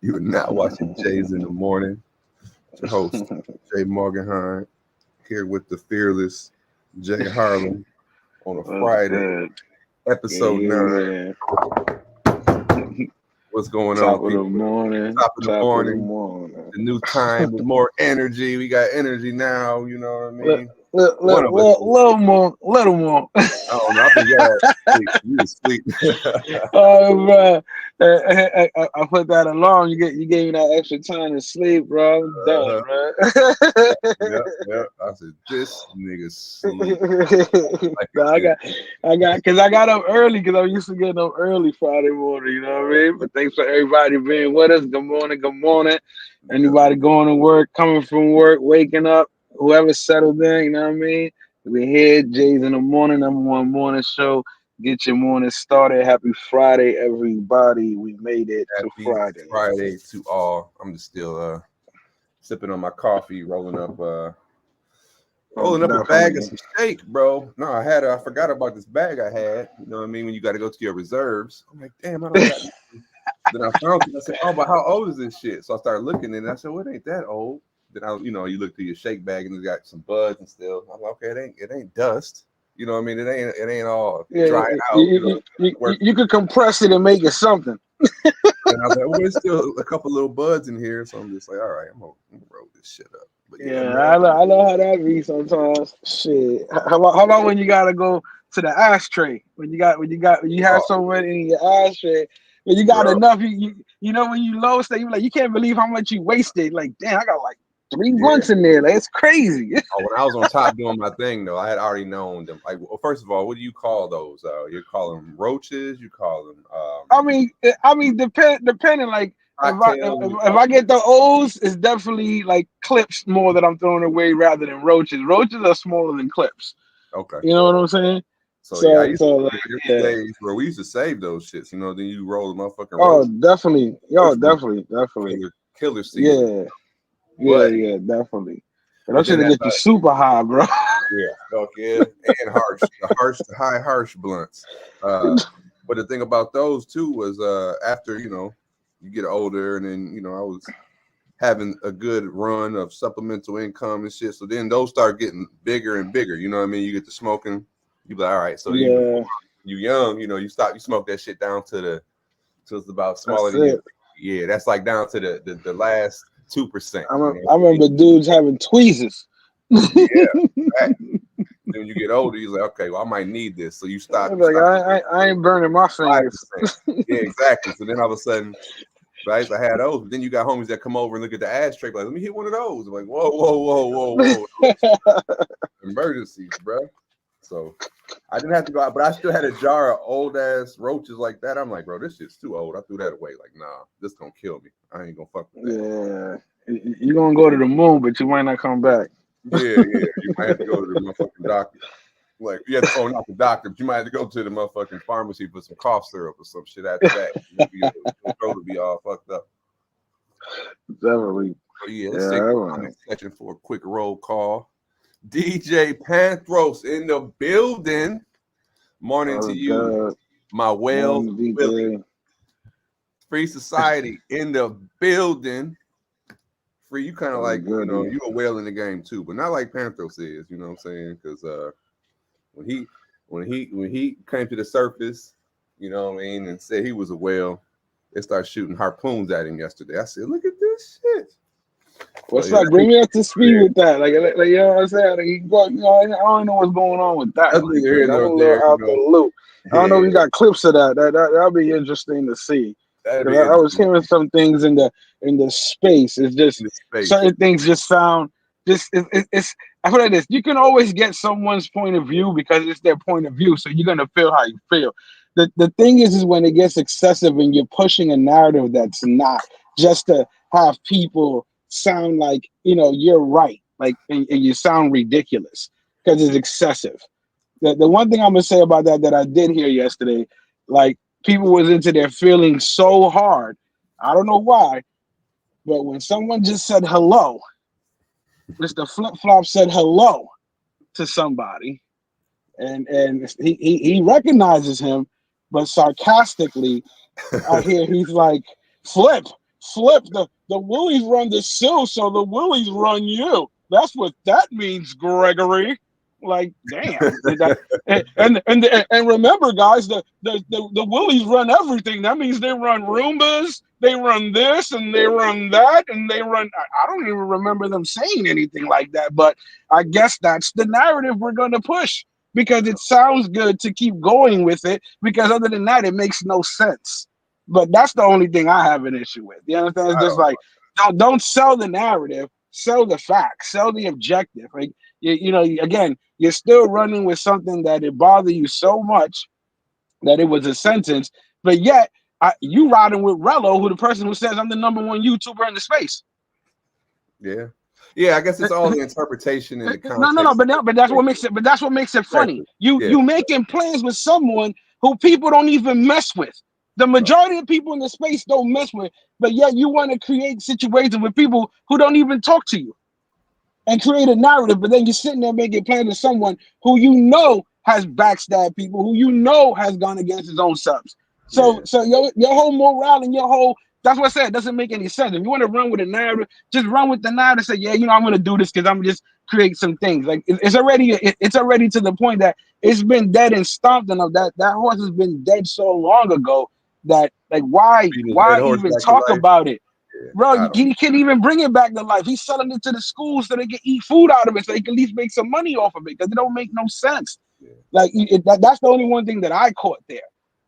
You are now watching Jays in the Morning. Your host, Jay Morganheim, here with the fearless Jay Harlan on a What's Friday, good? episode 9. Yeah. What's going on, Top of the people? morning. Top of the Top of the morning, morning. the new time with more energy. We got energy now, you know what I mean? One of us. Little more. I don't know. I think y'all asleep. You asleep. Oh, bro. I put that alarm. You gave me that extra time to sleep, bro. I'm done, bro. Yep. I said, this nigga sleep. Like No, because I got up early because I'm used to getting up early Friday morning. You know what I mean? But thanks for everybody being with us. Good morning. Good morning. Anybody going to work, coming from work, waking up, whoever settled in. You know what I mean? We're here, Jays in the Morning, #1 morning show. Get your morning started. Happy Friday, everybody. We made it to Happy Friday. Friday to all. I'm just still sipping on my coffee, rolling up a bag of some shake, bro. No, I forgot about this bag I had. You know what I mean? When you got to go to your reserves. I'm like, damn, I don't got Then I found it. I said, oh, but how old is this shit? So I started looking and I said, well, it ain't that old. Then you look through your shake bag and it's got some buds and still. I'm like, okay, it ain't dust. You know what I mean? It ain't all dried out. You could compress it and make it something. And I was like, well, there's still a couple little buds in here. So I'm just like, all right, I'm gonna roll this shit up. But I know how that be sometimes. Shit. How about when you gotta go to the ashtray? When you have someone in your ashtray, when you got enough, you know when you low state, you're like, you can't believe how much you wasted. Like, damn, I got like 3 blunts in there. Like, it's crazy. Oh, when I was on top doing my thing though, I had already known them. Like, well, first of all, what do you call those? You call them roaches? You call them? I mean, depending. Like, if I get the O's, it's definitely like clips more that I'm throwing away rather than roaches. Roaches are smaller than clips. Okay. You know what I'm saying? So I used to days where we used to save those shits. You know, then you roll the motherfucking. Oh, definitely. Definitely. Killer season. Yeah, definitely. And I'm trying to get you super high, bro. Yeah, fuck yeah, and the harsh blunts. But the thing about those too was after you get older, and then I was having a good run of supplemental income and shit. So then those start getting bigger and bigger. You know what I mean? You get to smoking, you be like, all right. So you young, you smoke that shit down to it's about smaller than you. Yeah, that's like down to the last 2%. I remember dudes having tweezers. Yeah. Right. Then when you get older, you're like, okay, well, I might need this. So you stop. I ain't burning my fingers. Yeah, exactly. So then all of a sudden, right, I had those. But then you got homies that come over and look at the ashtray, like, let me hit one of those. I'm like, whoa. Emergencies, bro. So I didn't have to go out, but I still had a jar of old ass roaches like that. I'm like, bro, this shit's too old. I threw that away. Like, nah, this gonna kill me. I ain't gonna fuck with that. Yeah, you're gonna go to the moon, but you might not come back. Yeah. You might have to go to the motherfucking doctor. Like, not the doctor, but you might have to go to the motherfucking pharmacy for some cough syrup or some shit after that. Your throat will be all fucked up. Definitely. So let's take a section for a quick roll call. DJ Panthros in the building. Morning to you, God. My whale. Willie. Free Society in the building. Free, you kind of like, you a whale in the game too, but not like Panthros is, you know what I'm saying? Because when he came to the surface, you know what I mean, and said he was a whale, they started shooting harpoons at him yesterday. I said, look at this shit. What's up? Bring me up to speed with that. Like, you know what I'm saying? I don't know what's going on with that. I'm a little out the loop. I don't know if you got clips of that. That'll be interesting to see. I was hearing some things in the space. It's just certain things just sound it's I feel like this. You can always get someone's point of view because it's their point of view, so you're gonna feel how you feel. The thing is when it gets excessive and you're pushing a narrative that's not just to have people sound like you're right, like and you sound ridiculous because it's excessive. The one thing I'm gonna say about that I did hear yesterday, like people was into their feelings so hard. I don't know why, but when someone just said hello, Mr. Flip Flop said hello to somebody, and he recognizes him, but sarcastically, I hear he's like, Flip, Flip, the Willies run the Sue, so the Willies run you. That's what that means, Gregory. Like, damn. And remember, guys, the Willies run everything. That means they run Roombas, they run this, and they run that, and they run. I don't even remember them saying anything like that, but I guess that's the narrative we're going to push because it sounds good to keep going with it. Because other than that, it makes no sense. But that's the only thing I have an issue with. You understand? It's just like don't sell the narrative, sell the facts, sell the objective. Like you know, again, you're still running with something that it bothered you so much that it was a sentence, but yet you riding with Rello, who the person who says I'm the #1 YouTuber in the space. Yeah. Yeah, I guess it's all the interpretation and the context. No, but that's what makes it. But that's what makes it funny. You making plans with someone who people don't even mess with. The majority of people in the space don't mess with, but yet you want to create situations with people who don't even talk to you, and create a narrative. But then you're sitting there making plans with someone who you know has backstabbed people, who you know has gone against his own subs. So your whole morale and your whole. That's what I said. It doesn't make any sense. If you want to run with a narrative, just run with the narrative. Say, yeah, you know, I'm going to do this because I'm just create some things. Like it's already to the point that it's been dead and stomped enough that horse has been dead so long ago that like why even talk about it, bro? He can't even bring it back to life. He's selling it to the schools so they can eat food out of it, so they can at least make some money off of it because it don't make no sense. Yeah. Like that's the only one thing that I caught there.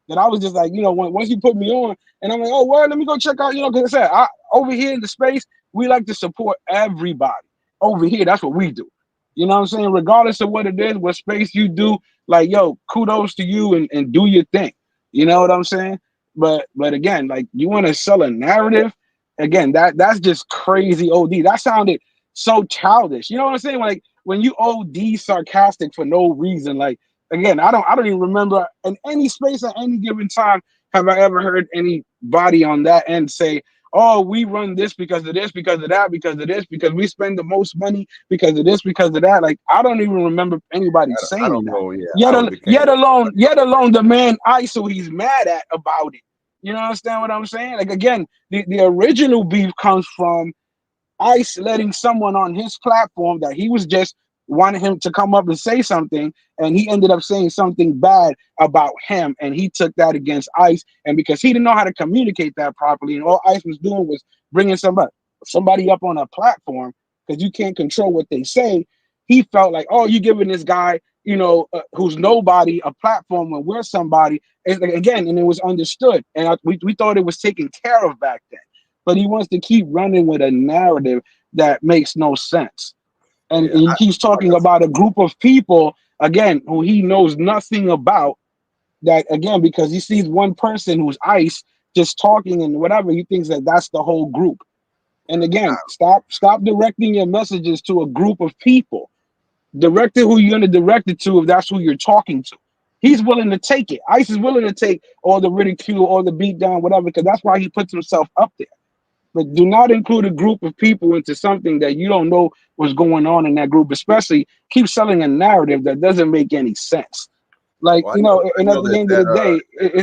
That I was just like, you know, once you put me on, and I'm like, oh, well, let me go check out, you know, because I said, over here in the space, we like to support everybody. Over here, that's what we do. You know what I'm saying? Regardless of what it is, what space you do, like, yo, kudos to you and do your thing. You know what I'm saying? But again, like, you want to sell a narrative, again, that's just crazy OD. That sounded so childish. You know what I'm saying? Like, when you OD sarcastic for no reason, like, again, I don't even remember in any space at any given time have I ever heard anybody on that end say, oh, we run this because of this, because of that, because of this, because we spend the most money because of this, because of that. Like, I don't even remember anybody saying that. Yet alone the man Ice, who he's mad at about it. You know, understand what I'm saying? Like, again, the original beef comes from Ice letting someone on his platform that he was just wanted him to come up and say something, and he ended up saying something bad about him, and he took that against Ice, and because he didn't know how to communicate that properly, and all Ice was doing was bringing somebody up on a platform, because you can't control what they say, he felt like, oh, you're giving this guy, you know, who's nobody a platform when we're somebody. It's like, again, and it was understood, and we thought it was taken care of back then, but he wants to keep running with a narrative that makes no sense. And he keeps talking about a group of people, again, who he knows nothing about, that, again, because he sees one person who's Ice just talking and whatever, he thinks that that's the whole group. And again, stop directing your messages to a group of people. Direct it who you're going to direct it to if that's who you're talking to. He's willing to take it. Ice is willing to take all the ridicule, all the beat down, whatever, because that's why he puts himself up there. But do not include a group of people into something that you don't know what's going on in that group, especially keep selling a narrative that doesn't make any sense. Like, and at the end of the day,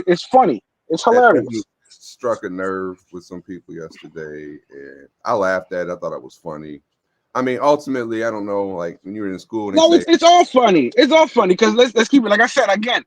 it's funny. It's hilarious. Struck a nerve with some people yesterday, and I laughed at it. I thought it was funny. I mean, ultimately, I don't know, like, when you were in school. It's all funny. It's all funny because let's keep it. Like I said, again,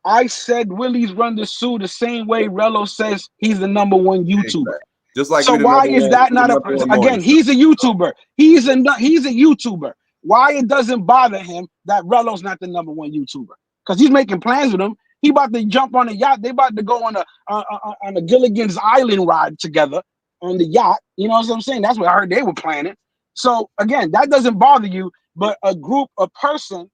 I said Willie's run the Sue the same way Rello says he's the #1 YouTuber. Exactly. Just like, so why is that not again? He's a YouTuber. He's a YouTuber. Why it doesn't bother him that Rello's not the #1 YouTuber? Because he's making plans with him. He about to jump on a yacht. They about to go on a Gilligan's Island ride together on the yacht. You know what I'm saying? That's what I heard they were planning. So again, that doesn't bother you, but a group, a person,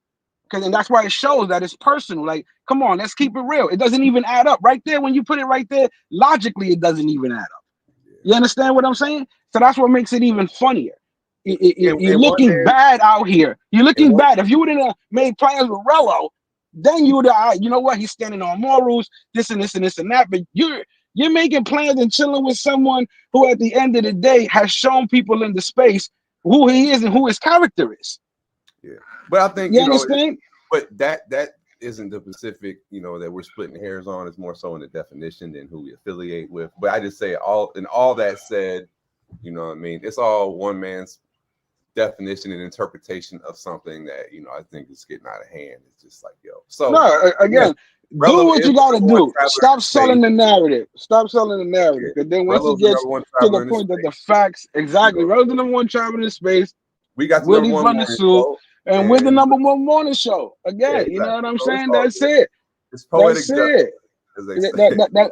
and that's why it shows that it's personal. Like, come on, let's keep it real. It doesn't even add up right there. When you put it right there, logically, it doesn't even add up. You understand what I'm saying? So that's what makes it even funnier. You're looking bad out here. You're looking bad. If you would have made plans with Rello, then you would have, you know what? He's standing on morals, this and this and this and that. But you're making plans and chilling with someone who, at the end of the day, has shown people in the space who he is and who his character is. Yeah, but I think you understand. But that isn't the specific, you know, that we're splitting hairs on. It's more so in the definition than who we affiliate with. But I just say all that said, you know what I mean? It's all one man's definition and interpretation of something that, you know, I think is getting out of hand. It's just like, yo. So no, again, do what you gotta do. Stop selling the narrative. Stop selling the narrative. Because then once it gets to the point that the facts, exactly, rather than the one traveling in space, we got the Willie's run the suit, and we're the number one morning show. Again, you know what I'm saying? That's it. It's poetic.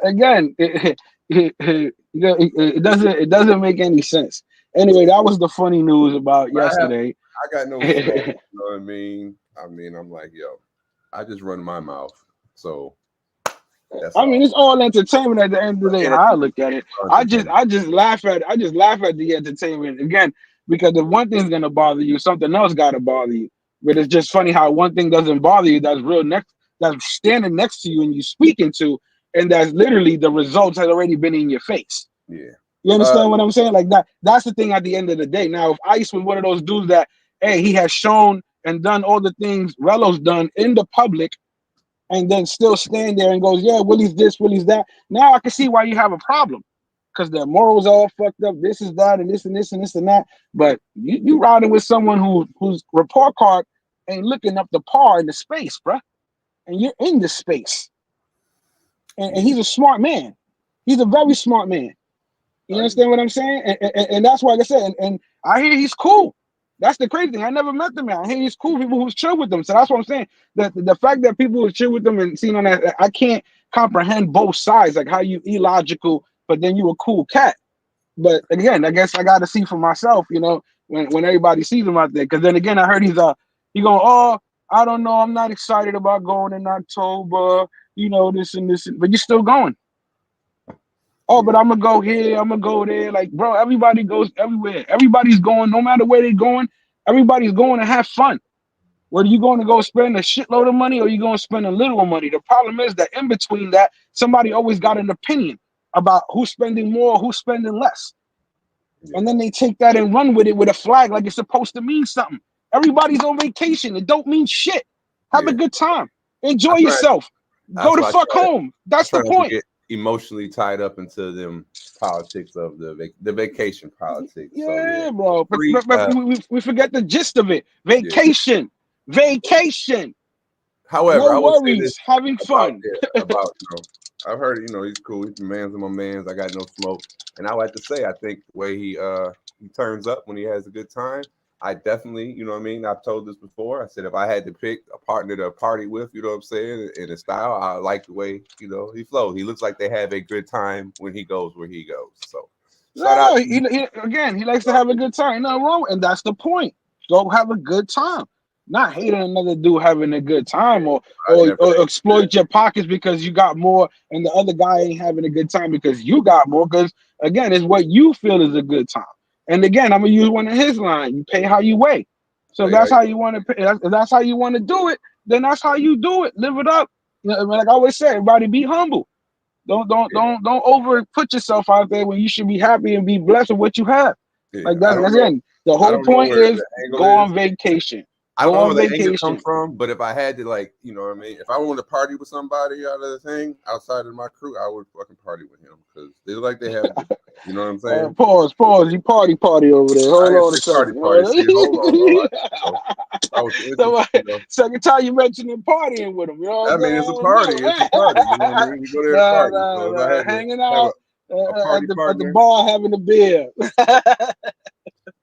Again, it doesn't make any sense. Anyway, that was the funny news about yesterday. I got no smoke, you know what I mean? I'm like, yo, I just run my mouth. So I mean, it's all entertainment at the end of the day. How I look at it, I just laugh at the entertainment again, because if one thing's gonna bother you, something else gotta bother you. But it's just funny how one thing doesn't bother you that's standing next to you and you speaking to, and that's literally the results has already been in your face. Yeah. You understand what I'm saying? Like that's the thing at the end of the day. Now, if Ice was one of those dudes that, hey, he has shown and done all the things Relo's done in the public, and then still stand there and goes, yeah, Willie's this, Willie's that. Now I can see why you have a problem. Because their morals are all fucked up. This is that, and this and this and this and that. But you riding with someone whose report card ain't looking up the par in the space, bruh. And you're in the space. And he's a smart man. He's a very smart man. You understand what I'm saying? And that's why, like I said, and I hear he's cool. That's the crazy thing. I never met the man. I hear he's cool. People who's chill with them. So that's what I'm saying. That the fact that people who chill with them and seeing on that, I can't comprehend both sides. Like how you illogical, but then you a cool cat. But again, I guess I got to see for myself. You know, when everybody sees him out there. Because then again, I heard he going, oh, I don't know. I'm not excited about going in October. You know, this and this, but you're still going. Oh, but I'm gonna go here, I'm gonna go there. Like, bro, everybody goes everywhere. Everybody's going, no matter where they're going, everybody's going to have fun. Whether you're going to go spend a shitload of money or you're going to spend a little money. The problem is that in between that, somebody always got an opinion about who's spending more, who's spending less. And then they take that and run with it with a flag like it's supposed to mean something. Everybody's on vacation. It don't mean shit. Have a good time. Enjoy yourself. Go to fuck home. That's the point. Emotionally tied up into them politics of the vacation politics. Yeah, so, bro. But we forget the gist of it. Vacation. However, no worries, having fun. About I've heard, he's cool. He's the man's of my mans. I got no smoke. And I like to say, I think the way he turns up when he has a good time, I definitely, you know what I mean? I've told this before. I said, if I had to pick a partner to party with, you know what I'm saying, in a style, I like the way, he flows. He looks like they have a good time when he goes where he goes. So, he likes to have a good time. Nothing wrong. And that's the point. Go have a good time. Not hating another dude having a good time or exploit your pockets because you got more and the other guy ain't having a good time because you got more. Because, again, it's what you feel is a good time. And again, I'm gonna use one of his lines. You pay how you weigh. So if that's how you want to pay, if that's how you want to do it, then that's how you do it. Live it up. Like I always say, everybody be humble. Don't over put yourself out there when you should be happy and be blessed with what you have. Like that's again, the whole point is go on vacation. I don't know where the anger comes from, but if I had to, like, you know what I mean? If I wanted to party with somebody out of the thing, outside of my crew, I would fucking party with him because they look like they have, you know what I'm saying? Pause. You party over there. Hold on a second. Second time you mentioned him partying with him. You know I mean, it's a party. It's a party. You know what I mean? You go there to party. So if I had hanging out at the bar having a beer.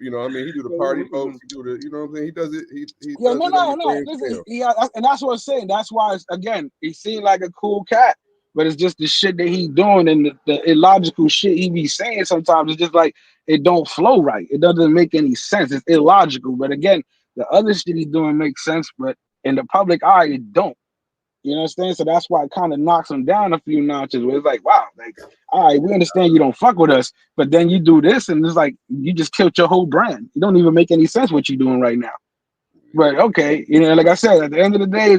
You know what I mean? He do the party folks. He do the, you know what I'm saying? He does it. And that's what I'm saying. That's why, again, he seemed like a cool cat, but it's just the shit that he's doing and the illogical shit he be saying sometimes. It's just like, it don't flow right. It doesn't make any sense. It's illogical. But again, the other shit he's doing makes sense, but in the public eye, it don't. You understand? So that's why it kind of knocks him down a few notches where it's like, wow, like, all right, we understand you don't fuck with us, but then you do this and it's like, you just killed your whole brand. You don't even make any sense what you're doing right now. But okay, like I said, at the end of the day,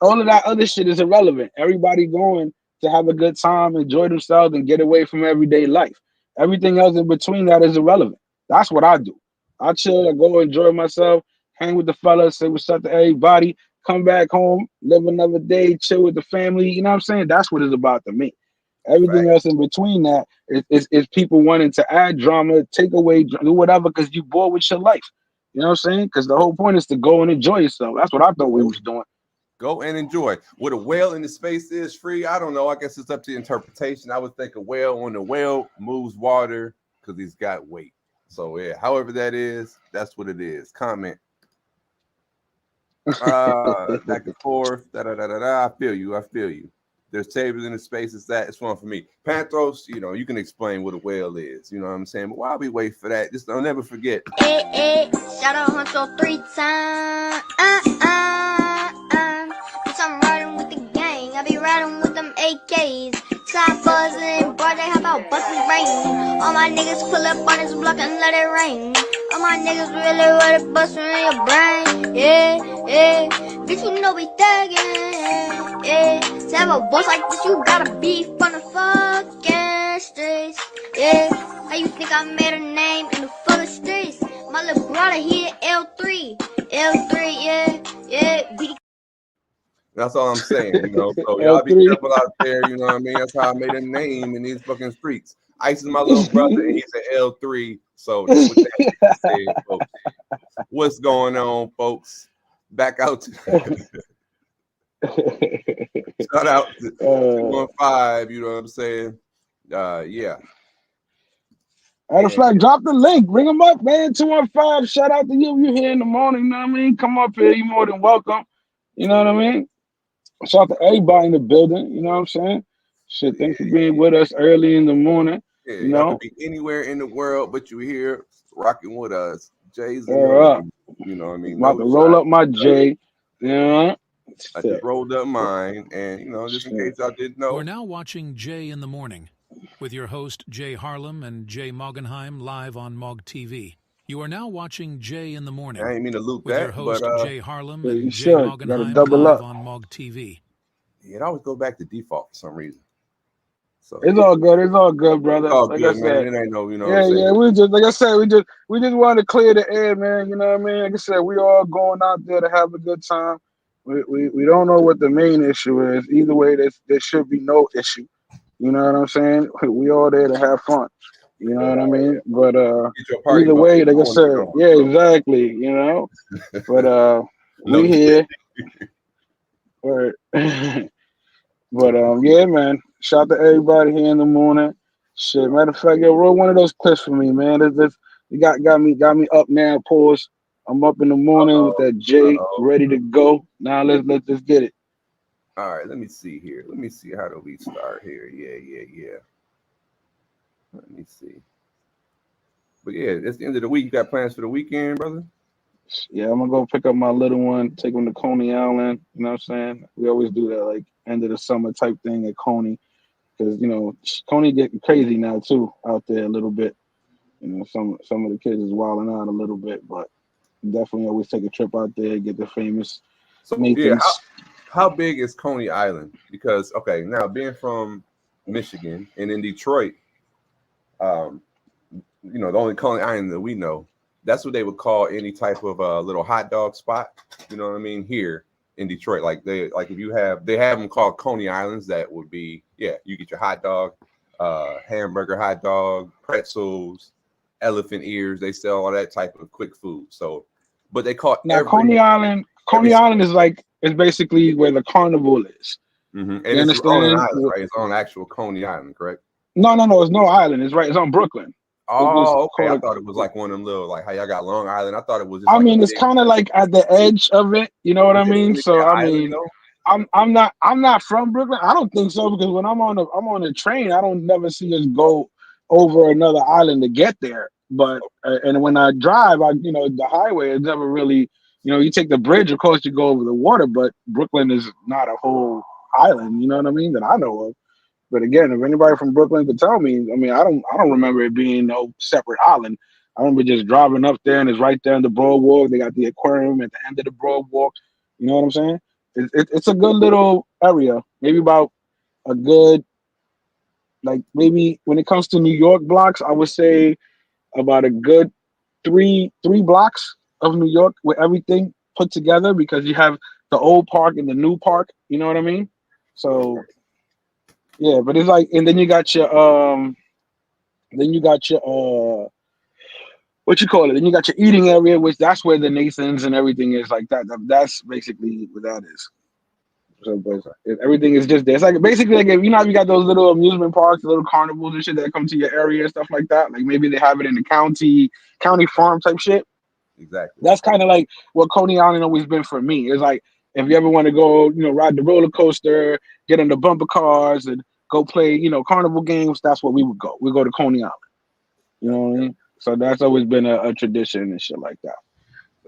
all of that other shit is irrelevant. Everybody going to have a good time, enjoy themselves, and get away from everyday life. Everything else in between that is irrelevant. That's what I do. I chill, I go enjoy myself, hang with the fellas, say what's up to everybody, come back home, live another day, chill with the family. You know what I'm saying? That's what it's about to me. Everything else in between that is people wanting to add drama, take away, do whatever, because you bored with your life. You know what I'm saying? Because the whole point is to go and enjoy yourself. That's what I thought we was doing. Go and enjoy. What a whale in the space is free, I don't know. I guess it's up to interpretation. I would think a whale on the whale moves water because he's got weight. So yeah, however that is, that's what it is. Comment. Back and forth. I feel you. There's tables in the spaces that it's fun for me. Panthros, you can explain what a whale is. You know what I'm saying? But while we wait for that, just don't never forget. Shout out Huncho 3 times. I'm riding with the gang. I be riding with them AKs. Side buzzing, boy, they hop out, bustin' rain. All my niggas pull up on this block and let it rain. All my niggas really ready bustin' in your brain. Yeah. Bitch, you know we thuggin'. Yeah. To have a boss like this, you gotta be from the fucking streets. Yeah. How you think I made a name in the fucking streets? My little brother here, L3, yeah. That's all I'm saying, So y'all be careful out there, you know what I mean? That's how I made a name in these fucking streets. Ice is my little brother, and he's an L3. So that's what that saying, folks. What's going on, folks? Back out to shout out to 215, you know what I'm saying? Yeah. Matter of fact, drop the link. Bring them up, man. 215. Shout out to you. You here in the morning, you know what I mean? Come up here. You're more than welcome. You know what I mean? Shout out to everybody in the building. You know what I'm saying? Shit, thanks for being with us early in the morning. Yeah, you know? Could be anywhere in the world, but you here rocking with us. Jay's you know what I mean? About to roll up my J. Yeah. I just rolled up mine, and just in case y'all didn't know. We're now watching Jay in the Morning with your host Jay Harlem and Jay Moggenheim live on Mog TV. You are now watching Jay in the Morning. I ain't mean to loop with that, your host but, Jay Harlem and Jay Moggenheim live on Mog TV. Yeah, it always go back to default for some reason. So it's all good. It's all good, brother. It's all like good, I said, man. It ain't no, Yeah. We just, like I said, we just wanted to clear the air, man. You know what I mean? Like I said, we all going out there to have a good time. We don't know what the main issue is. Either way, there should be no issue. You know what I'm saying? We all there to have fun. You know what I mean? But either way, like I said, yeah, exactly. You know, but we here. But yeah, man. Shout out to everybody here in the morning. Shit, matter of fact, yo, roll one of those clips for me, man. You got me up now. Pause. I'm up in the morning with that J ready to go. Now let's get it. All right, let me see here. Let me see how do we start here. Yeah. Let me see. But yeah, it's the end of the week. You got plans for the weekend, brother? Yeah, I'm gonna go pick up my little one, take him to Coney Island. You know what I'm saying? We always do that, like end of the summer type thing at Coney, because Coney getting crazy now too out there a little bit. Some of the kids is wilding out a little bit, but definitely always take a trip out there, get the famous. So yeah, how big is Coney Island? Because now being from Michigan and in Detroit, the only Coney Island that we know, that's what they would call any type of little hot dog spot. You know what I mean? Here in Detroit, if they have them called Coney Islands. That would be you get your hot dog, hamburger, hot dog, pretzels, elephant ears. They sell all that type of quick food. So, but they call Coney Island. Coney Island is basically where the carnival is. Mm-hmm. And it's on an island, right? It's on actual Coney Island, correct? No, it's no island. It's right. It's on Brooklyn. Oh, okay. I thought it was like one of them little, like how y'all got Long Island. I thought it was. It's kind of like at the edge of it. You know what I mean? So I'm not from Brooklyn. I don't think so, because when I'm on a train, I don't never see us go over another island to get there. But and when I drive, the highway is never really. You take the bridge, of course, you go over the water, but Brooklyn is not a whole island. You know what I mean? That I know of. But again, if anybody from Brooklyn could tell me, I don't remember it being no separate island. I remember just driving up there, and it's right there in the Broadwalk. They got the aquarium at the end of the Broadwalk. You know what I'm saying? It's a good little area. Maybe about a good, maybe when it comes to New York blocks, I would say about a good three blocks of New York with everything put together, because you have the old park and the new park. You know what I mean? So yeah, but it's like, and then you got your what you call it? Then you got your eating area, which that's where the Nathan's and everything is like that. That's basically what that is. So, but everything is just there. It's like basically like if, you know, you got those little amusement parks, little carnivals and shit that come to your area and stuff like that. Like maybe they have it in the county farm type shit. Exactly. That's kind of like what Coney Island always been for me. It's like if you ever want to go, you know, ride the roller coaster, get in the bumper cars, and go play, you know, carnival games. That's where we would go. We go to Coney Island. You know what I mean? So that's always been a tradition and shit like that.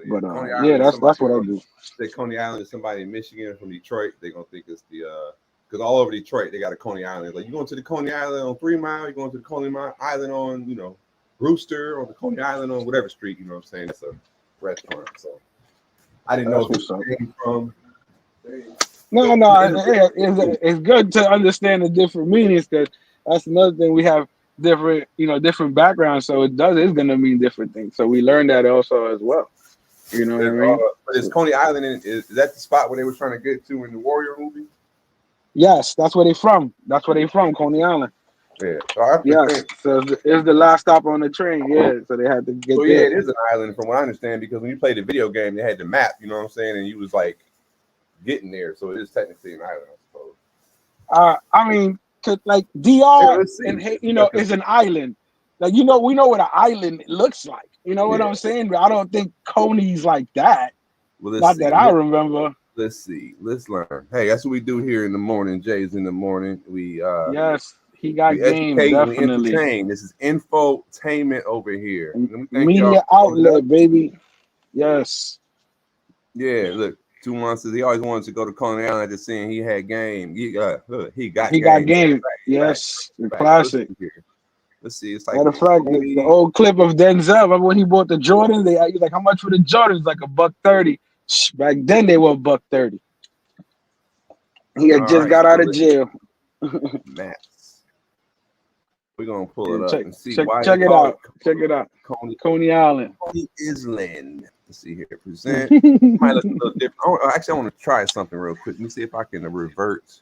But yeah, that's what I do. Say Coney Island is somebody in Michigan or from Detroit, they're gonna think it's the because all over Detroit they got a Coney Island. Like you going to the Coney Island on 3 Mile, you're going to the Coney Island on, you know, Brewster, or the Coney Island on whatever street, you know what I'm saying? It's a restaurant. So I didn't know if it came from. No, it's good to understand the different meanings, because that's another thing. We have different, you know, different backgrounds, so it's gonna mean different things. So we learned that also as well. You know what I mean? But is Coney Island is that the spot where they were trying to get to in the Warrior movie? Yes, that's where they from. That's where they from, Coney Island. Yeah. Yes. So it's the last stop on the train. Yeah. So they had to get there. Yeah, it is an island from what I understand, because when you played the video game, they had the map. You know what I'm saying? And you was like getting there, so it is technically an island, I suppose. I mean, like DR, and you know, is an island. Like, you know, we know what an island looks like. You know what I'm saying? But I don't think Coney's like that. Well, not that I remember. Let's see. Let's learn. Hey, that's what we do here in the morning. Jay's in the morning. We yes, he got game. Definitely. We entertain. This is infotainment over here. Media outlet, baby. Yes. Yeah. Look, 2 months. He always wanted to go to Coney Island. Just saying he had game. He got game. Yes, the classic. Let's see. It's like matter of fact, the old clip of Denzel. Remember when he bought the Jordans? He was like, "How much for the Jordans?" Like $130. Back then they were $130. He had just got out of jail. Maps. We're gonna pull it up and see check, why. Check it out. Check it out. Coney Island. Coney Island. Let's see here. Present. Might look a little different. Actually, I want to try something real quick. Let me see if I can revert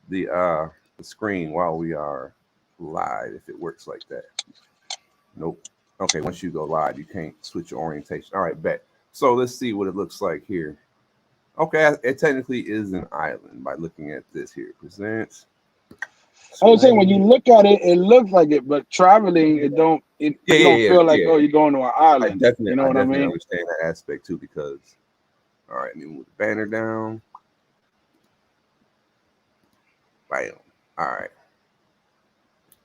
the screen while we are live, if it works like that. Nope. Okay, once you go live, you can't switch your orientation. All right, bet. So let's see what it looks like here. Okay, it technically is an island by looking at this here. Presents. I was saying when you look at it, it looks like it, but traveling, it don't feel like oh, you're going to an island. I definitely, you know what I mean? Understand that aspect too, because all right, let me move the banner down. Bam. All right.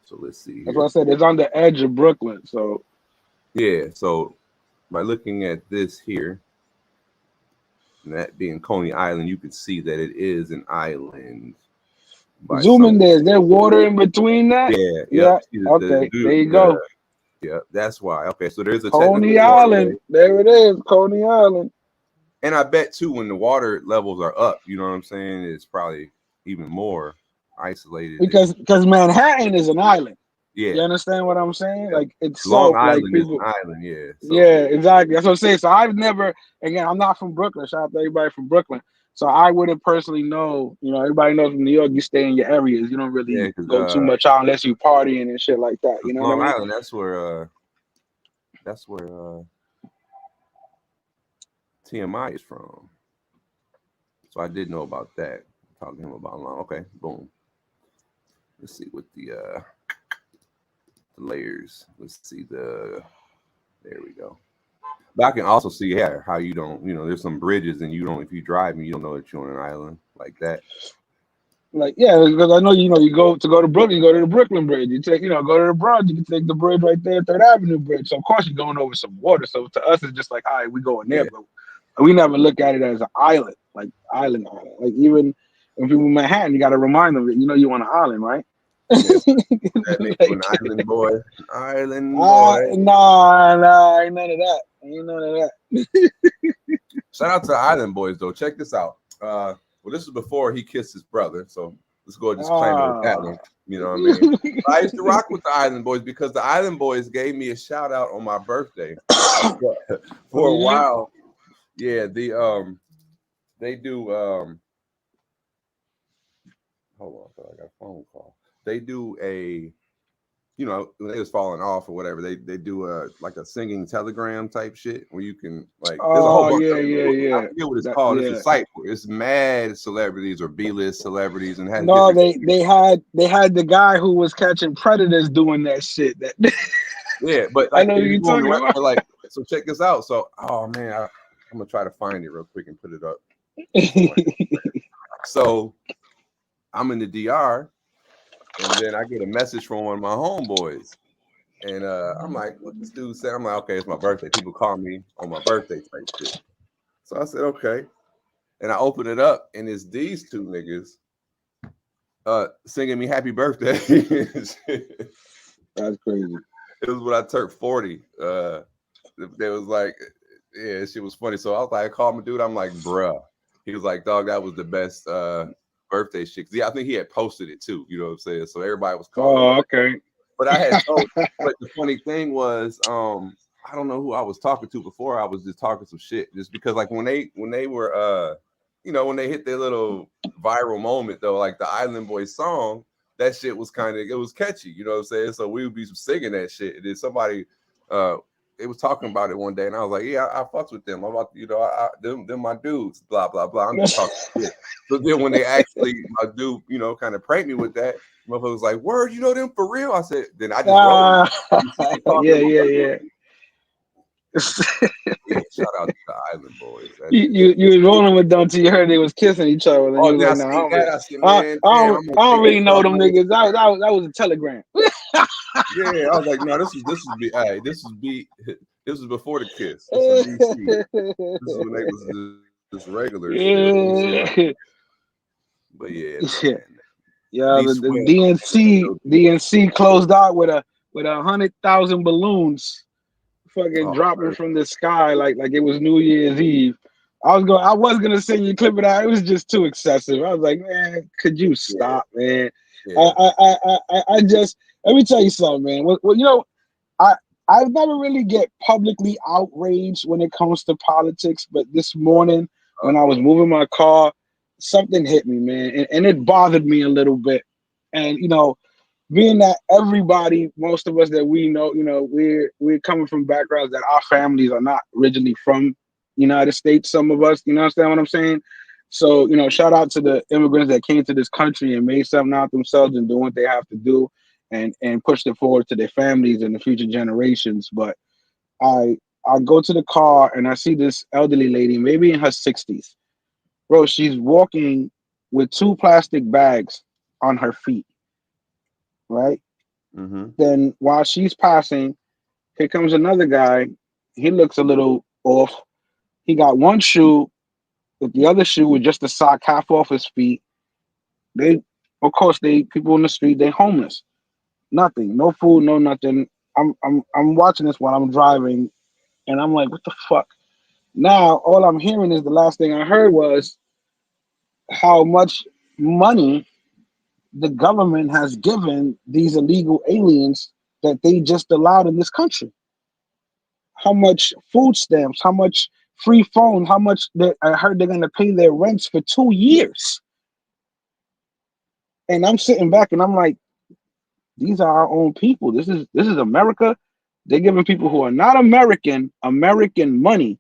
So let's see. That's what I said. It's on the edge of Brooklyn. So yeah. So by looking at this here, and that being Coney Island, you can see that it is an island. Zoom in there. Is there water in between that? Yeah. Okay. There you go. Yeah, that's why. Okay, so there's a Coney Island. There it is, Coney Island. And I bet too, when the water levels are up, you know what I'm saying, it's probably even more isolated. Because Manhattan is an island. Yeah. You understand what I'm saying? Like it's Long so Island like people, is an island, yeah. So. Yeah, exactly. That's what I'm saying. So I've never, again, I'm not from Brooklyn. Shout out to everybody from Brooklyn. So I wouldn't personally know, you know, everybody knows from New York, you stay in your areas. You don't really go too much out unless you partying and shit like that. You know Long what I mean? Island, that's where TMI is from. So I did know about that. Talking to him about Long. Okay, boom. Let's see what the layers. Let's see there we go. But I can also see how you don't, you know, there's some bridges and you don't, if you drive and you don't know that you're on an island like that. Like, yeah, because I know, you know, you go to Brooklyn, you go to the Brooklyn Bridge. You take, you know, go to the Bronx, you can take the bridge right there, 3rd Avenue Bridge. So, of course, you're going over some water. So, to us, it's just like, all right, we going there. Yeah. But we never look at it as an island, like island. Like, even when people in Manhattan, you got to remind them that, you know, you're on an island, right? Yeah. That makes you an island boy. Island boy. Nah, ain't none of that. Ain't none of that. Shout out to the Island Boys, though. Check this out. Well, this is before he kissed his brother, so let's go ahead and disclaimer that one. You know what I mean? I used to rock with the Island Boys because the Island Boys gave me a shout out on my birthday for a while. Yeah, They do. Hold on, I got a phone call. They do a. When they was falling off or whatever, they do like a singing telegram type shit where you can like. There's a whole bunch of I forget what it's called. It's a site for it. It's mad celebrities or B-list celebrities and had. No, they had the guy who was catching predators doing that shit. Yeah, but like, I know you're talking about. Like, so check this out. So, oh man, I'm gonna try to find it real quick and put it up. So, I'm in the DR. And then I get a message from one of my homeboys. And I'm like, what this dude said? I'm like, okay, it's my birthday. People call me on my birthday type shit. So I said, okay. And I open it up, and it's these two niggas singing me happy birthday. That's crazy. It was when I turned 40. They was like, yeah, shit was funny. So I was like, I called my dude. I'm like, bruh. He was like, dog, that was the best birthday shit. Yeah, I think he had posted it too. You know what I'm saying? So everybody was calling. Oh, okay. But I had told. But the funny thing was, I don't know who I was talking to before. I was just talking some shit, just because like when they were when they hit their little viral moment though, like the Island Boys song, that shit was it was catchy. You know what I'm saying? So we would be singing that shit. And then somebody they was talking about it one day, and I was like, yeah, I fucks with them. I'm about them my dudes, blah, blah, blah. I'm just talking shit. So then when they actually, my dude, kind of pranked me with that, motherfucker was like, word, you know them for real? I said, then I just rolled. Yeah. Yeah, shout out to the Island Boys. You was rolling with them till you heard they was kissing each other. And I don't really know them niggas. That was a telegram. Yeah, I was like, no, this was before the kiss. This is BC. This is when they was just regular shit. But yeah. The DNC closed out with 100,000 balloons fucking dropping from the sky like it was New Year's Eve. I was gonna send you a clip of that. It was just too excessive. I was like, man, could you stop, man? Yeah. I just let me tell you something, man. Well, I never really get publicly outraged when it comes to politics, but this morning when I was moving my car, something hit me, man, and it bothered me a little bit. And being that everybody, most of us that we know, we're coming from backgrounds that our families are not originally from the United States. Some of us, understand what I'm saying? So, shout out to the immigrants that came to this country and made something out of themselves and doing what they have to do and pushed it forward to their families and the future generations. But I go to the car and I see this elderly lady, maybe in her 60s. Bro, she's walking with 2 plastic bags on her feet. Right? Mm-hmm. Then while she's passing, here comes another guy. He looks a little off. He got one shoe, with the other shoe with just a sock half off his feet. People in the street, they homeless. Nothing, no food, no nothing. I'm watching this while I'm driving, and I'm like, what the fuck? Now all I'm hearing is the last thing I heard was how much money the government has given these illegal aliens that they just allowed in this country. How much food stamps, how much free phone, how much I heard they're going to pay their rents for 2 years. And I'm sitting back and I'm like, these are our own people. This is America. They're giving people who are not American money,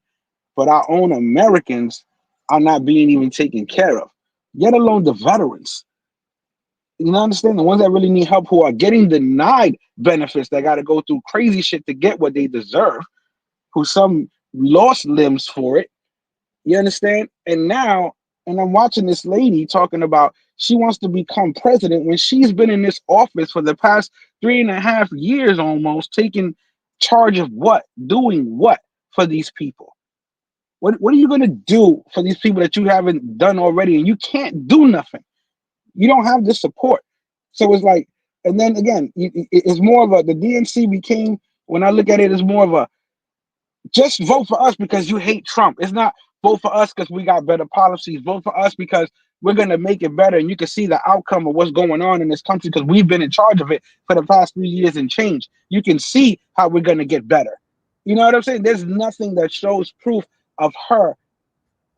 but our own Americans are not being even taken care of, let alone the veterans. You understand? The ones that really need help, who are getting denied benefits, that got to go through crazy shit to get what they deserve, who some lost limbs for it. You understand? And I'm watching this lady talking about she wants to become president when she's been in this office for the past 3.5 years almost, taking charge of what? Doing what for these people? What are you going to do for these people that you haven't done already? And you can't do nothing. You don't have the support. So it's like, and then again, it's more of the DNC became, when I look at it, it's more of just vote for us because you hate Trump. It's not vote for us because we got better policies. Vote for us because we're going to make it better. And you can see the outcome of what's going on in this country because we've been in charge of it for the past 3 years and change. You can see how we're going to get better. You know what I'm saying? There's nothing that shows proof of her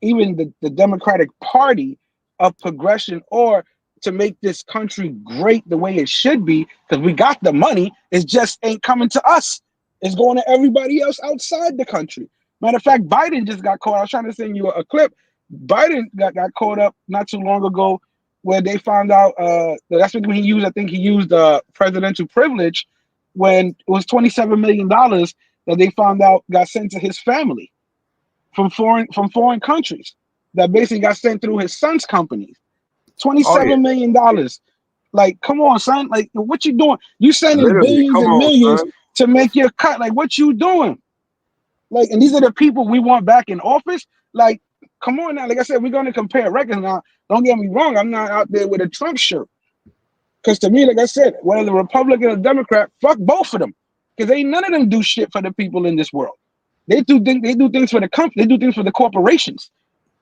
even the Democratic Party of progression or to make this country great the way it should be, because we got the money, it just ain't coming to us. It's going to everybody else outside the country. Matter of fact, Biden just got caught. I was trying to send you a clip. Biden got caught up not too long ago where they found out that's when he used presidential privilege when it was $27 million that they found out got sent to his family from foreign countries that basically got sent through his son's companies. $27 million. Like, come on, son. Like, what you doing? You sending billions and millions to make your cut. Like, what you doing? Like, and these are the people we want back in office. Like, come on now. Like I said, we're going to compare records now. Don't get me wrong. I'm not out there with a Trump shirt. Because to me, like I said, whether the Republican or Democrat, fuck both of them. Because ain't none of them do shit for the people in this world. They do things for the company. They do things for the corporations,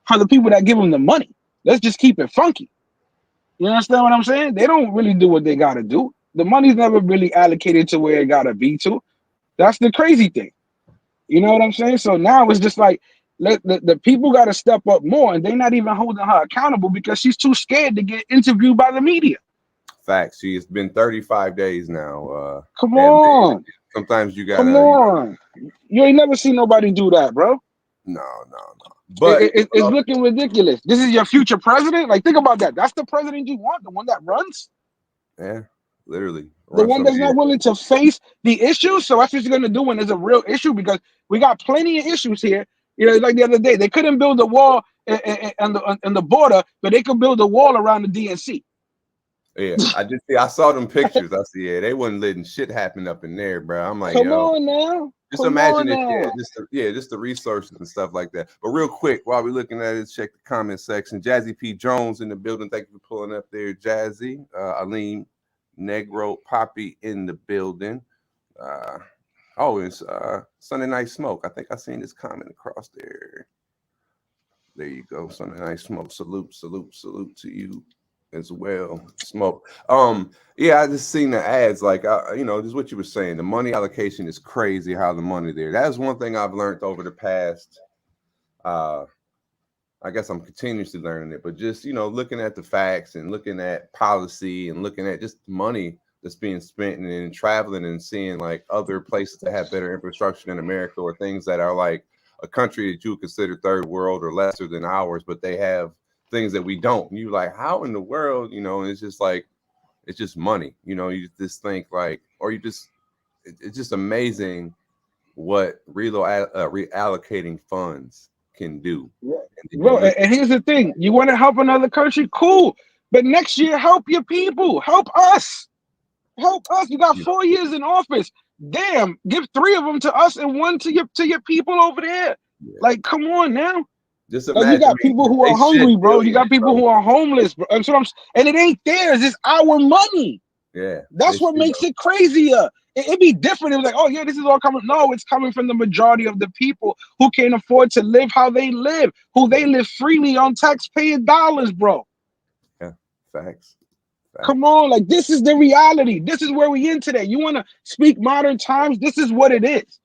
for the people that give them the money. Let's just keep it funky. You understand what I'm saying? They don't really do what they got to do. The money's never really allocated to where it got to be to. That's the crazy thing. You know what I'm saying? So now it's just like the people got to step up more, and they're not even holding her accountable because she's too scared to get interviewed by the media. Facts. It's been 35 days now. Come on. Sometimes you gotta. Come on. You ain't never seen nobody do that, bro. No. But it's looking ridiculous. This is your future president. Like, think about that. That's the president you want, the one that runs. Yeah, literally. The one that's not willing to face the issues. So that's what you're going to do when there's a real issue, because we got plenty of issues here. You know, like the other day, they couldn't build a wall on the border, but they could build a wall around the DNC. Yeah, I saw them pictures. I see, they wasn't letting shit happen up in there, bro. I'm like, come on now. Just imagine it, just the resources and stuff like that. But real quick, while we're looking at it, check the comment section. Jazzy P. Jones in the building. Thank you for pulling up there, Jazzy. Aline Negro Poppy in the building. It's Sunday Night Smoke. I think I seen this comment across there. There you go, Sunday Night Smoke. Salute to you as well. Smoke. I just seen the ads, like this is what you were saying. The money allocation is crazy, how the money there. That's one thing I've learned over the past I guess I'm continuously learning it, but just looking at the facts and looking at policy and looking at just money that's being spent and traveling and seeing like other places that have better infrastructure than America, or things that are like a country that you would consider third world or lesser than ours, but they have things that we don't. And you're like, how in the world, and it's just like, it's just money, you just think like, or it's just amazing what reallocating funds can do. Yeah. Bro, and here's the thing, you want to help another country, cool, but next year help your people, help us. You got 4 years in office. Damn, give 3 of them to us and 1 to your people over there. Yeah. Like, come on now. Just imagine, you got people who are hungry, bro. You got people who are homeless, bro. And it ain't theirs. It's our money. Yeah, that's what makes it crazier. It'd be different. It was like, oh yeah, this is all coming. No, it's coming from the majority of the people who can't afford to live how they live, who they live freely on taxpayer dollars, bro. Yeah, facts. Come on, like, this is the reality. This is where we in today. You want to speak modern times? This is what it is.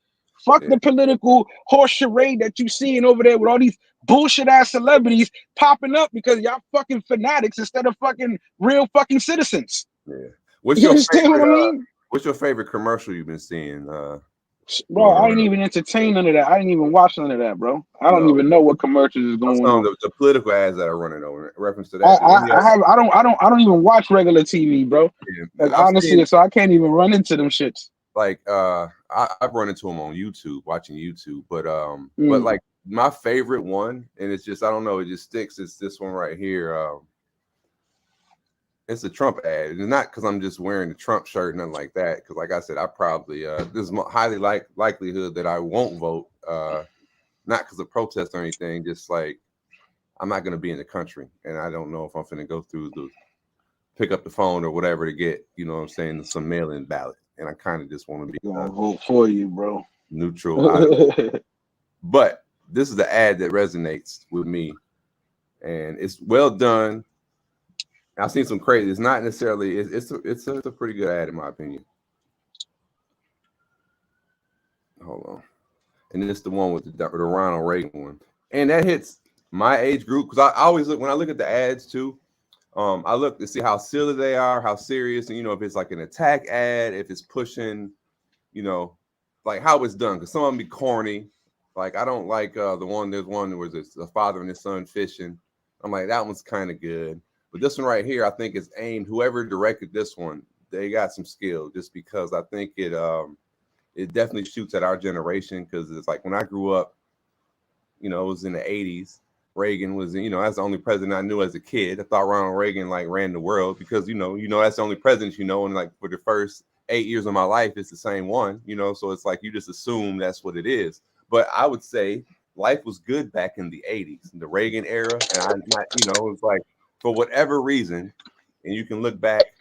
Fuck the political horse charade that you seeing over there with all these bullshit ass celebrities popping up because y'all fucking fanatics instead of fucking real fucking citizens. Yeah. You understand what I mean? What's your favorite commercial you've been seeing? Bro, I didn't even entertain none of that. I didn't even watch none of that, bro. I don't even know what commercials is going on. The political ads that are running over reference to that. I don't even watch regular TV, bro. Yeah, like, honestly, so I can't even run into them shits. Like I've run into them on YouTube, watching YouTube, but like my favorite one, and it's just, I don't know, it just sticks. It's this one right here. It's a Trump ad. It's not because I'm just wearing the Trump shirt, nothing like that. Because like I said, I probably there's highly likelihood that I won't vote. Not because of protest or anything. Just like, I'm not going to be in the country, and I don't know if I'm going to go through pick up the phone or whatever to get, some mail-in ballot. And I kind of just want to be vote for you, bro. Neutral. But this is the ad that resonates with me, and it's well done. I've seen some crazy. It's not necessarily. It's a pretty good ad in my opinion. Hold on, and it's the one with the Ronald Reagan one, and that hits my age group, because I always look when I look at the ads too. I look to see how silly they are, how serious, and if it's like an attack ad, if it's pushing, like how it's done. Because some of them be corny. Like I don't like there's one where it's a father and his son fishing. I'm like, that one's kind of good. But this one right here, I think is aimed. Whoever directed this one, they got some skill. Just because I think it definitely shoots at our generation. Because it's like when I grew up, it was in the 80s. Reagan was, that's the only president I knew as a kid. I thought Ronald Reagan like ran the world because, that's the only president, and like for the first 8 years of my life, it's the same one, so it's like you just assume that's what it is. But I would say life was good back in the 80s, the Reagan era. And it's like for whatever reason, and you can look back,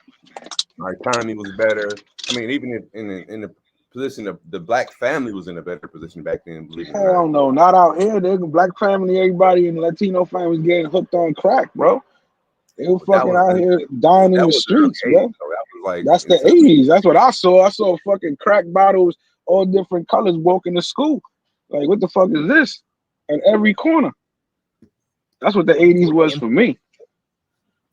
our economy was better. I mean, even in the position of the black family was in a better position back then. Hell no, not out here. The black family, everybody in the Latino family was getting hooked on crack, bro. They were fucking out here dying in the streets, bro. That's the 80s. That's what I saw. I saw fucking crack bottles, all different colors, walking to school. Like, what the fuck is this? At every corner. That's what the 80s was for me.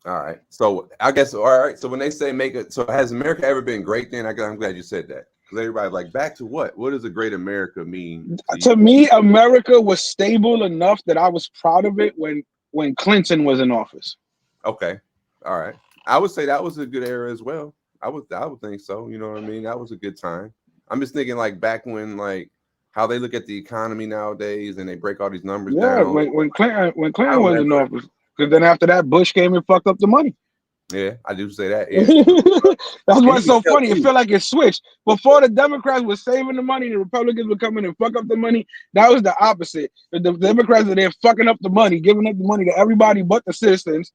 All right. So I guess, all right. So when they say make it, so has America ever been great then? I'm glad you said that. Everybody like back to what? What does a great America mean? To me, America was stable enough that I was proud of it when Clinton was in office. Okay, all right. I would say that was a good era as well. I would think so. You know what I mean? That was a good time. I'm just thinking like back when like how they look at the economy nowadays and they break all these numbers down. Yeah, when Clinton was in office, because then after that Bush came and fucked up the money. Yeah, I do say that. Yeah. That's what's so funny. It felt like it switched. Before the Democrats were saving the money, the Republicans were coming and fuck up the money. That was the opposite. The Democrats are there fucking up the money, giving up the money to everybody but the citizens.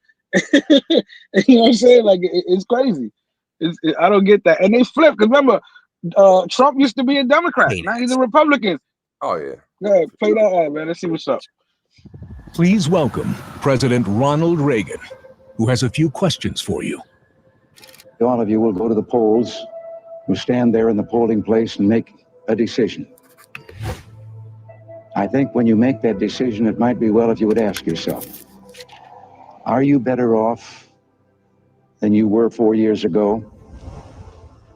You know what I'm saying? Like it's crazy. I don't get that. And they flipped because remember, Trump used to be a Democrat. Now he's a Republican. Oh yeah. Yeah, play that ad, man. Let's see what's up. Please welcome President Ronald Reagan, who has a few questions for you. All of you will go to the polls, will stand there in the polling place and make a decision. I think when you make that decision, it might be well if you would ask yourself, are you better off than you were 4 years ago?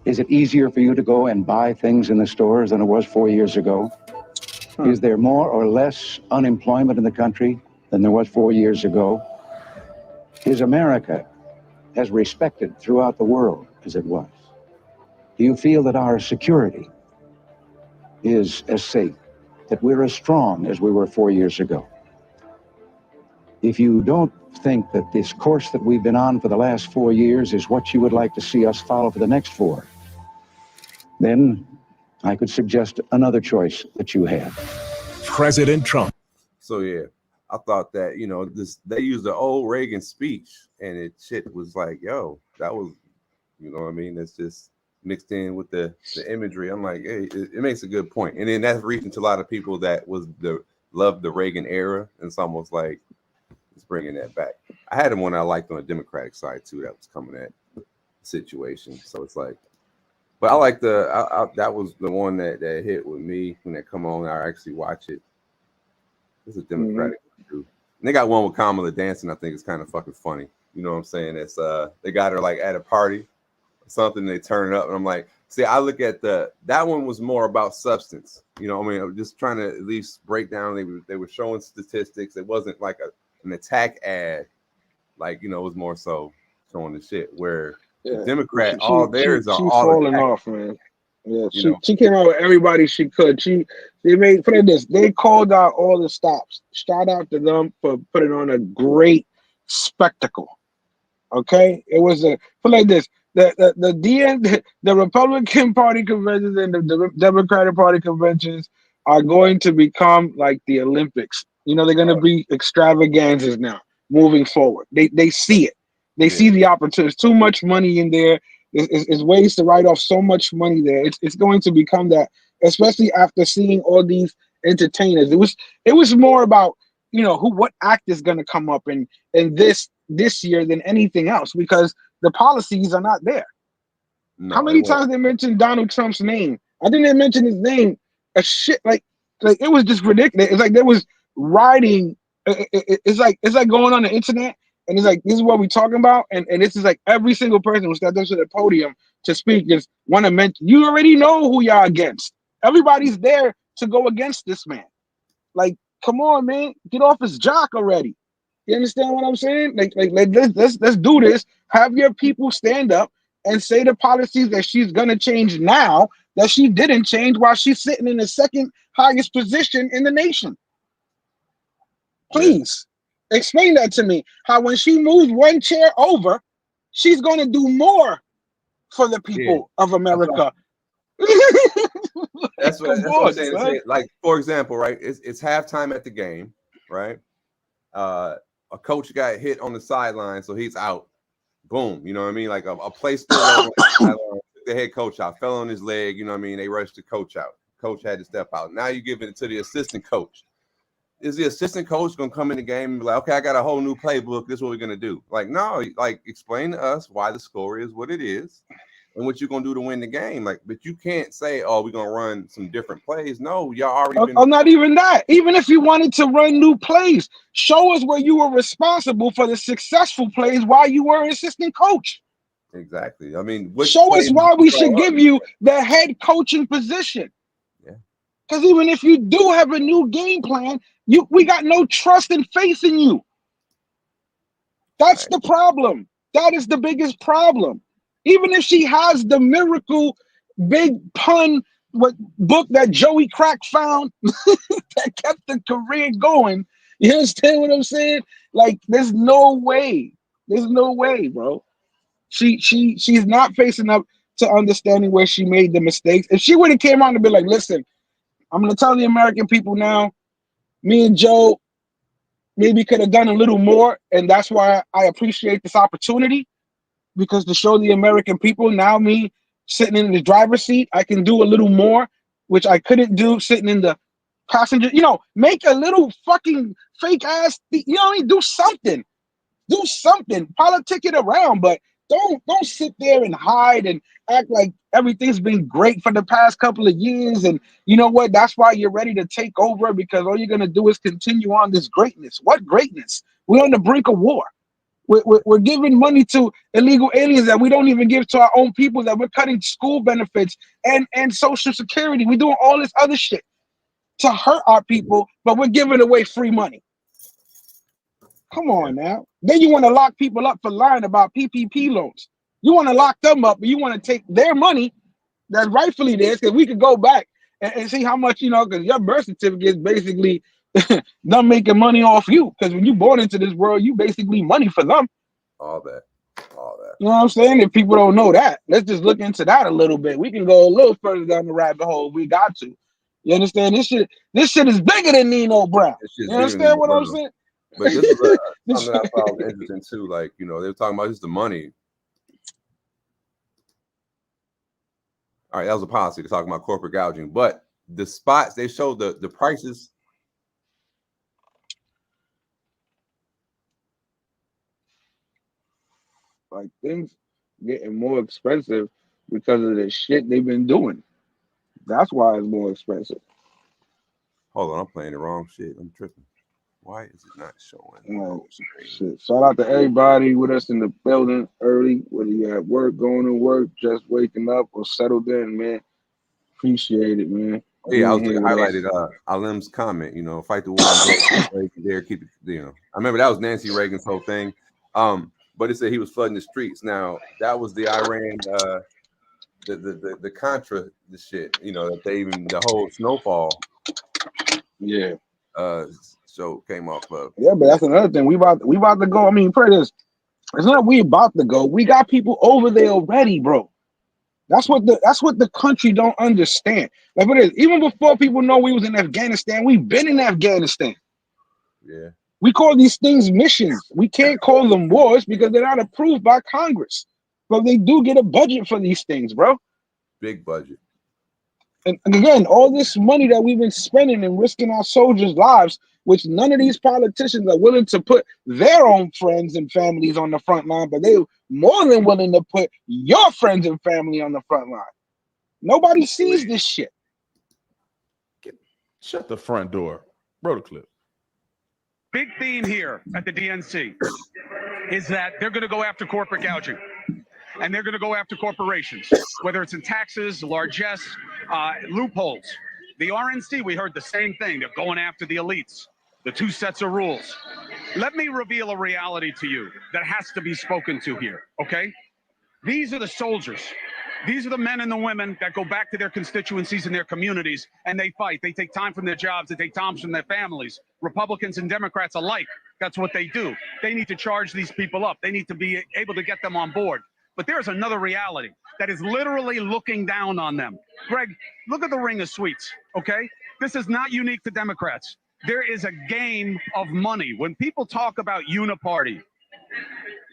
Is it easier for you to go and buy things in the stores than it was 4 years ago? Is there more or less unemployment in the country than there was 4 years ago? Is America as respected throughout the world as it was? Do you feel that our security is as safe, that we're as strong as we were 4 years ago? If you don't think that this course that we've been on for the last 4 years is what you would like to see us follow for the next 4, then I could suggest another choice that you have. President Trump. So yeah, I thought that, they used the old Reagan speech and shit was like, yo, that was, what I mean? It's just mixed in with the imagery. I'm like, hey, it makes a good point. And then that's reaching to a lot of people that loved the Reagan era. And it's almost like it's bringing that back. I had one I liked on the Democratic side too that was coming at the situation. So it's like, but I like that was the one that hit with me when they come on. I actually watch it. It's a Democratic group. And they got one with Kamala dancing. I think it's kind of fucking funny. You know what I'm saying? It's they got her like at a party or something. They turn it up, and I'm like, see, I look at that one was more about substance. I mean, just trying to at least break down. They were showing statistics. It wasn't like an attack ad. Like, it was more so showing the shit where the Democrat, all theirs are all falling off, man. Yeah, she came out with everybody she could. They called out all the stops. Shout out to them for putting on a great spectacle. Okay, it was put like this: the Republican Party conventions and the Democratic Party conventions are going to become like the Olympics. They're going to be extravaganzas now moving forward. They see it. They see the opportunity. There's too much money in there. There's ways to write off so much money there. It's going to become that, especially after seeing all these entertainers. It was more about what act is going to come up in this year than anything else, because the policies are not there. No, how many times they mentioned Donald Trump's name? I think they mentioned his name. A shit like it was just ridiculous. It's like they was riding It's like going on the internet, and it's like, this is what we're talking about, and this is like every single person who stepped up to the podium to speak is want to mention. You already know who y'all against. Everybody's there to go against this man. Like, come on, man, get off his jock already. You understand what I'm saying? Like let's do this. Have your people stand up and say the policies that she's gonna change now that she didn't change while she's sitting in the second highest position in the nation. Please explain that to me. How when she moves one chair over, she's gonna do more for the people of America. That's what I'm saying. Like, for example, right? It's halftime at the game, right? A coach got hit on the sideline, so he's out. Boom, you know what I mean? Like a play still the head coach out, fell on his leg, you know what I mean? They rushed the coach out. Coach had to step out. Now you give it to the assistant coach. Is the assistant coach gonna come in the game and be like, okay, I got a whole new playbook, this is what we're gonna do? Like, no, like explain to us why the score is what it is and what you're gonna do to win the game. Like, but you can't say, oh, we're gonna run some different plays. No, y'all already been. Oh, not even that. Even if you wanted to run new plays, show us where you were responsible for the successful plays while you were assistant coach. Exactly. I mean, show us why we should give you the head coaching position. Yeah. Because even if you do have a new game plan, we got no trust and faith in you. That's the problem. That is the biggest problem. Even if she has the miracle big pun book that Joey Crack found that kept the career going, you understand what I'm saying? Like, there's no way. There's no way, bro. She's not facing up to understanding where she made the mistakes. If she would have came out and be like, listen, I'm gonna tell the American people now, me and Joe maybe could have done a little more, and that's why I appreciate this opportunity, because to show the American people, now me sitting in the driver's seat, I can do a little more, which I couldn't do sitting in the passenger. You know, make a little fucking fake ass, you know what I mean? Do something, politic it around, but don't sit there and hide and act like everything's been great for the past couple of years. And you know what? That's why you're ready to take over, because all you're gonna do is continue on this greatness. What greatness? We're on the brink of war. We're giving money to illegal aliens that we don't even give to our own people, that we're cutting school benefits and Social Security. We're doing all this other shit to hurt our people, but we're giving away free money. Come on now. Then you want to lock people up for lying about PPP loans. You want to lock them up, but you want to take their money that's rightfully theirs, because we could go back and see how much, you know, because your birth certificate is basically them making money off you. Because when you born into this world, you basically money for them. All that. You know what I'm saying? If people don't know that, let's just look into that a little bit. We can go a little further down the rabbit hole if we got to. You understand? This shit is bigger than Nino Brown. You understand what I'm saying? But this is something I found interesting too. Like, you know, they were talking about just the money. All right, that was a policy to talk about corporate gouging, but the spots they showed the prices. Like, things getting more expensive because of the shit they've been doing. That's why it's more expensive. Hold on, I'm playing the wrong shit. I'm tripping. Why is it not showing? Shit. Shout out to everybody with us in the building early, whether you're at work, going to work, just waking up, or settled in, man. Appreciate it, man. Yeah, I was highlighted Alim's comment, you know, fight the war there, keep it, you know. I remember that was Nancy Reagan's whole thing. But it said he was flooding the streets. Now, that was the Iran the Contra, the shit, you know, that they even the whole snowfall. Yeah. So came off of. Yeah, but that's another thing. We about to go. I mean, pray this. It's not we about to go. We got people over there already, bro. That's what the country don't understand. Like, it is. Even before people know we was in Afghanistan, we've been in Afghanistan. Yeah. We call these things missions. We can't call them wars because they're not approved by Congress. But they do get a budget for these things, bro. Big budget. And again, all this money that we've been spending and risking our soldiers' lives, which none of these politicians are willing to put their own friends and families on the front line, but they're more than willing to put your friends and family on the front line. Nobody sees this shit. Shut the front door. Bro, the clip. big theme here at the DNC is that they're going to go after corporate gouging. And they're going to go after corporations, whether it's in taxes, largesse, loopholes. The RNC, we heard the same thing. They're going after the elites, the two sets of rules. Let me reveal a reality to you that has to be spoken to here, okay? These are the soldiers. These are the men and the women that go back to their constituencies and their communities, and they fight. They take time from their jobs. They take time from their families. Republicans and Democrats alike, that's what they do. They need to charge these people up. They need to be able to get them on board. But there's another reality that is literally looking down on them. Greg, look at the ring of sweets, okay? This is not unique to Democrats. There is a game of money. When people talk about uniparty,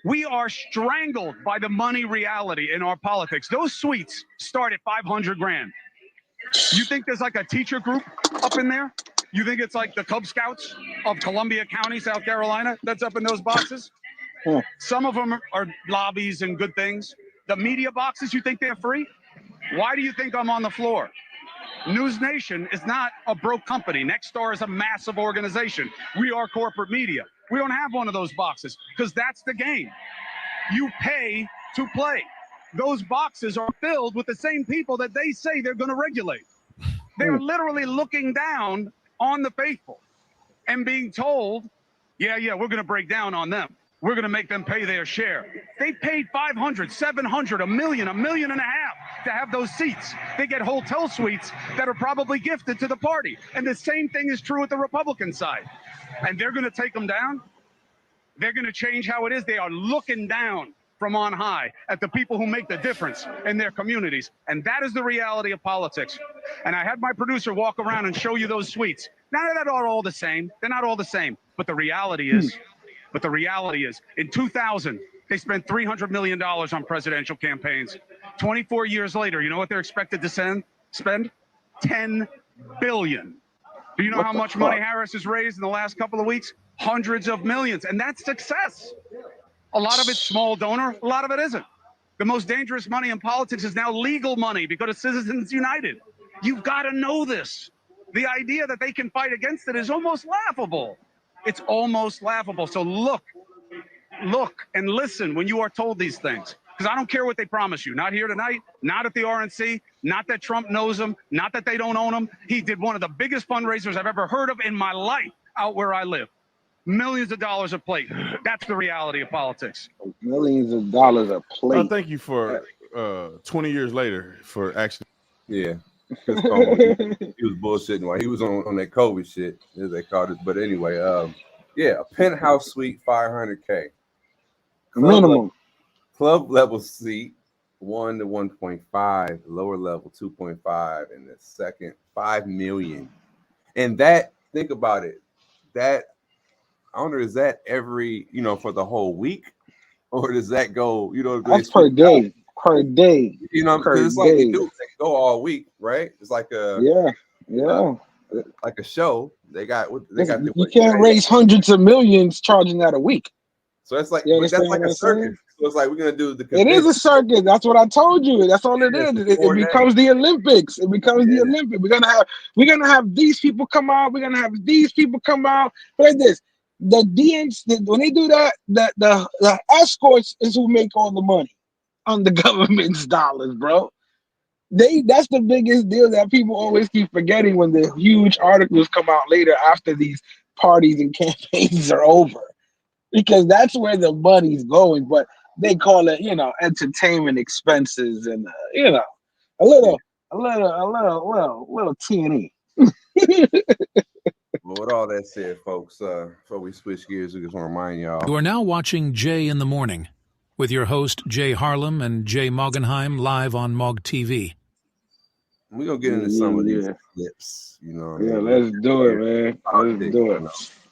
we are strangled by the money reality in our politics. Those suites start at 500 grand. You think there's like a teacher group up in there? You think it's like the Cub Scouts of Columbia County, South Carolina, that's up in those boxes? Some of them are lobbies and good things. The media boxes, you think they're free? Why do you think I'm on the floor? News Nation is not a broke company. Nexstar is a massive organization. We are corporate media. We don't have one of those boxes because that's the game. You pay to play. Those boxes are filled with the same people that they say they're going to regulate. They're literally looking down on the faithful and being told, yeah, we're going to break down on them. We're going to make them pay their share. They paid $500,000, $700,000, $1 million, $1.5 million to have those seats. They get hotel suites that are probably gifted to the party. And the same thing is true with the Republican side. And they're going to take them down. They're going to change how it is. They are looking down from on high at the people who make the difference in their communities. And that is the reality of politics. And I had my producer walk around and show you those suites. Now, they're not all the same. They're not all the same. But the reality is, in 2000, they spent $300 million on presidential campaigns. 24 years later, you know what they're expected to spend? $10 billion. Do you know how much money Harris has raised in the last couple of weeks? Hundreds of millions. And that's success. A lot of it's small donor. A lot of it isn't. The most dangerous money in politics is now legal money because of Citizens United. You've got to know this. The idea that they can fight against it is almost laughable. It's almost laughable. So look and listen when you are told these things. Because I don't care what they promise you. Not here tonight, not at the RNC, not that Trump knows them, not that they don't own them. He did one of the biggest fundraisers I've ever heard of in my life out where I live. Millions of dollars a plate. That's the reality of politics. Millions of dollars a plate. Oh, thank you for 20 years later for actually. Yeah. He was bullshitting while he was on that COVID shit, as they called it. But anyway, a penthouse suite, $500K. Minimum. Club level seat, 1 to 1.5. Lower level, 2.5. And the second, $5 million. And that, think about it, that, I wonder, is that every, for the whole week? Or does that go, that's per day. Per day. Because it's like they go all week, right? It's like a like a show. You can't raise hundreds of millions charging that a week. So it's like that's like a circus. So it's like we're gonna do the. It is a circus. That's what I told you. That's all it is. It becomes the Olympics. It becomes the Olympics. We're gonna have these people come out. We're gonna have these people come out. But like this, the DNC, when they do that, the escorts is who make all the money on the government's dollars, bro. That's the biggest deal that people always keep forgetting when the huge articles come out later after these parties and campaigns are over, because that's where the money's going. But they call it, entertainment expenses and a little T&E. Well, with all that said, folks, before we switch gears, we just want to remind y'all. You are now watching Jay in the Morning with your host, Jay Harlem and Jay Moggenheim, live on Mog TV. We're going to get into some of these clips, let's do it, man. Let's do it.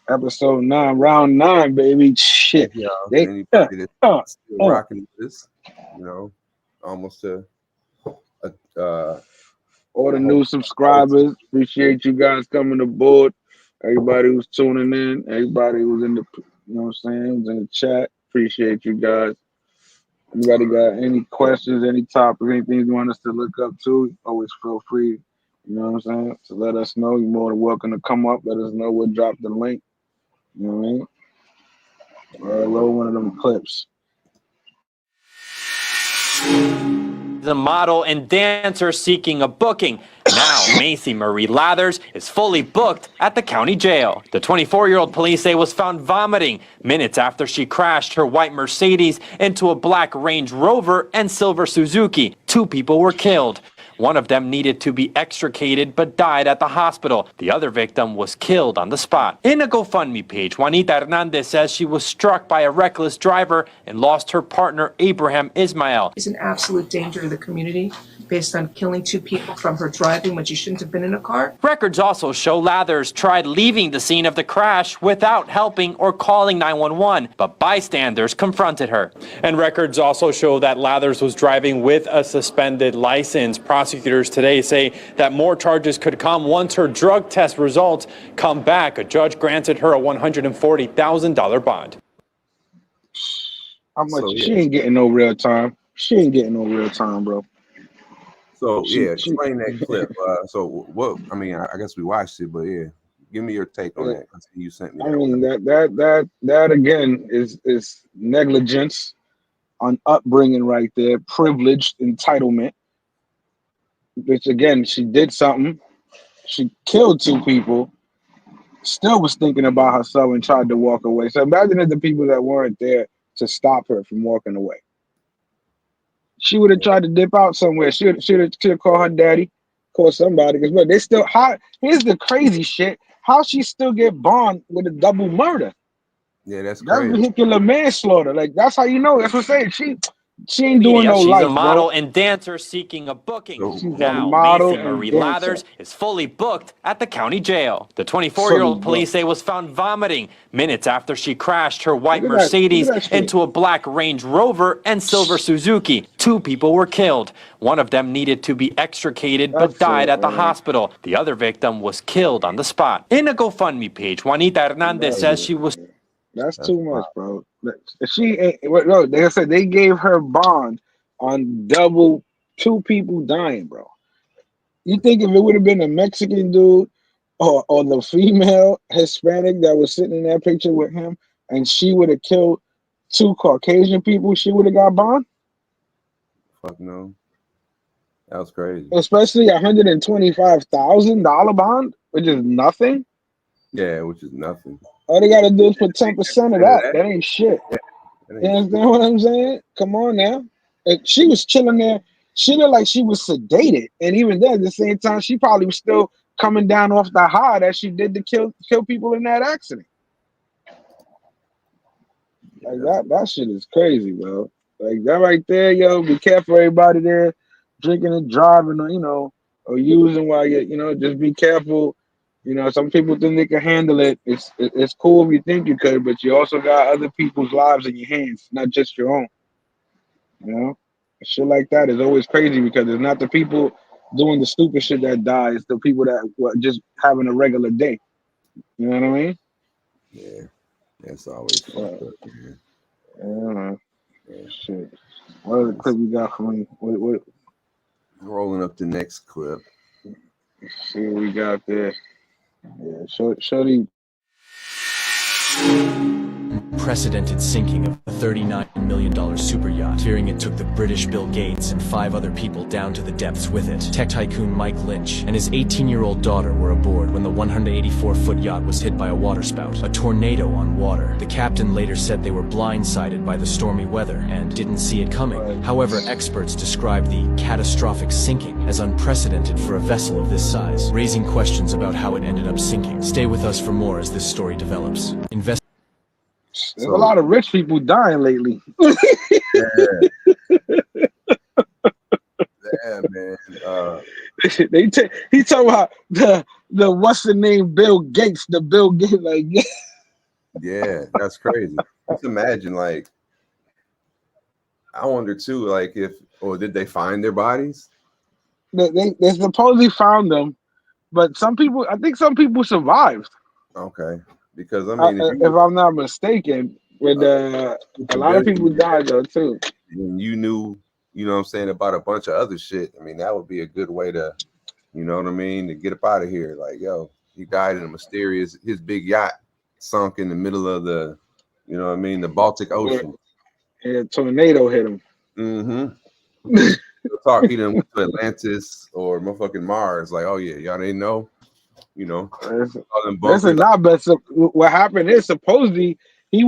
Episode 9, round 9, baby. Shit. Yeah, anybody that's still rocking this, almost all the new subscribers. Appreciate you guys coming aboard. Everybody who's tuning in, everybody who's in the, who's in the chat. Appreciate you guys. Anybody got any questions, any topics, anything you want us to look up to, always feel free, to let us know. You're more than welcome to come up. Let us know. We'll drop the link. You know what I mean? Roll one of them clips. The model and dancer seeking a booking. Now, Macy Marie Lathers is fully booked at the county jail. The 24-year-old police say was found vomiting minutes after she crashed her white Mercedes into a black Range Rover and silver Suzuki. 2 people were killed. One of them needed to be extricated but died at the hospital. The other victim was killed on the spot. In a GoFundMe page, Juanita Hernandez says she was struck by a reckless driver and lost her partner, Abraham Ismael. She's an absolute danger to the community based on killing 2 people from her driving when she shouldn't have been in a car. Records also show Lathers tried leaving the scene of the crash without helping or calling 911, but bystanders confronted her. And records also show that Lathers was driving with a suspended license. Prosecutors today say that more charges could come once her drug test results come back. A judge granted her a $140,000 bond. How much? She ain't getting no real time. She ain't getting no real time, bro. So explain that clip. So what? I mean, I guess we watched it, but yeah, give me your take on that. You sent me. I mean, that again is negligence on upbringing right there, privileged entitlement. Which again, she did something. She killed 2 people. Still was thinking about herself and tried to walk away. So imagine if the people that weren't there to stop her from walking away. She would have tried to dip out somewhere. She would have called her daddy, called somebody. Because they still. Here's the crazy shit. How she still get bond with a double murder? Yeah, that's crazy. That's vehicular manslaughter. Like that's how you know. That's what I'm saying. She ain't doing no life, She's a model bro. and dancer seeking a booking. She's now, a model Macy Marie and Lathers is fully booked at the county jail. The 24-year-old police say was found vomiting minutes after she crashed her white Mercedes into a black Range Rover and silver Suzuki. 2 people were killed. One of them needed to be extricated but died at the hospital. The other victim was killed on the spot. In a GoFundMe page, Juanita Hernandez says she was... That's too much, bro. She ain't. No, like I said, they gave her bond on double 2 people dying, bro. You think if it would have been a Mexican dude or the female Hispanic that was sitting in that picture with him, and she would have killed 2 Caucasian people, she would have got bond? Fuck no. That was crazy. Especially $125,000 bond, which is nothing. Yeah, which is nothing. All they gotta do is put 10% of that. That ain't shit. You understand what I'm saying? Come on now. She was chilling there. She looked like she was sedated. And even then, at the same time, she probably was still coming down off the high that she did to kill people in that accident. Like that shit is crazy, bro. Like that right there, yo. Be careful, everybody there drinking and driving, or or using while you just be careful. Some people think they can handle it. It's cool if you think you could, but you also got other people's lives in your hands, not just your own. Shit like that is always crazy because it's not the people doing the stupid shit that die. It's the people that were just having a regular day. You know what I mean? Yeah, that's always fucked up, man. Yeah, shit. What other clip you got for me? What? Rolling up the next clip. Let's see what we got there. Yeah, show the unprecedented sinking of a $39 million super yacht, fearing it took the British Bill Gates and 5 other people down to the depths with it. Tech tycoon Mike Lynch and his 18-year-old daughter were aboard when the 184-foot yacht was hit by a waterspout, a tornado on water. The captain later said they were blindsided by the stormy weather and didn't see it coming. However, experts described the catastrophic sinking as unprecedented for a vessel of this size, raising questions about how it ended up sinking. Stay with us for more as this story develops. There's a lot of rich people dying lately. Yeah, man. He talking about the what's the name Bill Gates, the Bill Gates, like yeah, that's crazy. Just imagine, like, I wonder too, like did they find their bodies? They supposedly found them, but I think some people survived. Okay. Because I mean, if I'm not mistaken, with a lot of people died though too. And you knew, what I'm saying, about a bunch of other shit. I mean, that would be a good way to, to get up out of here. Like, yo, he died in his big yacht, sunk in the middle of the, you know what I mean, the Baltic Ocean. And a tornado hit him. Mm-hmm. Talk, he done went to Atlantis or motherfucking Mars. Like, oh yeah, y'all didn't know, you know. Listen, not but what happened is supposedly he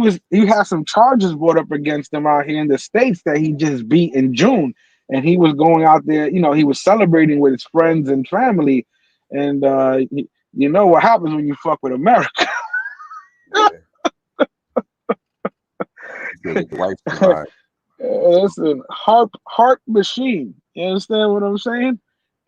had some charges brought up against him out here in the States that he just beat in June, and he was going out there, you know, he was celebrating with his friends and family, and you know what happens when you fuck with America. Listen, heart machine. You understand what I'm saying?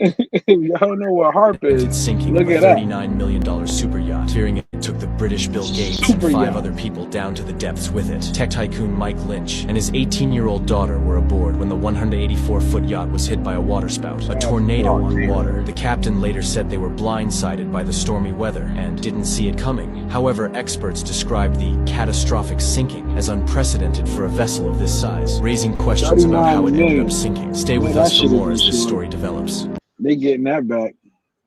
If y'all don't know what HAARP is, sinking look of a it up. $39 million super yacht. Fearing it took the British Bill Gates and 5 other people down to the depths with it. Tech tycoon Mike Lynch and his 18-year-old daughter were aboard when the 184-foot yacht was hit by a waterspout, a tornado on water. The captain later said they were blindsided by the stormy weather and didn't see it coming. However, experts described the catastrophic sinking as unprecedented for a vessel of this size, raising questions about how it ended up sinking. Stay with us for more as this story develops. They getting that back.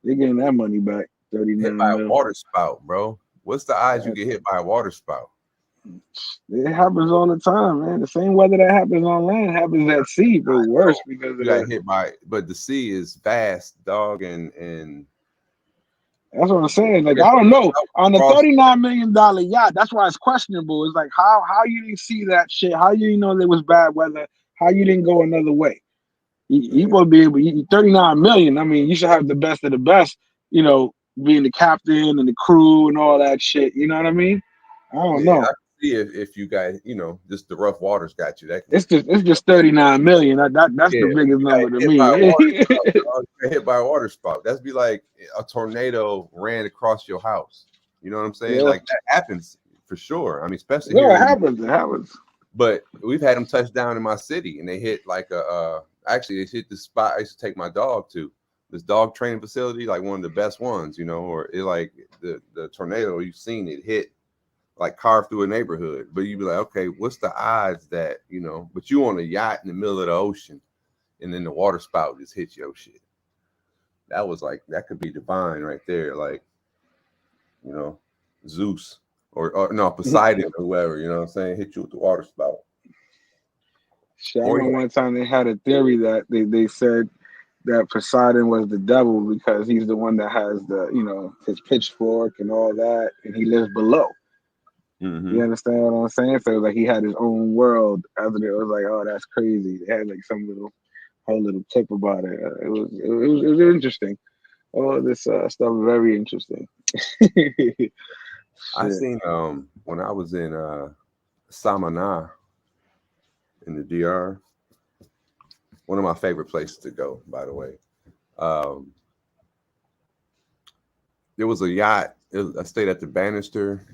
They getting that money back. 39 hit by a mil. water spout, bro. What's the odds you get hit by a water spout? It happens all the time, man. The same weather that happens on land happens at sea, but worse because you got hit by. But the sea is vast, dog, and that's what I'm saying. Like, I don't know. On the $39 million yacht, that's why it's questionable. It's like how you didn't see that shit, how you didn't know there was bad weather, how you didn't go another way. You gonna be able to 39 million. I mean, you should have the best of the best, you know, being the captain and the crew and all that shit. You know what I mean? I don't know. I can see if you guys, you know, just the rough waters got you. It's just 39 million. That's the biggest number to me. Hit by a water spout. That's be like a tornado ran across your house. You know what I'm saying? Yeah. Like that happens for sure. I mean, especially it here. happens. But we've had them touch down in my city, and they hit like actually they hit the spot I used to take my dog to. This dog training facility, like one of the best ones, you know, or it like the tornado you've seen it hit, like carved through a neighborhood. But you'd be like, okay, what's the odds that, you know, but you on a yacht in the middle of the ocean and then the water spout just hits your shit. That was like, that could be divine right there. Like, you know, Zeus or no, Poseidon or whoever, you know what I'm saying, hit you with the water spout. I remember one time they had a theory that they said that Poseidon was the devil because he's the one that has the, you know, his pitchfork and all that, and he lives below. Mm-hmm. You understand what I'm saying? So like he had his own world. After it was like, oh, that's crazy. They had like some whole little tip about it. It was interesting. All this stuff very interesting. I seen when I was in Samana in the DR, one of my favorite places to go, by the way. There was a yacht. I stayed at the Bannister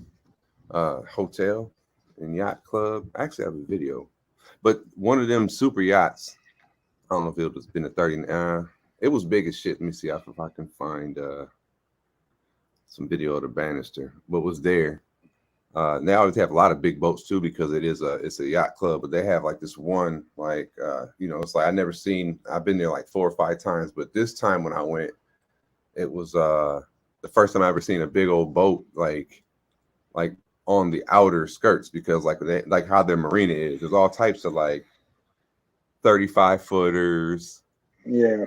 Hotel and Yacht Club. I actually have a video, but one of them super yachts. I don't know if it was been a 30. It was big as shit. Let me see if I can find some video of the Bannister. What was there? They always have a lot of big boats too because it's a yacht club. But they have like this one, like you know, it's like I've been there like 4 or 5 times, but this time when I went, it was the first time I ever seen a big old boat like on the outer skirts because like how their marina is. There's all types of like 35 footers. Yeah.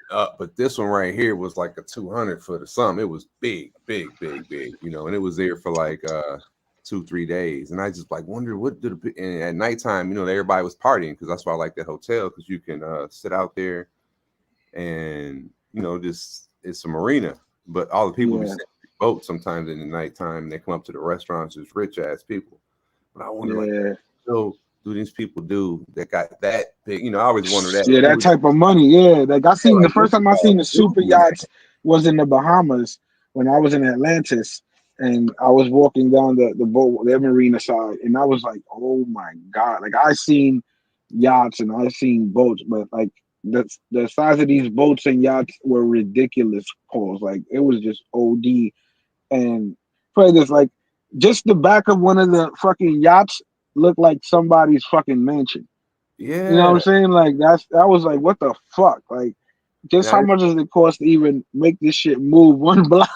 But this one right here was like a 200 foot or something. It was big, you know, and it was there for like 2-3 days. And I just like wonder what did and at nighttime, you know, everybody was partying because that's why I like that hotel because you can sit out there and, you know, just it's a marina. But all the people be sitting in boats sometimes in the nighttime and they come up to the restaurants as rich ass people. But I wonder like, so do these people do that got that big? You know, I always wonder that. Yeah, that type of money. Yeah, like I seen the first time I seen the super yachts was in the Bahamas when I was in Atlantis, and I was walking down the boat, the marina side, and I was like, oh my god! Like I seen yachts and I seen boats, but like the size of these boats and yachts were ridiculous. Pause. Like it was just OD, and play this like just the back of one of the fucking yachts looked like somebody's fucking mansion. Yeah, you know what I'm saying? Like that was like, what the fuck? Like, just how much does it cost to even make this shit move one block?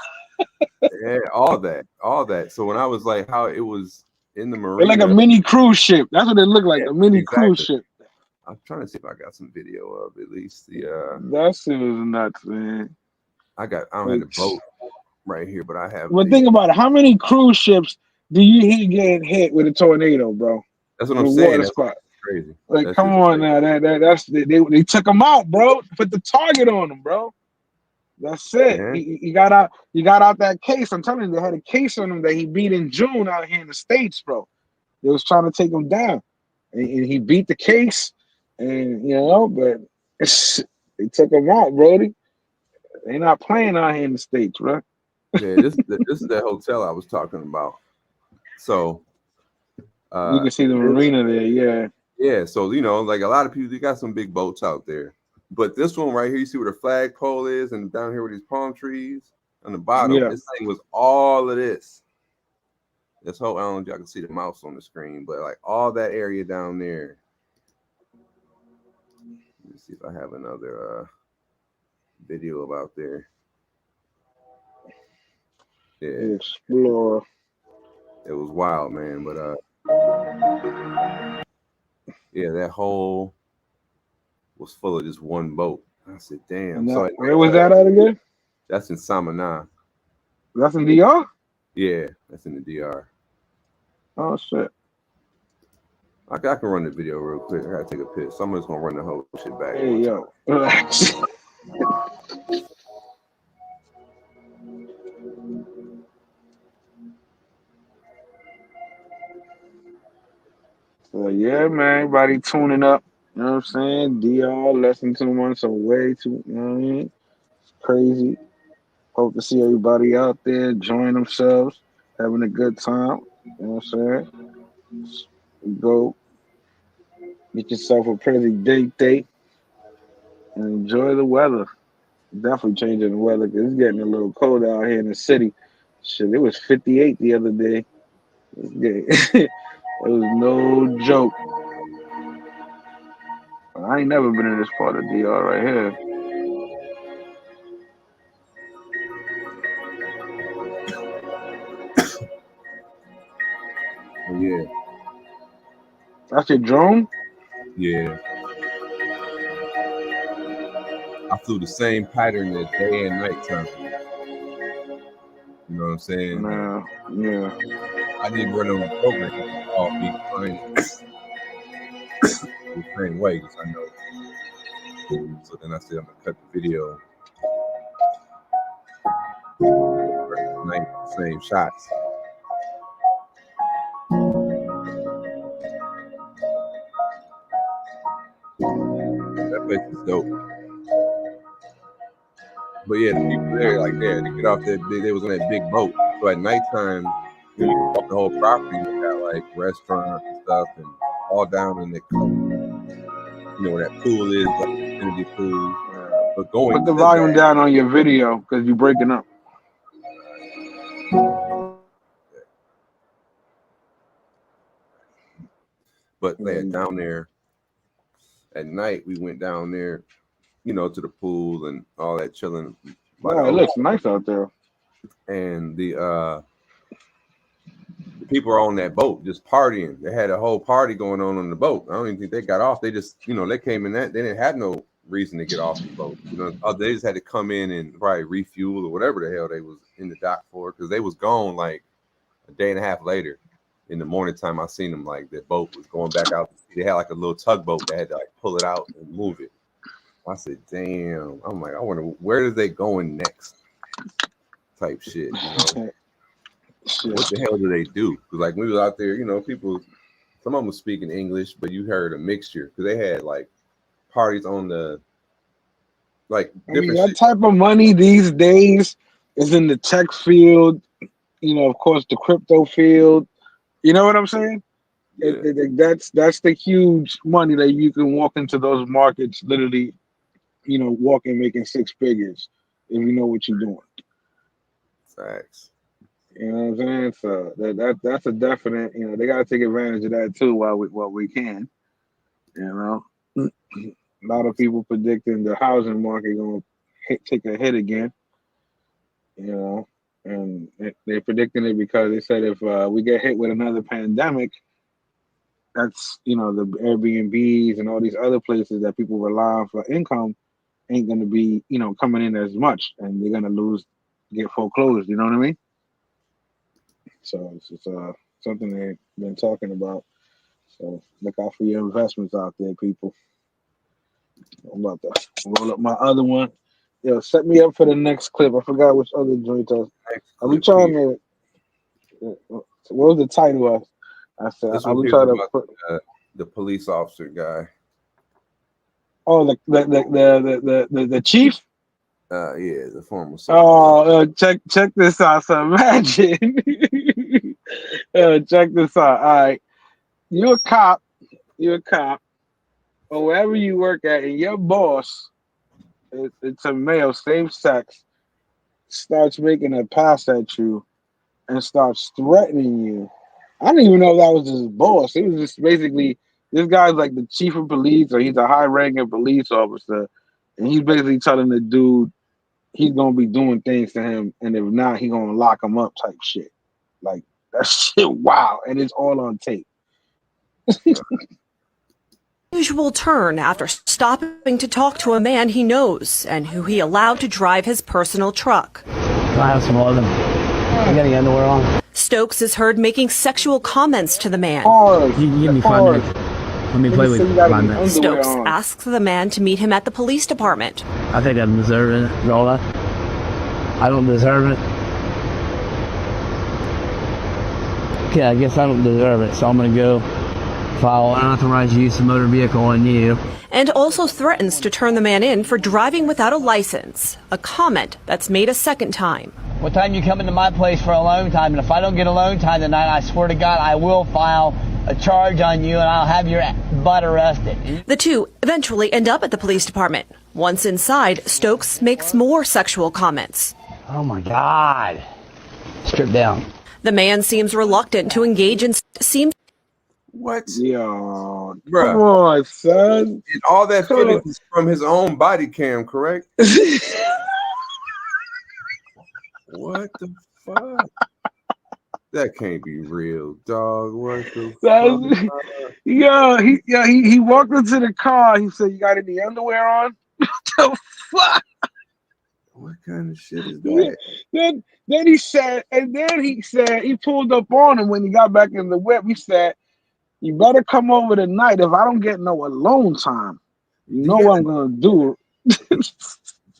Yeah, all that. So when I was like, how it was in the They're marina, like a mini cruise ship. That's what it looked like, a mini cruise ship. I'm trying to see if I got some video of at least the. That shit was nuts, man. I don't have the boat right here, but I have. But think about it. How many cruise ships do you hear getting hit with a tornado, bro? That's what I'm saying. That's crazy. Like, that's come on now. That's they took him out, bro. Put the target on him, bro. That's it. Yeah. He got out. He got out that case. I'm telling you, they had a case on him that he beat in June out here in the States, bro. They was trying to take him down, and he beat the case, and but they took him out, Brody. They not playing out here in the States, bro. Yeah, this is that hotel I was talking about. So you can see the marina there, yeah. Yeah, so like a lot of people, they got some big boats out there. But this one right here, you see where the flagpole is, and down here with these palm trees on the bottom, this thing was all of this. This whole, I don't know if y'all can see the mouse on the screen, but like all that area down there. Let me see if I have another video about there. Yeah. Explorer. It was wild, man. But yeah, that whole was full of just one boat. I said, damn. So where was that at again? That's in Samana. That's in DR? Yeah, that's in the DR. Oh shit. I can run the video real quick. I gotta take a piss. Someone's gonna run the whole shit back. Hey yo, relax. So yeah, man, everybody tuning up. You know what I'm saying? DR less than 2 months away. You know what I mean? It's crazy. Hope to see everybody out there enjoying themselves, having a good time. You know what I'm saying? Go get yourself a pretty date and enjoy the weather. Definitely changing the weather because it's getting a little cold out here in the city. Shit, it was 58 the other day. It was no joke. I ain't never been in this part of DR right here. Oh, yeah. That's your drone? Yeah. I flew the same pattern as day and night time. You know what I'm saying? Yeah. I didn't run on the program. All be fine. The same way, because I know. So then I said I'm gonna cut the video. Same shots. That place is dope. But yeah, the people there, like they get off that big. They was on that big boat. So at nighttime, you walk the whole property. You got like restaurants and stuff, and all down in the where that pool is, like the infinity pool. But going put the volume down on your video because you're breaking up. But down there at night, we went down there, to the pool and all that chilling. Wow, it looks nice out there. And the people are on that boat just partying. They had a whole party going on the boat. I don't even think they got off. They just, they came in that. They didn't have no reason to get off the boat. They just had to come in and probably refuel or whatever the hell they was in the dock for, because they was gone like a day and a half later. In the morning time, I seen them, like the boat was going back out. They had like a little tugboat that had to like pull it out and move it. I said, damn. I'm like, I wonder where are they going next? Type shit. What the hell do they do? Because like when we was out there, people, some of them was speaking English, but you heard a mixture because they had like parties on the different. That type of money these days is in the tech field. Of course, the crypto field. You know what I'm saying? Yeah. That's the huge money that you can walk into those markets, literally, walking making 6 figures if you know what you're doing. Facts. You know what I'm saying? So that's a definite. They gotta take advantage of that too while we can. A lot of people predicting the housing market gonna take a hit again. And they're predicting it because they said if we get hit with another pandemic, that's, the Airbnbs and all these other places that people rely on for income ain't going to be, coming in as much, and they're going to get foreclosed. You know what I mean? So it's something they've been talking about. So look out for your investments out there, people. I'm about to roll up my other one. Yo, set me up for the next clip. I forgot which other joint I'll be trying to. What was the title? I said I'll be trying to put the police officer guy. Oh, the chief. Yeah, the former. Check this out. So imagine. Check this out. All right, you're a cop, or wherever you work at, and your boss, it's a male, same sex, starts making a pass at you and starts threatening you. I don't even know if that was his boss. It was just basically, this guy's like the chief of police, or he's a high-ranking police officer, and he's basically telling the dude he's gonna be doing things to him, and if not, he's gonna lock him up type shit. Like, that shit, wow, and it's all on tape. Usual turn after stopping to talk to a man he knows and who he allowed to drive his personal truck. I have some oil. I got any underwear on. Stokes is heard making sexual comments to the man. You can give me 5 minutes. Let me play with you 5 minutes. Stokes asks the man to meet him at the police department. I think I'm deserving it, Rolla. I don't deserve it. Okay, I guess I don't deserve it, so I'm gonna go file unauthorized use of motor vehicle on you. And also threatens to turn the man in for driving without a license, a comment that's made a second time. What time you come into my place for alone time? And if I don't get alone time tonight, I swear to God, I will file a charge on you and I'll have your butt arrested. The two eventually end up at the police department. Once inside, Stokes makes more sexual comments. Oh my God. Strip down. The man seems reluctant to engage and seems... What? Yo, bruh. Come on, son. And all that footage is from his own body cam, correct? What the fuck? That can't be real, dog. What the fuck? He walked into the car. He said, "You got any underwear on?" What the fuck? What kind of shit is that? Then he said, he pulled up on him when he got back in the whip. He said, "You better come over tonight. If I don't get no alone time, you know what I'm gonna do."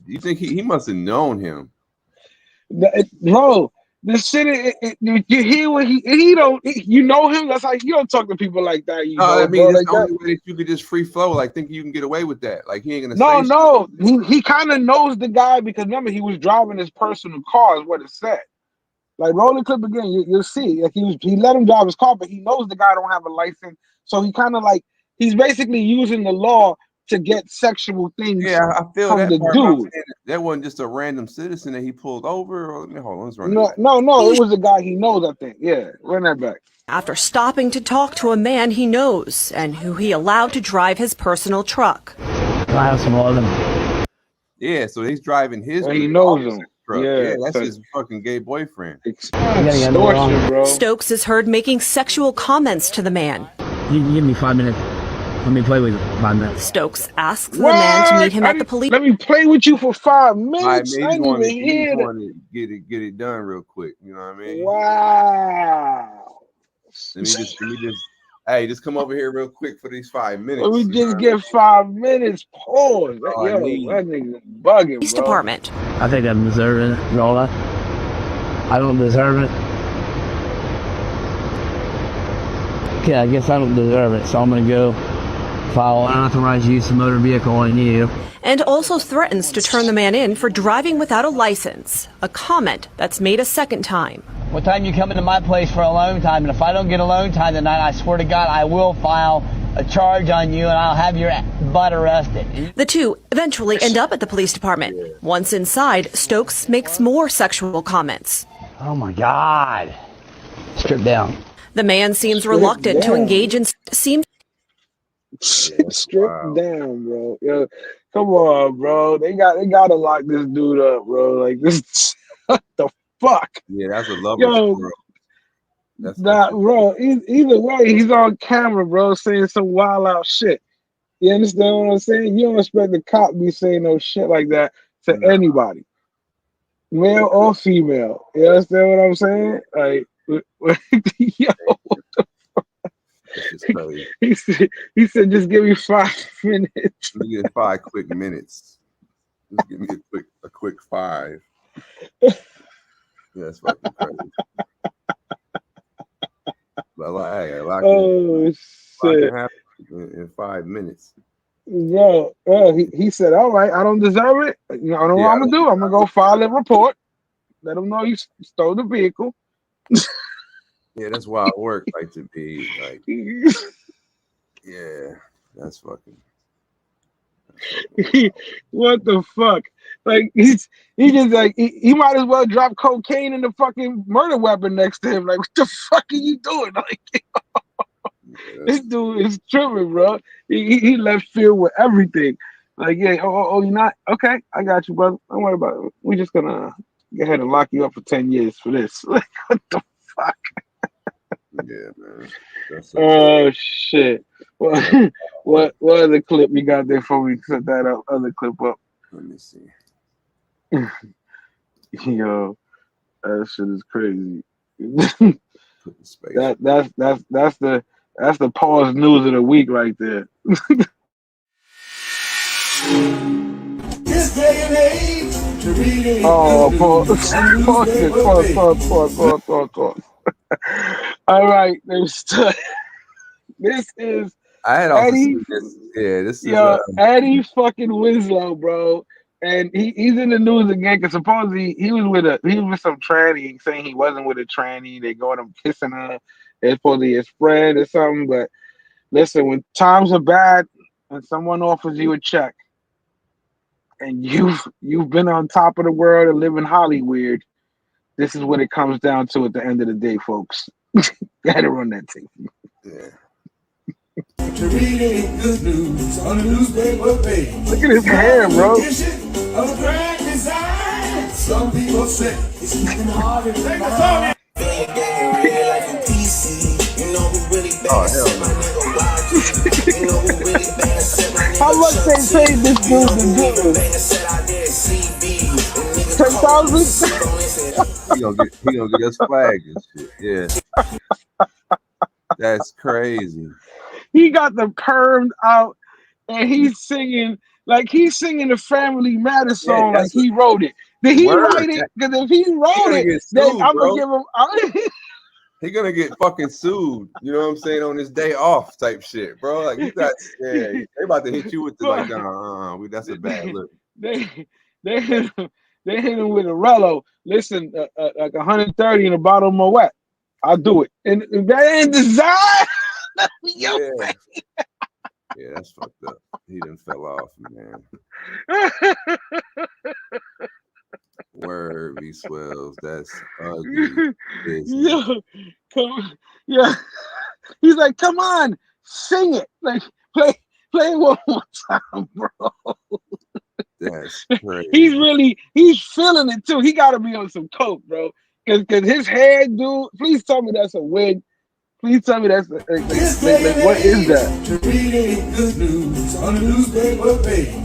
You think he must have known him? Bro, this shit. You hear what he don't. You know him. That's how you don't talk to people like that. I mean, it's the only way that you could just free flow. Like, think you can get away with that? Like, he ain't gonna. No. He kind of knows the guy because remember he was driving his personal car. Is what it said. Like, roll the clip again. You'll see. Like, he let him drive his car, but he knows the guy don't have a license. So he kind of like he's basically using the law to get sexual things. Yeah, I feel from that the part. dude. That wasn't just a random citizen that he pulled over. Hold on, let's run it back. No, it was a guy he knows, I think. Yeah, run that back. After stopping to talk to a man he knows and who he allowed to drive his personal truck. I have some oil. Yeah, so he's driving his. He knows him. Truck. Yeah, that's his fucking gay boyfriend. Extortion, bro. Stokes is heard making sexual comments to the man. You can give me 5 minutes. Let me play with you 5 minutes. Stokes asks the man to meet him at the police. Let me play with you for 5 minutes. I I didn't even hear that. Get it done real quick. You know what I mean? Wow. Let me just. Hey, just come over here real quick for these 5 minutes. Let me just get 5 minutes. Pause. Yo, that nigga bugging, Police bro. department. I think I'm deserving it, Rolla. I don't deserve it. Okay, I guess I don't deserve it, so I'm gonna go file unauthorized use of motor vehicle on you. And also threatens to turn the man in for driving without a license, a comment that's made a second time. What time you come into my place for alone time? And if I don't get alone time tonight, I swear to God, I will file a charge on you and I'll have your butt arrested. The two eventually end up at the police department. Once inside, Stokes makes more sexual comments. Oh my God. Strip down. The man seems reluctant to engage and seems... Strip down, bro. Yo, come on, bro. They gotta lock this dude up, bro. Like this. What the fuck? Yeah, that's a lover. Yo, bro. Either way, he's on camera, bro, saying some wild out shit. You understand what I'm saying? You don't expect the cop to be saying no shit like that to anybody, male or female. You understand what I'm saying? Like, yo, he said, just give me 5 minutes. Let me get 5 quick minutes. Just give me a quick 5. Yeah, that's fucking crazy. Oh shit! In 5 minutes. Bro, he said, "All right, I don't deserve it. You know, I don't know what I'm gonna do. I'm gonna go file a report. Let them know you stole the vehicle." Yeah, that's wild work. Like to be like, yeah, that's fucking. What the fuck? Like he just like he might as well drop cocaine in the fucking murder weapon next to him. Like, what the fuck are you doing? Like, this dude is tripping, bro. He left field with everything. Like, yeah, you're not okay. I got you, brother. Don't worry about it. We're just gonna go ahead and lock you up for 10 years for this. Like, what the fuck? Yeah, man. Oh shit! What other clip you got there before we set that up? Other clip up. Let me see. Yo, that shit is crazy. That's the pause news of the week right there. This day and age, oh, pause. All right, this is I had Eddie. This is Eddie fucking Winslow, bro. And he's in the news again because supposedly he was with some tranny saying he wasn't with a tranny. They got him kissing her. It's supposedly his friend or something. But listen, when times are bad and someone offers you a check and you've been on top of the world and living Hollywood, this is what it comes down to at the end of the day, folks. Gotta run that tape. Yeah. To read any good news on the newspaper page. Look at his hair, bro. Of a grand design. Some people say it's even harder to find. Oh, hell no. How much they paid this dude to do this? 10,000? He gonna get us flagged and shit. Yeah. That's crazy. He got them permed out and he's singing the Family Matters song like he wrote it. Did he write it? Because if he wrote it, then I'm gonna give him. He gonna get fucking sued. You know what I'm saying, on his day off type shit, bro. Like you got, they about to hit you with the like, that's a bad look. They hit him with a Rello. Listen, like 130 in a bottle of Moet. I'll do it. And that ain't design. Yeah, that's fucked up. He done fell off, man. Word, V swells. That's ugly. He's like, come on, sing it. Like, play it one more time, bro. That's crazy. He's feeling it too. He gotta be on some coke, bro. Cause his hair, dude. Please tell me that's a wig. Please tell me that's like what is that? To read any good news on the newspaper page.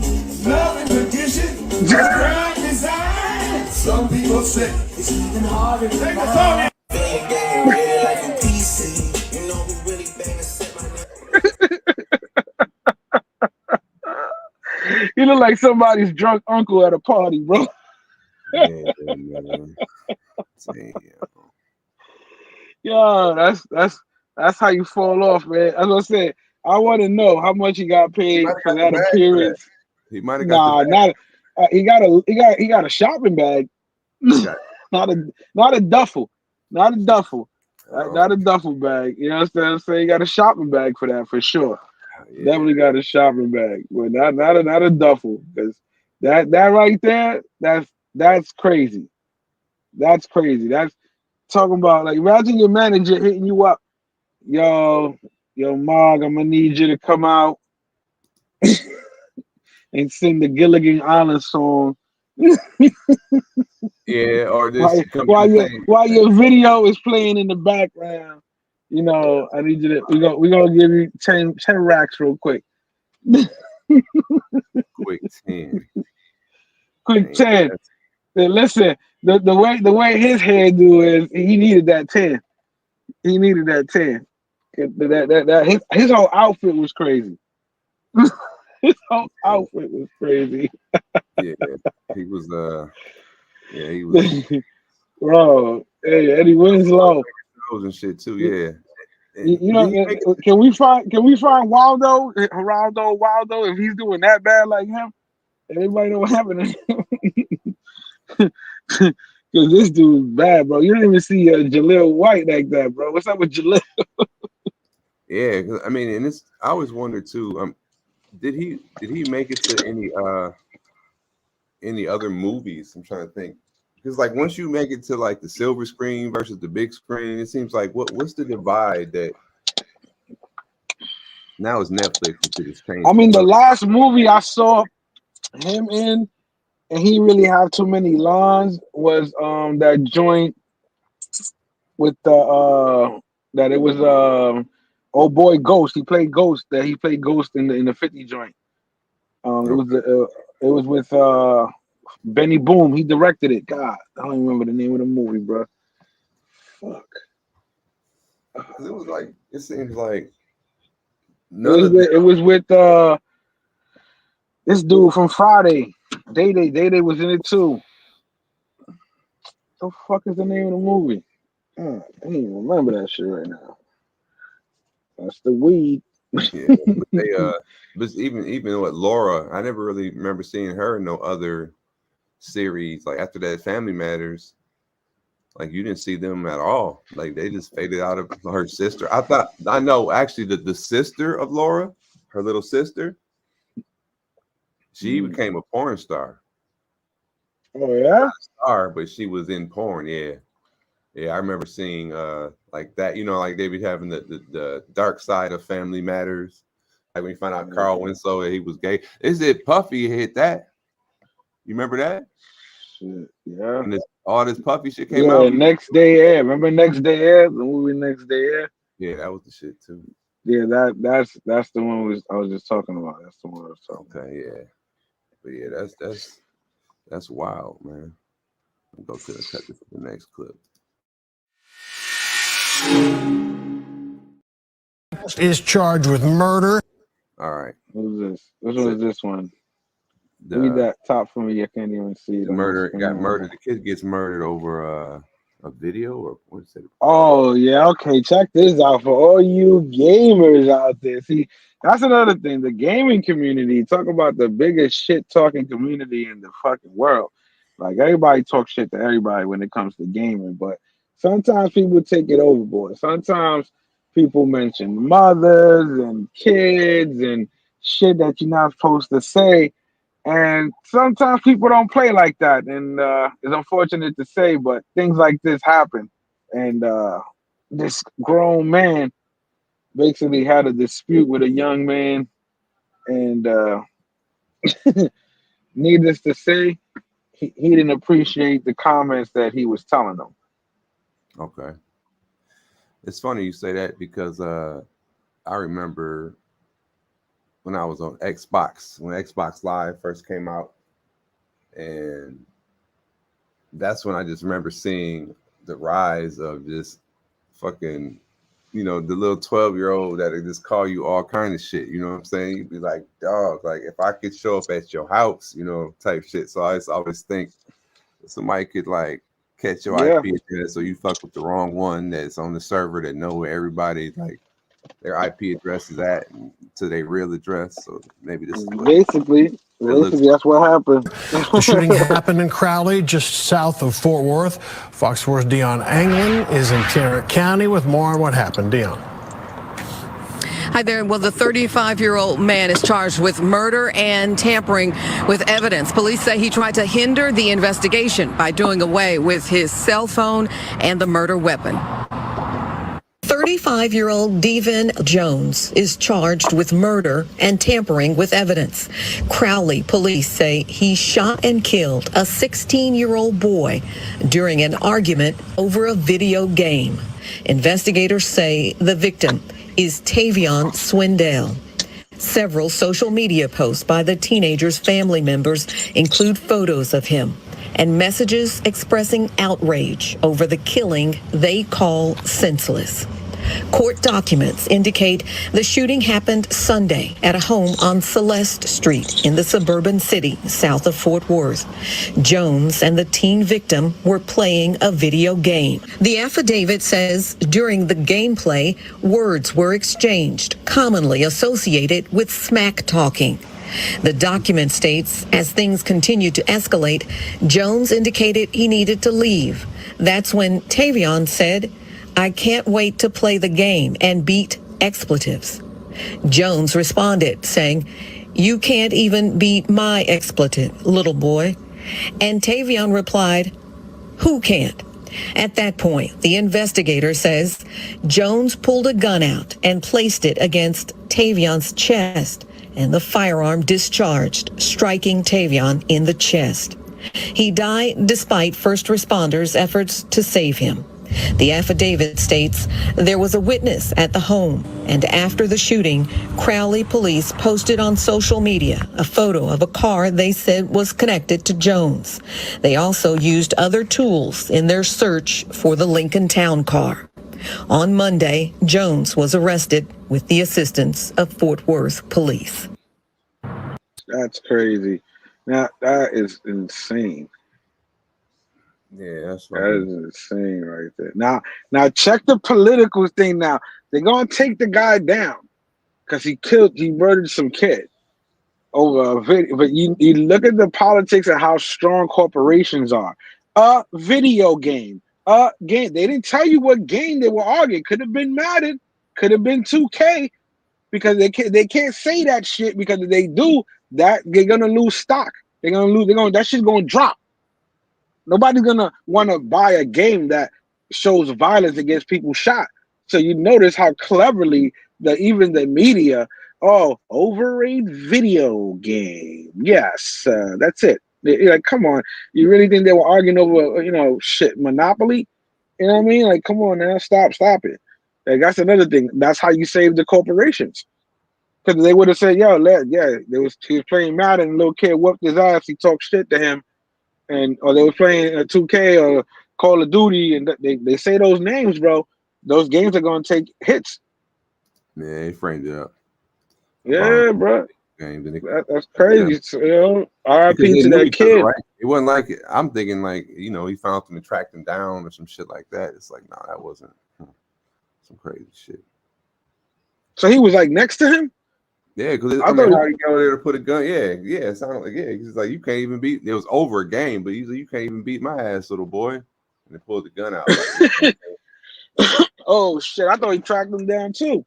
Love and tradition, grand design. Some people say it's even harder to find. You look like somebody's drunk uncle at a party, bro. Man. Yeah, that's how you fall off, man. As I said, I want to know how much he got paid for that appearance. He might have got he got a shopping bag, not a duffel, not a duffel bag. You know what I'm saying? He got a shopping bag for that for sure. Yeah. Definitely got a shopping bag, but not a duffel, because that right there, that's crazy. That's crazy. That's talking about, like, imagine your manager hitting you up, yo, Mog, I'm gonna need you to come out and sing the Gilligan Island song Yeah, or this while your video is playing in the background, you know, I need you to we're gonna give you 10 racks real quick. Quick 10. Quick 10. Listen, the way his hairdo is, he needed that 10. He needed that 10. His whole outfit was crazy. His whole outfit was crazy. Yeah, he was he was bro. Hey, Eddie Winslow and shit too. Yeah. You know, can we find Waldo if he's doing that bad like him? Everybody know what happened to him. Because this dude's bad, bro. You don't even see Jaleel White like that, bro. What's up with Jaleel? Yeah, I mean, and it's I always wondered too. Did he make it to any other movies? I'm trying to think. Because like once you make it to like the silver screen versus the big screen, it seems like what's the divide that now is Netflix is changing. I mean, the last movie I saw him in, and he really have too many lines, was that joint with the that it was oh boy Ghost. He played Ghost. He played Ghost in the 50 joint. It was with Benny Boom. He directed it. God, I don't even remember the name of the movie, bro. Fuck. It was like it seems like it was with this dude from Friday. Day Day was in it too. The fuck is the name of the movie? I don't even remember that shit right now. That's the weed. Yeah, but even with Laura, I never really remember seeing her in no other series. Like after that, Family Matters, like you didn't see them at all. Like they just faded out of her sister. I know actually the sister of Laura, her little sister, she became a porn star. Oh yeah, star, but she was in porn. Yeah. I remember seeing like that. You know, like they be having the dark side of Family Matters. Like when you find out Carl Winslow that he was gay. Is it Puffy hit that? You remember that? Shit, yeah. And all this Puffy shit came out. Next Day Air. Remember Next Day Air? The movie Next Day Air. Yeah, that was the shit too. Yeah, that's the one I was just talking about. That's the one I was talking about. Okay, yeah. But yeah, that's wild, man. I'll go to the next clip. Is charged with murder. All right. Who's this? Which one is this one? Read that top for me. I can't even see it. Got murdered. The kid gets murdered over a video or what is it? Oh yeah, okay. Check this out for all you gamers out there. See, that's another thing. The gaming community, talk about the biggest shit talking community in the fucking world. Like everybody talks shit to everybody when it comes to gaming, but sometimes people take it overboard. Sometimes people mention mothers and kids and shit that you're not supposed to say. And sometimes people don't play like that. And it's unfortunate to say, but things like this happen. And this grown man basically had a dispute with a young man. And needless to say, he didn't appreciate the comments that he was telling them. Okay. It's funny you say that because I remember when I was on Xbox, when Xbox Live first came out, and that's when I just remember seeing the rise of this fucking, you know, the little 12-year-old that just call you all kind of shit. You know what I'm saying? You'd be like, dog, like if I could show up at your house, you know, type shit. So I always think somebody could like catch your IP address, so you fuck with the wrong one that's on the server that know where everybody like their IP address is at to their real address. So maybe this is basically that's what happened. The shooting happened in Crowley, just south of Fort Worth. Fox 4's Dion Anglin is in Tarrant County with more on what happened. Dion. Hi there. Well, the 35-year-old man is charged with murder and tampering with evidence. Police say he tried to hinder the investigation by doing away with his cell phone and the murder weapon. 45-year-old Devin Jones is charged with murder and tampering with evidence. Crowley police say he shot and killed a 16-year-old boy during an argument over a video game. Investigators say the victim is Tavion Swindell. Several social media posts by the teenager's family members include photos of him and messages expressing outrage over the killing they call senseless. Court documents indicate the shooting happened Sunday at a home on Celeste Street in the suburban city south of Fort Worth. Jones and the teen victim were playing a video game. The affidavit says during the gameplay, words were exchanged, commonly associated with smack talking. The document states, as things continued to escalate, Jones indicated he needed to leave. That's when Tavion said, "I can't wait to play the game," and beat expletives. Jones responded, saying, "You can't even beat my expletive, little boy." And Tavion replied, "Who can't?" At that point, the investigator says Jones pulled a gun out and placed it against Tavion's chest, and the firearm discharged, striking Tavion in the chest. He died despite first responders' efforts to save him. The affidavit states there was a witness at the home, and after the shooting, Crowley police posted on social media a photo of a car they said was connected to Jones. They also used other tools in their search for the Lincoln Town car. On Monday, Jones was arrested with the assistance of Fort Worth police. That's crazy. Now, that is insane. Yeah, that's right. That is insane right there. Now check the political thing now. They're going to take the guy down because he murdered some kid over a video. But you look at the politics and how strong corporations are. A video game. Game. They didn't tell you what game they were arguing. Could have been Madden. Could have been 2K. Because they can't say that shit, because if they do that, they're gonna lose stock. They're gonna lose. That shit's gonna drop. Nobody's gonna want to buy a game that shows violence against people shot. So you notice how cleverly even the media, overrated video game. Yes, that's it. You're like, come on, you really think they were arguing over shit Monopoly? You know what I mean? Like, come on now, stop it. Like, that's another thing. That's how you save the corporations. Because they would have said, he was playing Madden, and a little kid whooped his ass, he talked shit to him, or they were playing 2K or Call of Duty, and they say those names, bro. Those games are gonna take hits. Yeah, he framed it up. Yeah, bro. That's crazy. Yeah. So, RIP to that kid. Right? It wasn't like it. I'm thinking like, he found them to track them down or some shit like that. It's like, no, that wasn't some crazy shit. So he was like next to him? Yeah, because I thought how you go there to put a gun. Yeah. It sounded like He's like, you can't even beat. It was over a game, but he's like, you can't even beat my ass, little boy. And they pulled the gun out. Oh shit! I thought he tracked them down too.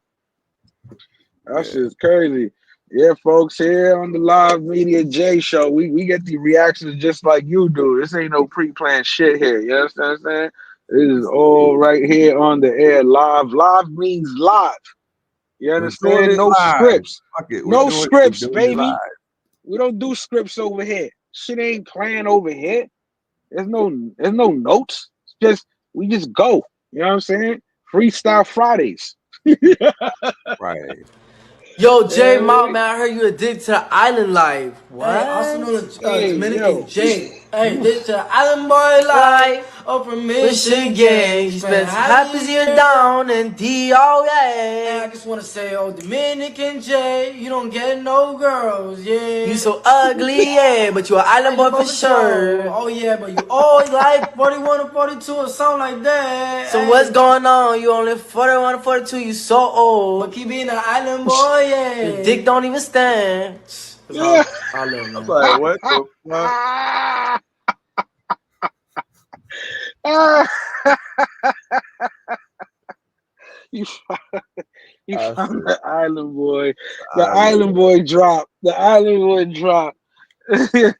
That shit's crazy. Yeah, folks, here on the Live Media J Show, we get the reactions just like you do. This ain't no pre-planned shit here. You understand what I'm saying? This is all right here on the air, live. Live means live. You understand? No scripts. No scripts, baby. We don't do scripts over here. Shit ain't planned over here. There's no notes. We just go. You know what I'm saying? Freestyle Fridays. Right. Yo, Jay Mount, man, I heard you addicted to the island life. What? Hey, also known as Dominican Jay. Hey, addicted to the island boy life. Up from Michigan. He spends half his year down in DOA. Hey, I just want to say, Dominican Jay, you don't get no girls, yeah. You so ugly, yeah, but you an island boy for sure. Oh, yeah, but you always like 41 or 42 or something like that. So what's going on? You only 41 or 42, you so old. But keep being an island boy. Yeah. Your dick don't even stand. Yeah. I love him. I'm like, what the fuck? You found the island boy. The island boy drop. The island boy drop. I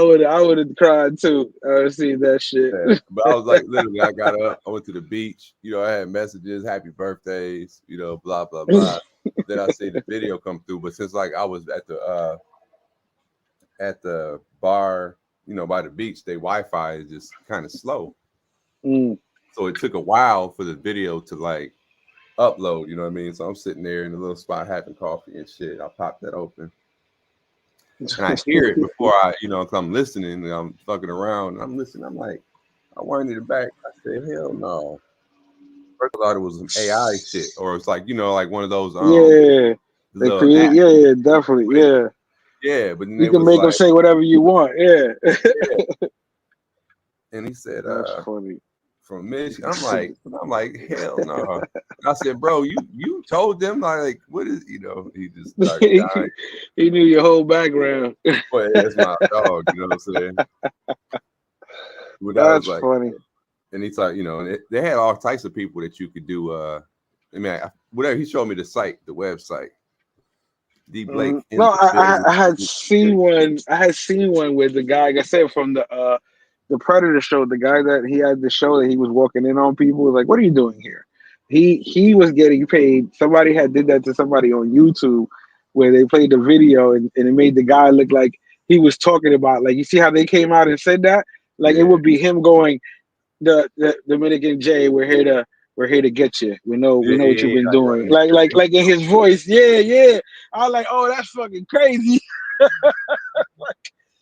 would have cried too. Seen that shit. Yeah, but I was like, literally, I got up, I went to the beach. You know, I had messages, happy birthdays, you know, blah blah blah. Then I see the video come through, but since like I was at the bar, you know, by the beach, their Wi-Fi is just kind of slow. So it took a while for the video to like upload. You know what I mean? So I'm sitting there in a little spot having coffee and shit. I popped that open. And I hear it before I, you know, I'm listening and I'm fucking around and I'm listening. I'm like, I winded it back. I said, hell no. First I thought it was some AI shit, or it's like, you know, like one of those. Yeah, they create. Yeah, definitely. Yeah. Yeah, but you can make them say whatever you want. Yeah. And he said, "That's funny." From Michigan. I'm like, hell no. I said, bro, you told them like, what is, you know? He just started dying. He knew your whole background. But that's my dog. You know what I'm saying? But that's like, funny. And he's like, you know, and they had all types of people that you could do. I mean, whatever. He showed me the site, the website. D Blake. No, I had seen one. I had seen one with the guy. Like I said, from the Predator show, the guy that he had the show that he was walking in on people was like, "What are you doing here?" He was getting paid. Somebody had did that to somebody on YouTube, where they played the video and it made the guy look like he was talking about, like, you see how they came out and said that, like it would be him going, the Dominican J, we're here to get you. We know what you've been doing. Right. Like in his voice, yeah. I was like, oh, that's fucking crazy.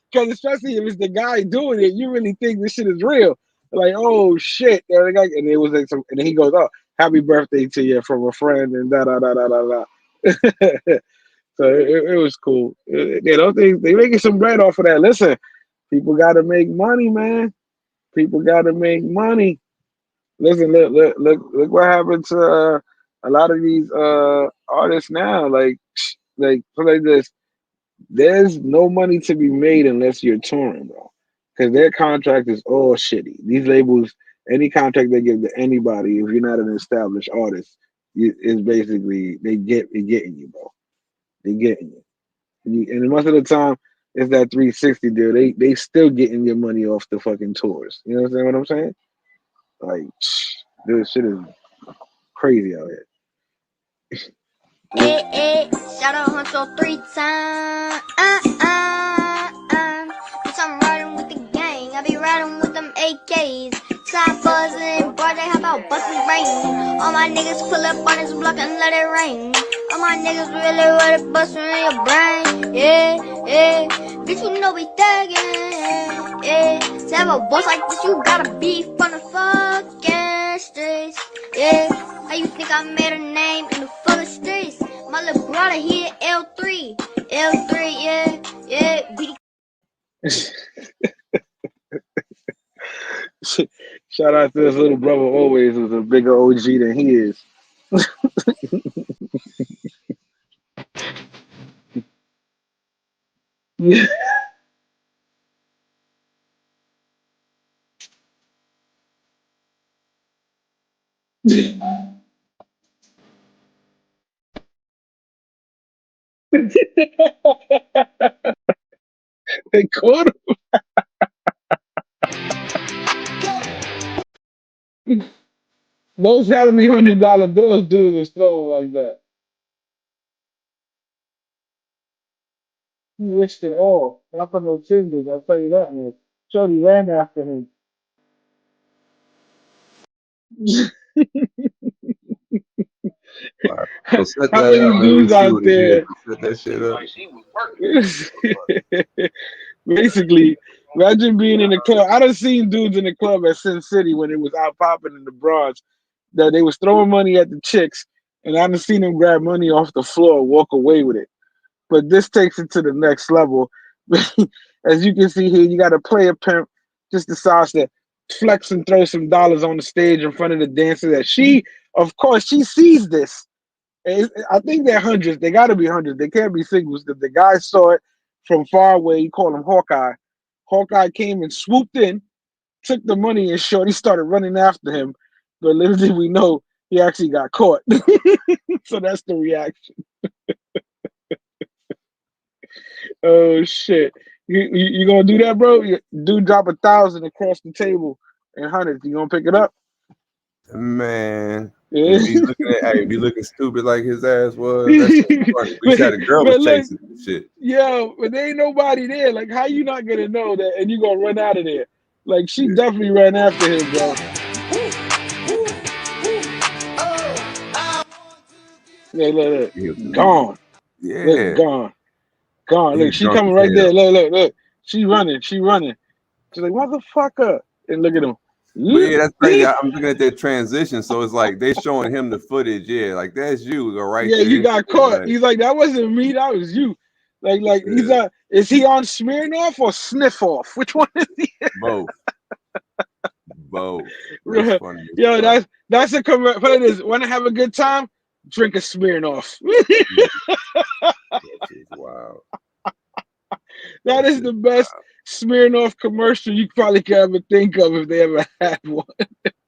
Because especially if it's the guy doing it, you really think this shit is real. Like, oh shit. And it was like and then he goes, oh, happy birthday to you from a friend and da da da da da da. So it was cool. They making some bread off of that. Listen, people gotta make money, man. People gotta make money. Listen, look what happened to a lot of these artists now. Like this. There's no money to be made unless you're touring, bro. Because their contract is all shitty. These labels, any contract they give to anybody, if you're not an established artist, is basically they getting you, bro. They getting you. And most of the time, it's that 360 deal. They still getting your money off the fucking tours. You know what I'm saying? Like, this shit is crazy out here. Shout out Huncho 3 times. Bitch, I'm riding with the gang. I be riding with them AKs. Side buzzing, broad day, how about bustin' rain? All my niggas pull up on this block and let it rain. All my niggas really ready to bust in your brain. Yeah. Bitch, you know we thuggin'. Yeah. To have a boss like this, you gotta be from the fucking streets. Yeah. How you think I made a name in the fucking streets? My little brother here, L3, yeah. Shout out to his little brother, always was a bigger OG than he is. They caught him. Those $70 bills do the slow like that. He risked it all. Not for no changes, I'll tell you that, man. Shorty ran after him. So set How that many up, man. dudes Let's see out what it there? is. Set that shit up. Basically, imagine being in the club. I done seen dudes in the club at Sin City when it was out popping in the Bronx, that they was throwing money at the chicks, and I done seen them grab money off the floor and walk away with it. But this takes it to the next level. As you can see here, you got a player pimp just decides to flex and throw some dollars on the stage in front of the dancer that she, of course, she sees this. I think they're hundreds. They got to be hundreds. They can't be singles because the guy saw it from far away. He called him Hawkeye. Hawkeye came and swooped in, took the money, and Shorty started running after him. But little did we know, he actually got caught. So that's the reaction. Oh shit! You gonna do that, bro? Dude, drop 1,000 across the table and 100. You gonna pick it up? Man, Yeah. be looking stupid like his ass was. That shit was funny. We just had a girl was chasing shit. Yo, but there ain't nobody there. Like, how you not gonna know that? And you gonna run out of there? Like, she definitely ran after him, bro. Look. Gone. Yeah. Look, gone. Look, she coming right there. Look. She running. She's like, motherfucker. And look at him. But yeah, that's crazy. I'm looking at that transition. So it's like they showing him the footage. Yeah, like that's you. Go right there. Yeah, you got caught. He's like, that wasn't me. That was you. Like he's like, is he on Smirnoff or Sniff Off? Which one is he? Both. That's funny. Yo, that's a comment. Put it is, want to have a good time? Drink a Smirnoff. Wow. That is the best Smirnoff commercial you probably could ever think of if they ever had one.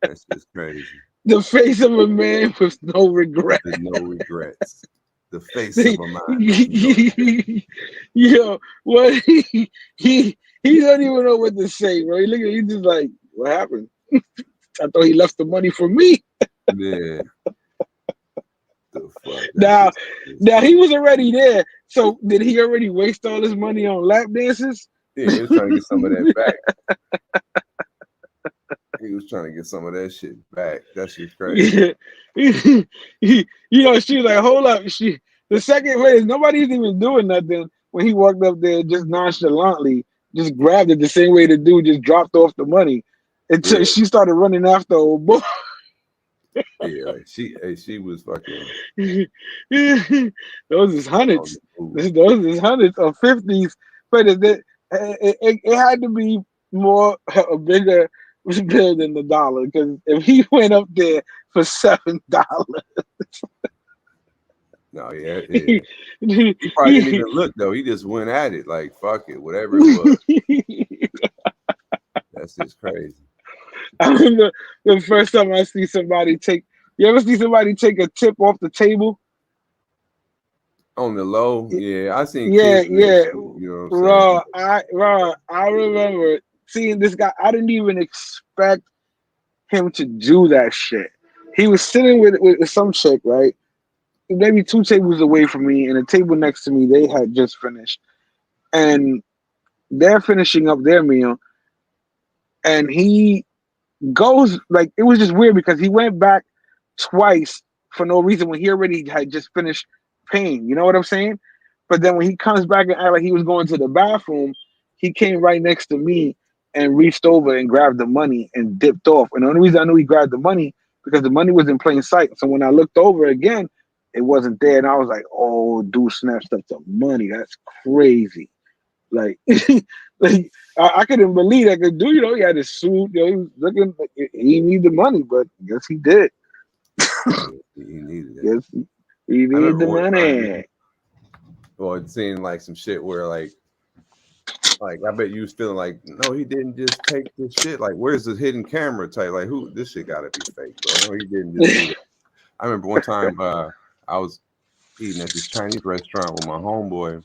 That's just crazy. The face of a man with no regrets. No regrets. The face of a man. Yo, what he doesn't even know what to say, bro. He's just like, what happened? I thought he left the money for me. Yeah. Now he was already there. So did he already waste all his money on lap dances? Yeah, he was trying to get some of that back. He was trying to get some of that shit back. That shit's crazy. Yeah. She was like, hold up. The second way is nobody's even doing nothing when he walked up there just nonchalantly, just grabbed it the same way the dude just dropped off the money until she started running after old boy. Yeah, she was fucking. Those is hundreds. Those is hundreds or 50s. But it had to be a bigger bill than the dollar, because if he went up there for $7. No, yeah. He probably didn't even look though. He just went at it like fuck it, whatever it was. That's just crazy. I remember the first time I see somebody take. You ever see somebody take a tip off the table? On the low, yeah, I seen. Yeah. You know what I'm saying? I remember seeing this guy. I didn't even expect him to do that shit. He was sitting with some chick, right? Maybe 2 tables away from me, and a table next to me, they had just finished. And they're finishing up their meal. And he goes, like, it was just weird because he went back twice for no reason when he already had just finished paying. You know what I'm saying? But then when he comes back and act like he was going to the bathroom, he came right next to me and reached over and grabbed the money and dipped off. And the only reason I knew he grabbed the money because the money was in plain sight. So when I looked over again, it wasn't there. And I was like, oh, dude snatched up the money. That's crazy. Like, like I couldn't believe that. Cause dude, he had his suit. He was looking like he needed the money, but I guess he did. He needed it. Yes, he needed the money. Well, it seemed like some shit where like I bet you was feeling like, no, he didn't just take this shit. Like, where's the hidden camera type? Like, who? This shit gotta be fake, bro. No, he didn't just do that. I remember one time I was eating at this Chinese restaurant with my homeboy,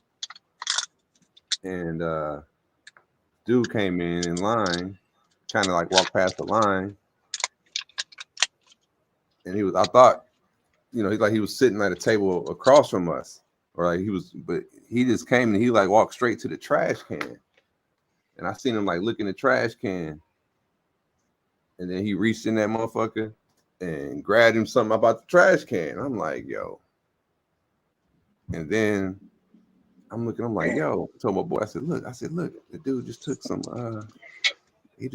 and dude came in line, kind of like walked past the line, and I thought, he was sitting at a table across from us, or like but he just came and he like walked straight to the trash can, and I seen him like look in the trash can, and then he reached in that motherfucker and grabbed him something about the trash can. I'm like, yo. And then I'm looking, I'm like, yo, I told my boy, I said, look, the dude just took some he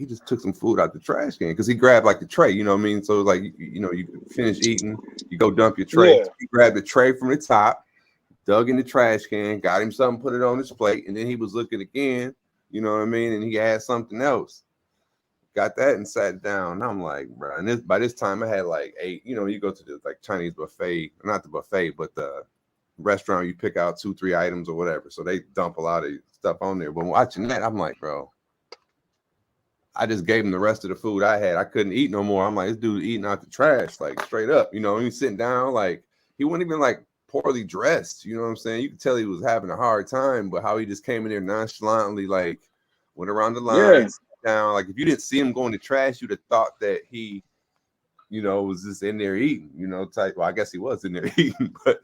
just took some food out the trash can, because he grabbed like the tray, you know what I mean? So like, you finish eating, you go dump your tray. Yeah. He grabbed the tray from the top, dug in the trash can, got him something, put it on his plate, and then he was looking again, you know what I mean? And he had something else. Got that and sat down. And I'm like, bro, and by this time I had like 8, you go to the like Chinese buffet, not the buffet, but the restaurant, you pick out 2-3 items or whatever. So they dump a lot of stuff on there. But watching that, I'm like, bro, I just gave him the rest of the food I had. I couldn't eat no more. I'm like, this dude eating out the trash, like straight up. He's sitting down, like he wouldn't even like poorly dressed. You know what I'm saying? You could tell he was having a hard time, but how he just came in there nonchalantly, like went around the line, down. Like if you didn't see him going to trash, you'd have thought that he, you know, was just in there eating. You know, type. Well, I guess he was in there eating, but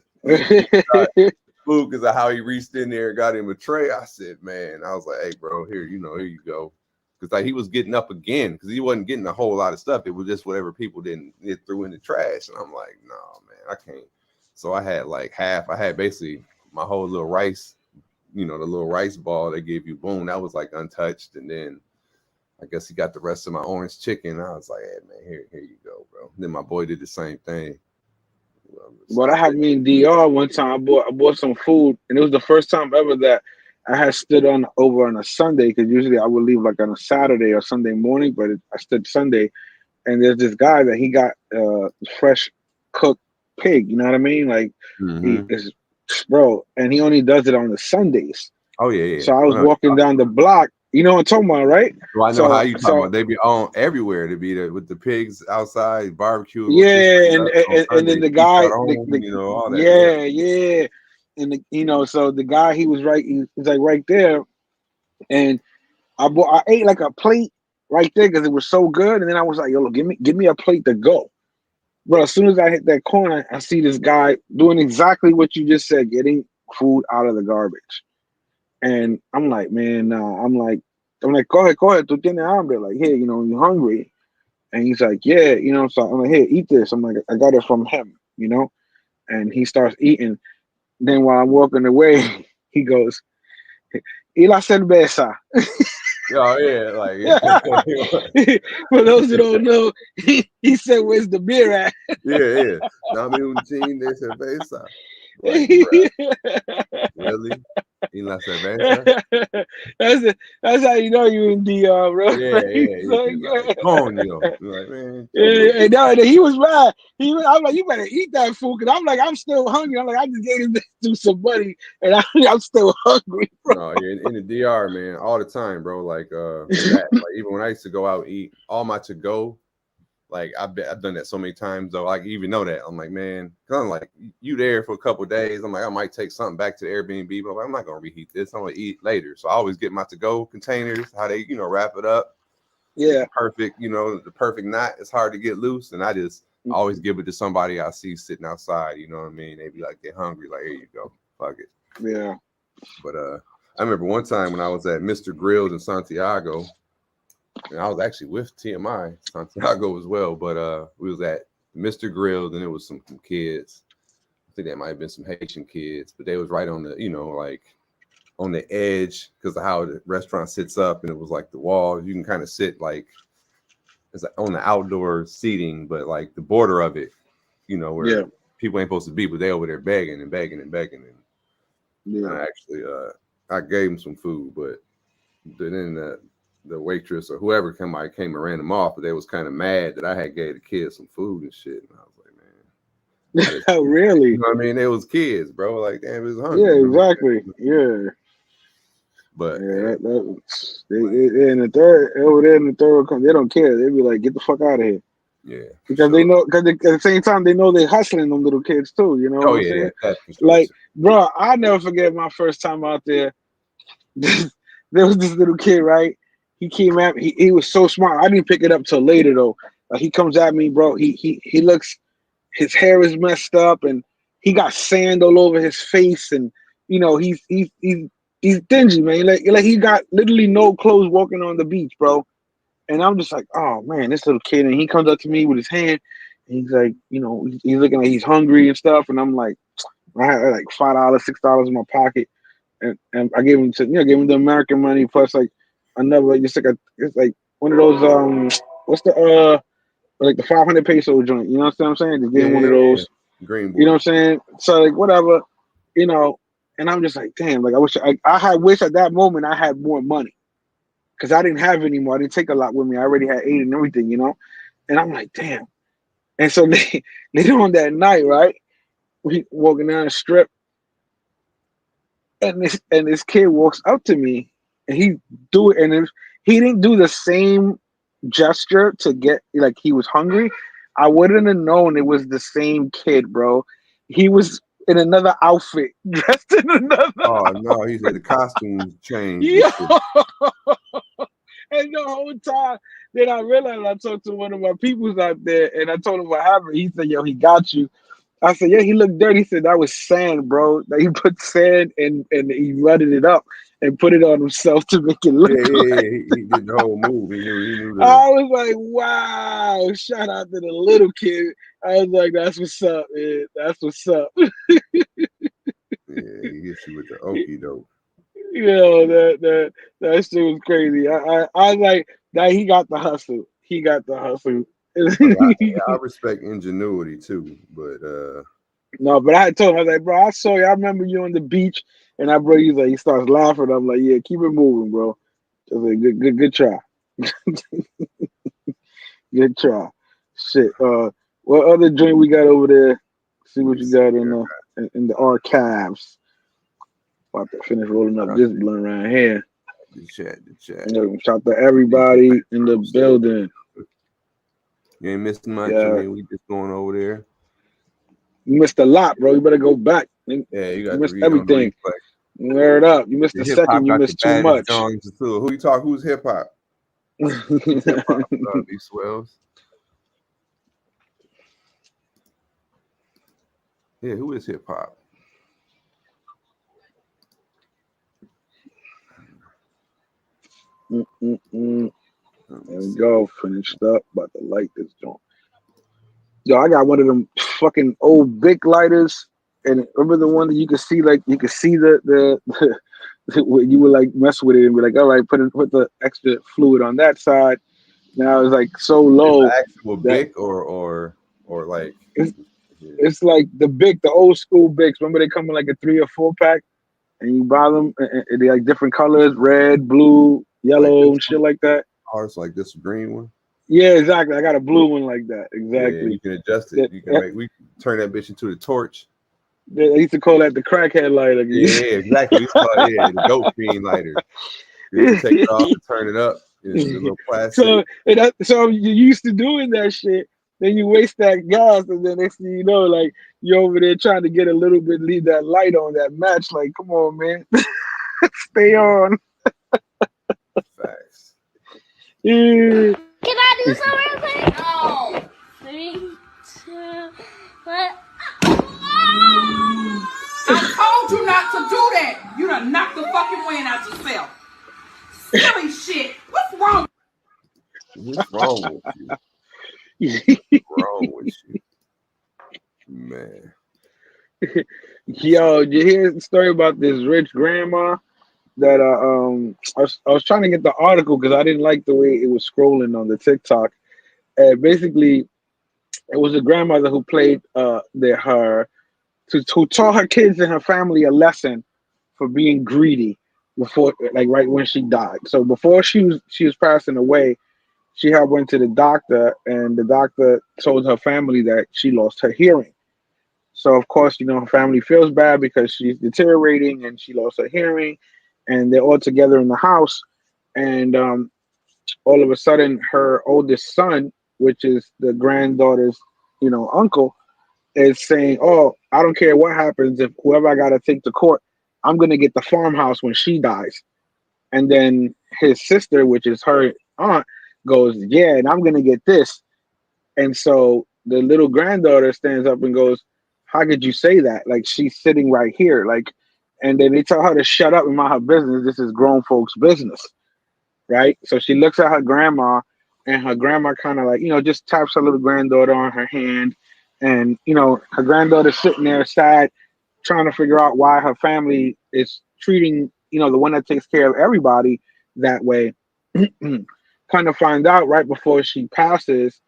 food because of how he reached in there and got him a tray. I said, man, I was like, hey, bro, here you go. Because like he was getting up again because he wasn't getting a whole lot of stuff. It was just whatever people didn't threw in the trash. And I'm like, no, man, I can't. So I had like half. I had basically my whole little rice, you know, the little rice ball they gave you. Boom, that was like untouched. And then I guess he got the rest of my orange chicken. I was like, hey, man, here you go, bro. Then my boy did the same thing. But I had me in DR one time. I bought some food, and it was the first time ever that I had stood over on a Sunday, because usually I would leave like on a Saturday or Sunday morning, but I stood Sunday, and there's this guy that he got fresh cooked pig. You know what I mean? Like he is, bro, and he only does it on the Sundays. Oh yeah. So I was walking down the block. You know what I'm talking about, right? Well, I know how you talking about. They be on everywhere to be there with the pigs outside barbecue. Yeah, and then the guy, you know, all that. Yeah. And you know, so the guy, he was like right there, and I ate like a plate right there because it was so good. And then I was like, yo, give me a plate to go. But as soon as I hit that corner, I see this guy doing exactly what you just said, getting food out of the garbage. And I'm like, man, nah. I'm like, go ahead, tú tienes hambre. Like, here, you know, you hungry? And he's like, yeah, you know. So I'm like, here, eat this. I'm like, I got it from him, you know. And he starts eating. Then while I'm walking away, he goes, "Y la cerveza." Oh yeah, like for those who don't know, he said, "Where's the beer at?" Yeah. Dame un chin de cerveza. Like, really? Y la cerveza? That's how you know you in DR, bro. Yeah. Coño. Like, man. And he was mad. I'm like, you better eat that food, because I'm like, I'm still hungry. I'm like, I just gave this to somebody, and I'm still hungry, bro. No, yeah, in the DR, man, all the time, bro. Like, like even when I used to go out and eat, all my to go. Like I've done that so many times though. Like you even know that. I'm like, man, cause I'm like, you there for a couple of days. I'm like, I might take something back to the Airbnb, but I'm not gonna reheat this. I'm gonna eat later. So I always get my to-go containers, how they, you know, wrap it up. Yeah. Perfect, you know, the perfect knot. It's hard to get loose. And I just always give it to somebody I see sitting outside, you know what I mean? They be like, get hungry, like, here you go. Fuck it. Yeah. But I remember one time when I was at Mr. Grills in Santiago. And I was actually with TMI Santiago as well, but we was at Mr. Grills, and it was some kids. I think that might have been some Haitian kids, but they was right on the, you know, like on the edge because of how the restaurant sits up, and it was like the wall. You can kind of sit like it's like on the outdoor seating, but like the border of it, you know, where people ain't supposed to be, but they over there begging. And I actually I gave them some food, but then the waitress or whoever came and ran them off, but they was kind of mad that I had gave the kids some food and shit. And I was like, man, really? You know what I mean? It was kids, bro. Like, damn, it was hungry. Yeah, exactly. Yeah. But they in the third over there in the third, they don't care. They be like, get the fuck out of here. Yeah. Because they know, because at the same time they know they're hustling them little kids too. You know what I'm saying? Like, bro, I'll never forget my first time out there. There was this little kid, right? He came at me. He was so smart. I didn't pick it up till later though. He comes at me, bro. He looks, his hair is messed up, and he got sand all over his face, and you know he's dingy, man. Like he got literally no clothes walking on the beach, bro. And I'm just like, oh man, this little kid. And he comes up to me with his hand, and he's like, you know, he's looking like he's hungry and stuff. And I'm like, I had like $5, $6 in my pocket, and I gave him the American money plus like another, it's like one of those what's the like the 500 peso joint, you know what I'm saying? Just getting one of those green, you know what I'm saying? So like whatever, you know, and I'm just like, damn, like I wish at that moment I had more money, because I didn't have any more. I didn't take a lot with me. I already had 8 and everything, you know. And I'm like, damn. And so later on that night, right, we walking down the strip, and this kid walks up to me. And he didn't do the same gesture to get like he was hungry. I wouldn't have known it was the same kid, bro. He was in another outfit, dressed in another. Oh no, he said the costumes changed. Yo. And the whole time, then I realized I talked to one of my peoples out there, and I told him what happened. He said, "Yo, he got you." I said, "Yeah, he looked dirty." He said, "That was sand, bro. That he put sand and he rutted it up and put it on himself to make it look." Yeah. He did the whole move. He knew that. I was like, "Wow!" Shout out to the little kid. I was like, "That's what's up, man. That's what's up." Yeah, he hits you with the okie doke. Yo, that shit was crazy. I was like, that he got the hustle. He got the hustle. I respect ingenuity too, but no, but I told him, I was like, bro, I saw you. I remember you on the beach, and I bro, he's like, he starts laughing. I'm like, yeah, keep it moving, bro. I was like, good try. Good try. Shit. What other joint we got over there? See what you got in the archives. About to finish rolling up this blunt right here. The chat. Shout out to everybody in the building. You ain't missed much. Yeah. I mean, we just going over there. You missed a lot, bro. You better go back. Yeah, you missed everything. Word up. You missed the second. You missed too much. Who you talk? Who's hip hop? These swells. Yeah, who is hip hop? There we go. Finished up. About to light this joint. Yo, I got one of them fucking old Bic lighters, and remember the one that you could see, like you could see the you would like mess with it and be like, all right, put the extra fluid on that side. Now it's like so low. Is it actual Bic or like it's like the Bic, the old school Bics. Remember they come in like a 3 or 4 pack, and you buy them and they like different colors, red, blue, yellow, like and shit like that. Oh, it's like this green one. Yeah, exactly. I got a blue one like that. Exactly. Yeah, you can adjust it. You can we turn that bitch into the torch. They used to call that the crackhead lighter. Yeah, exactly. The goat fiend lighter. You take it off and turn it up. It's a little plastic. So you're used to doing that shit. Then you waste that gas, and then next thing you know, like you're over there trying to get a little bit, leave that light on, that match. Like, come on, man, stay on. Facts. Yeah. Can I do something real quick? No. 3, 2, 1. I told you not to do that. You done knocked the fucking wind out yourself. Silly shit. What's wrong? What's wrong with you? What's wrong with you? Man. Yo, did you hear the story about this rich grandma that I was trying to get the article because I didn't like the way it was scrolling on the TikTok. Basically, it was a grandmother who played who taught her kids and her family a lesson for being greedy before, like right when she died. So before she was passing away, she had went to the doctor, and the doctor told her family that she lost her hearing. So of course, her family feels bad because she's deteriorating and she lost her hearing, and they're all together in the house. And all of a sudden, her oldest son, which is the granddaughter's, uncle, is saying, "Oh, I don't care what happens. If whoever I gotta take to court, I'm gonna get the farmhouse when she dies." And then his sister, which is her aunt, goes, "Yeah, and I'm gonna get this." And so the little granddaughter stands up and goes, "How could you say that? Like, she's sitting right here." Like, and then they tell her to shut up and mind her business. This is grown folks' business, right? So she looks at her grandma, and her grandma kind of like, just taps her little granddaughter on her hand. And, her granddaughter's sitting there sad, trying to figure out why her family is treating, the one that takes care of everybody that way. Kind of find out right before she passes,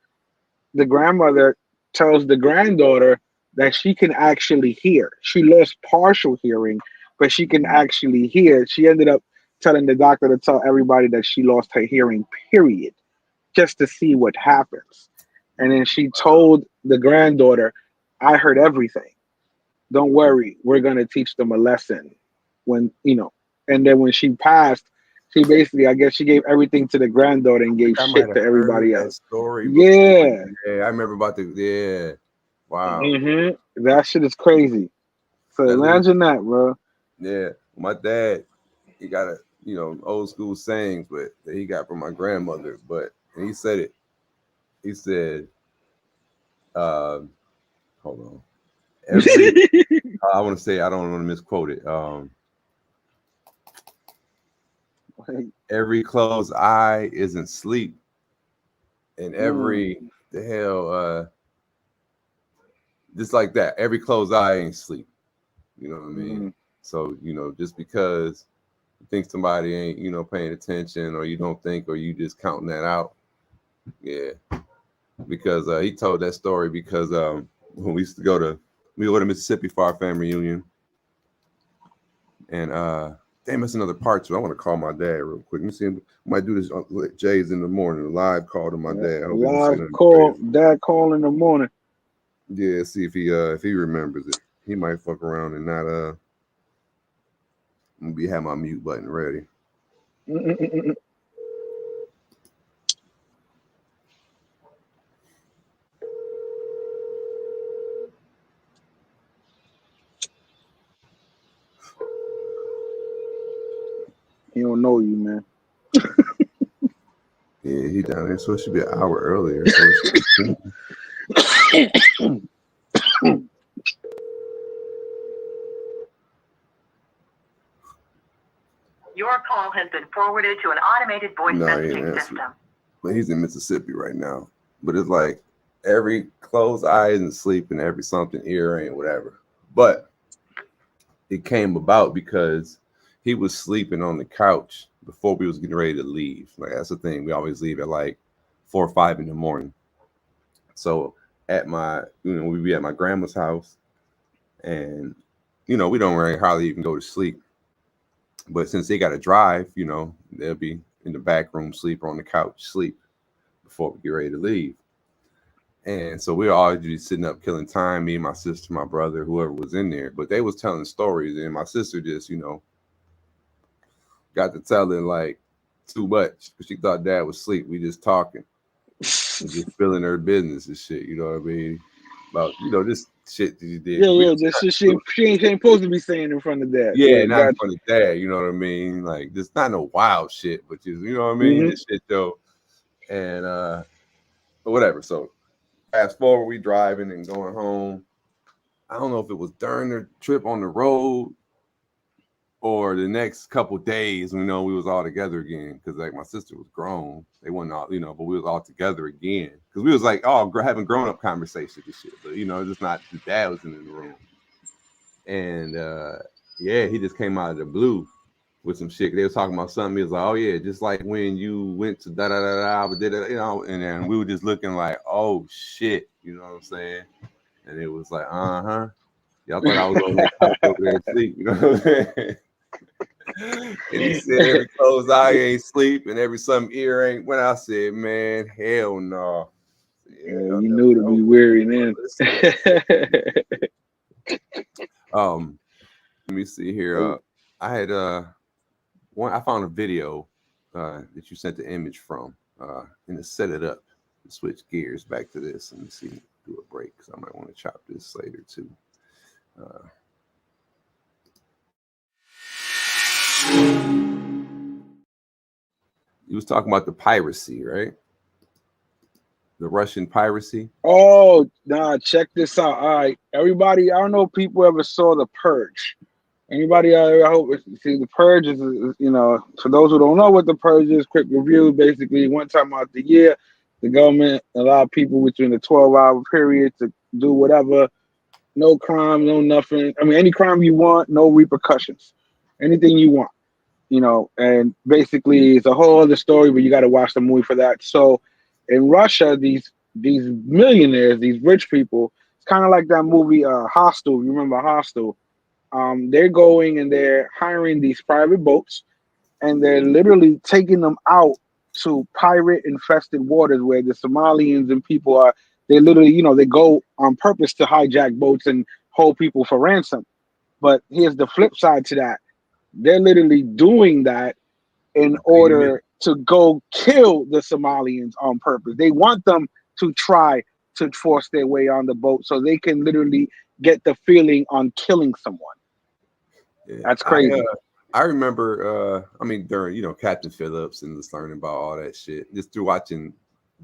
the grandmother tells the granddaughter that she can actually hear. She lost partial hearing, but she can actually hear. She ended up telling the doctor to tell everybody that she lost her hearing, period, just to see what happens. And then she told the granddaughter, "I heard everything. Don't worry, we're going to teach them a lesson." And then when she passed, she basically, I guess she gave everything to the granddaughter and gave shit to everybody else. Story yeah. Yeah, I remember about wow. That shit is crazy. So imagine that, bro. Yeah, my dad, he got a old school sayings, but that he got from my grandmother. But he said it. He said, "Hold on." I want to say I don't want to misquote it. Every closed eye isn't sleep, and every just like that. Every closed eye ain't sleep. You know what I mean? So just because you think somebody ain't paying attention, or you don't think, or you just counting that out, yeah. Because he told that story because when we used to go to Mississippi for our family reunion, and damn, that's another part too. I want to call my dad real quick. Let me see him. I might do this Jay's in the morning, a live call to my dad. Live call, dad call in the morning. Yeah, see if he remembers it. He might fuck around and not I'm gonna have my mute button ready. He don't know you, man. Yeah, he down there, so it should be an hour earlier. So Your call has been forwarded to an automated voice messaging system. But he's in Mississippi right now. But it's like every closed eye isn't sleep, and every something ear ain't whatever. But it came about because he was sleeping on the couch before we was getting ready to leave. Like that's the thing. We always leave at like 4 or 5 in the morning. So at we'd be at my grandma's house, and we don't really hardly even go to sleep. But since they got to drive, they'll be in the back room, sleep, or on the couch, sleep before we get ready to leave. And so we were always just sitting up killing time, me, my sister, my brother, whoever was in there. But they was telling stories, and my sister just, got to telling like too much because she thought dad was asleep. We just talking, and just feeling her business and shit. You know what I mean? About this shit that you did. Yeah, this shit she ain't supposed to be saying in front of dad. Yeah, like, not in front of dad. You know what I mean? Like just not no wild shit, but just you know what I mean. This shit though, and whatever. So fast forward, we driving and going home. I don't know if it was during the trip on the road or the next couple days, we was all together again because like my sister was grown. They wasn't all, but we was all together again because we was like having grown up conversations and shit. But just not the dad was in the room. And he just came out of the blue with some shit. They was talking about something. He was like, "Oh yeah, just like when you went to da da da da," did it, And then we were just looking like, "Oh shit," you know what I'm saying? And it was like, y'all thought I was over there asleep, you know what I'm saying? And he said every closed eye ain't sleep and every some ear ain't. When I said, man, hell no. Yeah, you knew to be weary then. Let me see here. I had I found a video that you sent the image from, and to set it up, switch gears back to this. Let me see, do a break because I might want to chop this later too. You was talking about the piracy, right? The Russian piracy. Oh, nah, check this out. All right, everybody, I don't know if people ever saw The Purge. Anybody out there, I hope, see, The Purge is, for those who don't know what The Purge is, quick review. Basically, one time out the year, the government allowed people within a 12-hour period to do whatever, no crime, no nothing. I mean, any crime you want, no repercussions, anything you want, and basically it's a whole other story, but you got to watch the movie for that. So in Russia, these millionaires, these rich people, it's kind of like that movie Hostel. You remember Hostel? They're going and they're hiring these private boats, and they're literally taking them out to pirate-infested waters where the Somalians and people are. They literally, they go on purpose to hijack boats and hold people for ransom. But here's the flip side to that. They're literally doing that in order to go kill the Somalians on purpose. They want them to try to force their way on the boat so they can literally get the feeling on killing someone. Yeah, that's crazy. I remember, I mean, during, you know, Captain Phillips and just learning about all that shit, just through watching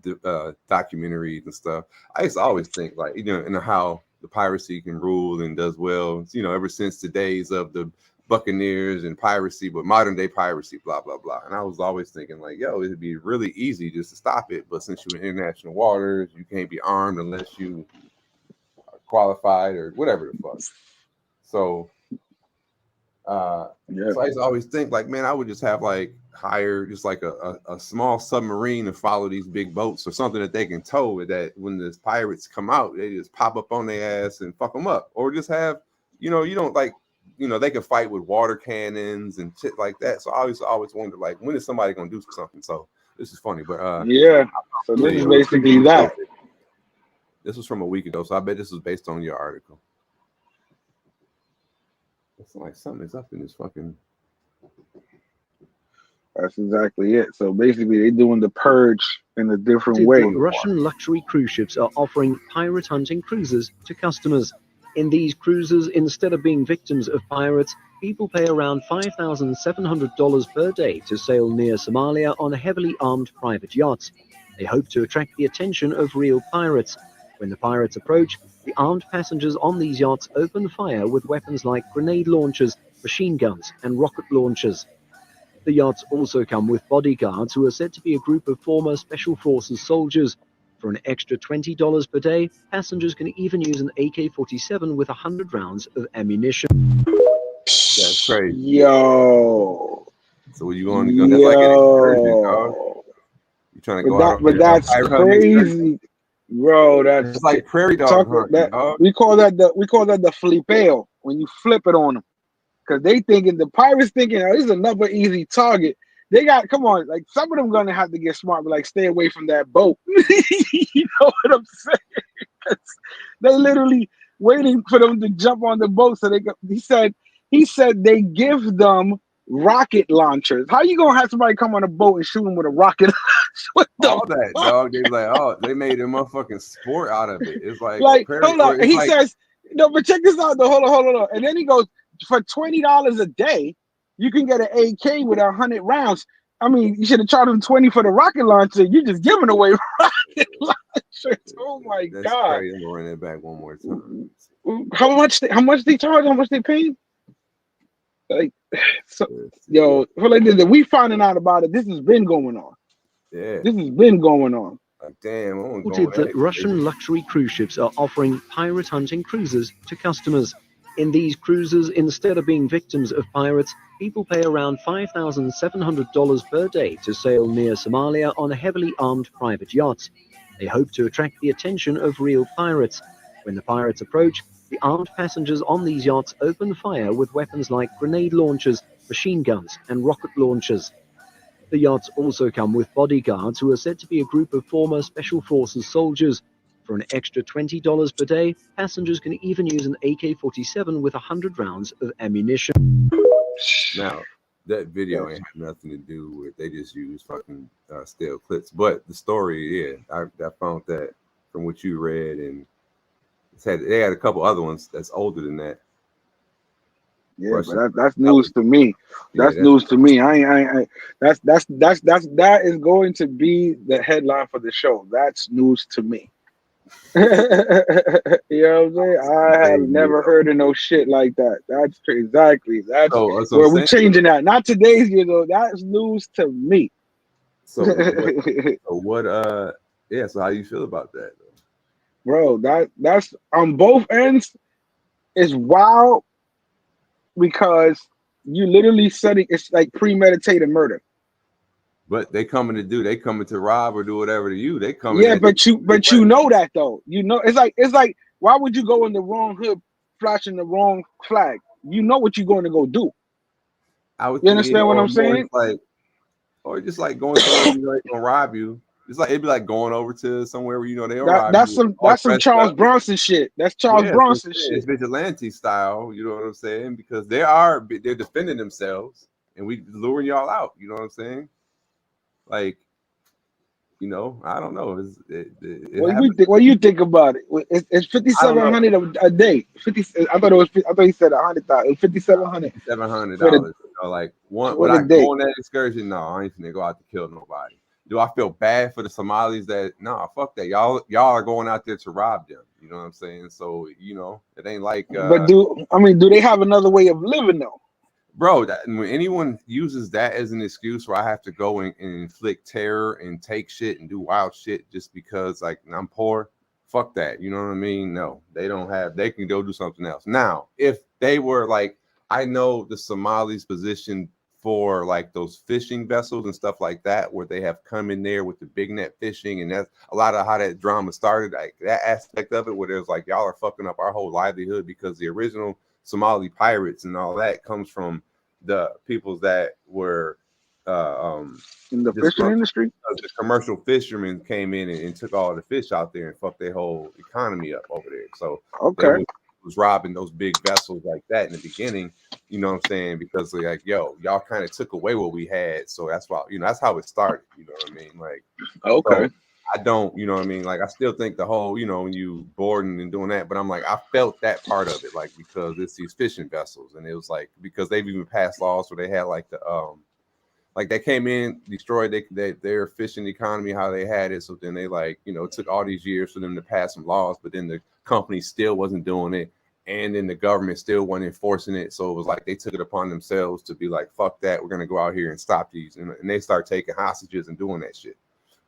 the documentaries and stuff. I used to always think, like, you know, and how the piracy can rule and does well, you know, ever since the days of the Buccaneers and piracy, but modern day piracy, blah, blah, blah. And I was always thinking, like, yo, it'd be really easy just to stop it. But since you're in international waters, you can't be armed unless you are qualified or whatever the fuck. So, so I used to always think, like, man, I would just have like hire just like a small submarine to follow these big boats or something that they can tow, that when the pirates come out, they just pop up on their ass and fuck them up. Or just have, you know, you don't like, you know, they can fight with water cannons and shit like that. So I always wonder, like, when is somebody gonna do something? So this is funny, but so this is basically that. This was from a week ago, so I bet this was based on your article. It's like something is up in this fucking. That's exactly it. So basically, they're doing the purge in a different way. Russian luxury cruise ships are offering pirate hunting cruises to customers. In these cruises, instead of being victims of pirates, people pay around $5,700 per day to sail near Somalia on heavily armed private yachts. They hope to attract the attention of real pirates. When the pirates approach, the armed passengers on these yachts open fire with weapons like grenade launchers, machine guns, and rocket launchers. The yachts also come with bodyguards who are said to be a group of former Special Forces soldiers. For an extra $20 per day, passengers can even use an AK-47 with 100 rounds of ammunition. That's crazy. Yo. So you want to go? That's like an excursion, dog. You trying to go out? But that's crazy, bro. That's like prairie dog hunting, dog. We call that the flipeo when you flip it on them, because they thinking, the pirates thinking, oh, this is another easy target. They got, come on, like, some of them gonna have to get smart, but like, stay away from that boat. You know what I'm saying? They literally waiting for them to jump on the boat so they go. He said they give them rocket launchers. How you gonna have somebody come on a boat and shoot them with a rocket launcher? What the all that, dog. They like, oh, they made a motherfucking sport out of it. It's like hold on. He says, no, but check this out though. Hold on. And then he goes, for $20 a day, you can get an AK with 100 rounds. I mean, you should have charged them 20 for the rocket launcher. You're just giving away rocket launchers. Oh my God! Crazy. I'm gonna run that back one more time. How much they charge? How much they pay? Like, so, yo, we finding out about it. This has been going on. Yeah, this has been going on. Like, damn, reported that Russian luxury cruise ships are offering pirate hunting cruises to customers. In these cruises, instead of being victims of pirates, people pay around $5,700 per day to sail near Somalia on heavily armed private yachts. They hope to attract the attention of real pirates. When the pirates approach, the armed passengers on these yachts open fire with weapons like grenade launchers, machine guns, and rocket launchers. The yachts also come with bodyguards who are said to be a group of former Special Forces soldiers. For an extra $20 per day, passengers can even use an AK-47 with 100 rounds of ammunition. Now, that video ain't have nothing to do with, they just use fucking stale clips. But the story, I found that from what you read, and they had a couple other ones that's older than that. Yeah, but that's news to me. That's news to me. That is going to be the headline for the show. That's news to me. You know what I'm saying? I have never heard of no shit like that. That's exactly. That's where we're changing that. Not today's year though. That's news to me. So what? So how you feel about that, bro? That's on both ends. Is wild because you literally setting. It's like premeditated murder. But they coming to rob or do whatever to you. They coming. Yeah, but you know that though. You know, it's like why would you go in the wrong hood flashing the wrong flag? You know what you're going to go do. You understand what I'm saying? Or just like going somewhere you know they're gonna rob you. It's like it'd be like going over to somewhere where you know they'll rob you. That's some Charles Bronson shit. That's Charles Bronson shit. It's vigilante style. You know what I'm saying? Because they're defending themselves, and we luring y'all out. You know what I'm saying? Like, You know, I don't know. What do you think about it? It's 5,700 a day. 50. I thought he said 100,000. 5,700. $700. Like when I go on that excursion, no, I ain't finna go out to kill nobody. Do I feel bad for the Somalis that fuck that. Y'all are going out there to rob them. You know what I'm saying? So, you know, it ain't like but do they have another way of living though? Bro, when anyone uses that as an excuse where I have to go and inflict terror and take shit and do wild shit just because like I'm poor, fuck that. You know what I mean? No, they can go do something else. Now, if they were like, I know the Somalis position for like those fishing vessels and stuff like that, where they have come in there with the big net fishing, and that's a lot of how that drama started. Like that aspect of it, where there's like y'all are fucking up our whole livelihood because the original Somali pirates and all that comes from the peoples that were in the fishing industry. The commercial fishermen came in and took all the fish out there and fucked their whole economy up over there. So okay. Was robbing those big vessels like that in the beginning, you know what I'm saying? Because they're like, yo, y'all kind of took away what we had, so that's why, you know, that's how it started. You know what I mean? Like, okay, so I don't, you know what I mean? Like, I still think the whole, you know, when you boarding and doing that, but I'm like, I felt that part of it, like because it's these fishing vessels, and it was like because they've even passed laws where they had like the like they came in, destroyed their fishing economy, how they had it. So then they like, you know, it took all these years for them to pass some laws, but then the company still wasn't doing it. And then the government still wasn't enforcing it. So it was like they took it upon themselves to be like, fuck that. We're going to go out here and stop these. And they start taking hostages and doing that shit,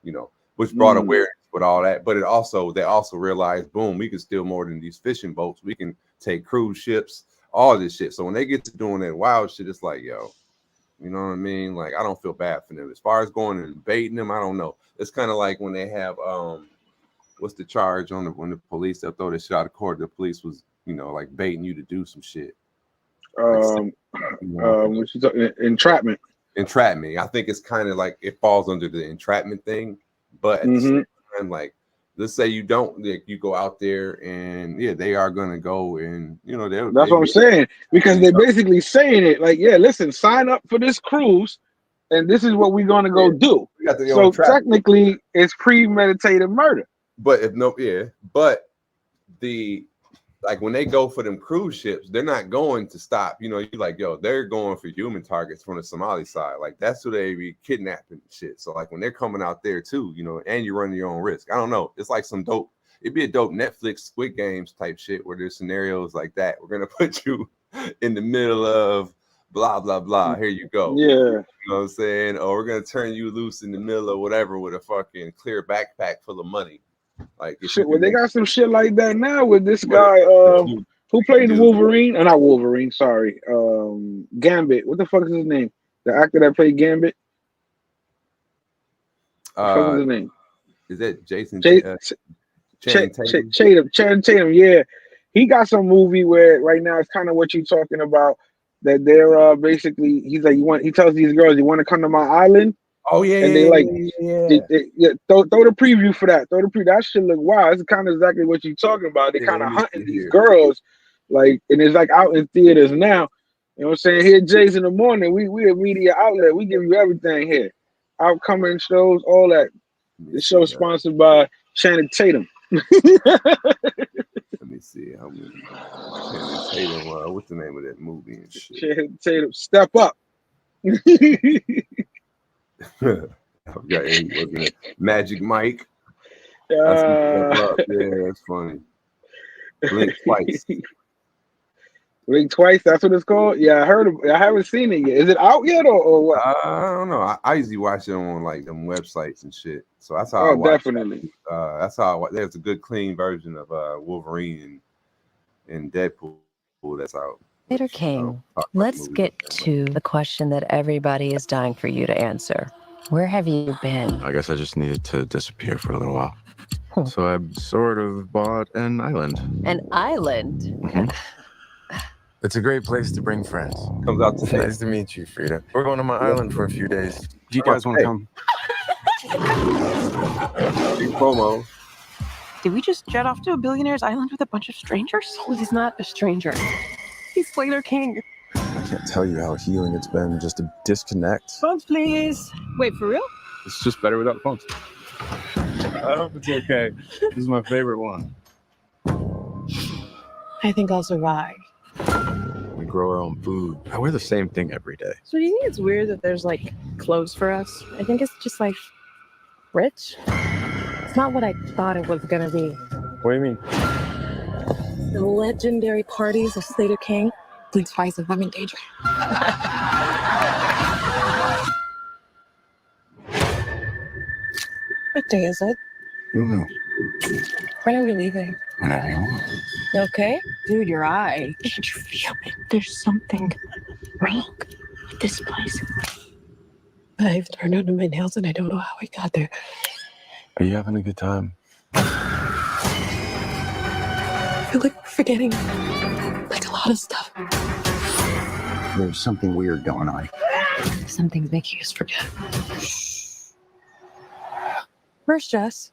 you know, which brought awareness with all that. But they also realized, boom, we can steal more than these fishing boats. We can take cruise ships, all this shit. So when they get to doing that wild shit, it's like, yo, you know what I mean? Like, I don't feel bad for them. As far as going and baiting them, I don't know. It's kind of like when they have, what's the charge on when the police, they'll throw this shit out of court. The police was, you know, like baiting you to do some shit. Entrapment. Entrapment. I think it's kind of like it falls under the entrapment thing. But at the same time, like, let's say you don't, like, you go out there and they are gonna go and that's what I'm saying, because they're basically saying it like, listen, sign up for this cruise and this is what we're gonna go do. So technically it's premeditated murder. But but the like when they go for them cruise ships, they're not going to stop. You know, you're like, yo, they're going for human targets from the Somali side. Like that's who they be kidnapping and shit. So like when they're coming out there too, you know, and you run your own risk. I don't know. It's like some dope. It'd be a dope Netflix Squid Games type shit where there's scenarios like that. We're gonna put you in the middle of blah blah blah. Here you go. Yeah. You know what I'm saying? Or we're gonna turn you loose in the middle of whatever with a fucking clear backpack full of money. Like shit, well, they got some shit like that now with this guy who played Wolverine, not Wolverine, sorry, Gambit. What the fuck is his name? The actor that played Gambit. What was his name? Is that Jason Channing Tatum? Yeah, he got some movie where right now it's kind of what you're talking about. That they're basically, he's like, he tells these girls, you want to come to my island? Oh yeah, and they throw the preview for that. Throw the preview. That shit look wild. It's kind of exactly what you're talking about. They kind of hunting these girls, like, and it's like out in theaters now. You know what I'm saying? Here, Jays in the morning. We a media outlet. We give you everything here. Outcoming shows, all that. This show is sponsored by Channing Tatum. Let me see. Channing Tatum. What's the name of that movie and shit? Channing Tatum. Step Up. Magic Mike. That's funny. Blink Twice. Blink Twice. That's what it's called. Yeah, I heard of it. I haven't seen it yet. Is it out yet or what? I don't know. I usually watch it on like them websites and shit. So that's how I watch definitely. It. That's how I watch. There's a good clean version of Wolverine and Deadpool that's out. Peter King, let's get to the question that everybody is dying for you to answer. Where have you been? I guess I just needed to disappear for a little while. So I sort of bought an island. An island? Mm-hmm. It's a great place to bring friends. Comes out today. Nice to meet you, Frida. We're going to my island for a few days. Do you guys want to come? Big promo. Did we just jet off to a billionaire's island with a bunch of strangers? Oh, he's not a stranger. He's Slater King. I can't tell you how healing it's been just to disconnect. Phones, please. Wait, for real? It's just better without phones. I hope it's okay. This is my favorite one. I think I'll survive. We grow our own food. I wear the same thing every day. So do you think it's weird that there's like clothes for us? I think it's just like rich. It's not what I thought it was gonna be. What do you mean? The legendary parties of Slater King. Please spice if I'm in danger. What day is it? Mm-hmm. When are we leaving? Whenever you want. You okay? Dude, your eye. Can't you feel it? There's something wrong with this place. I've turned under my nails and I don't know how I got there. Are you having a good time? I feel like we're forgetting like a lot of stuff. There's something weird going on. Some things make you just forget. Where's Jess?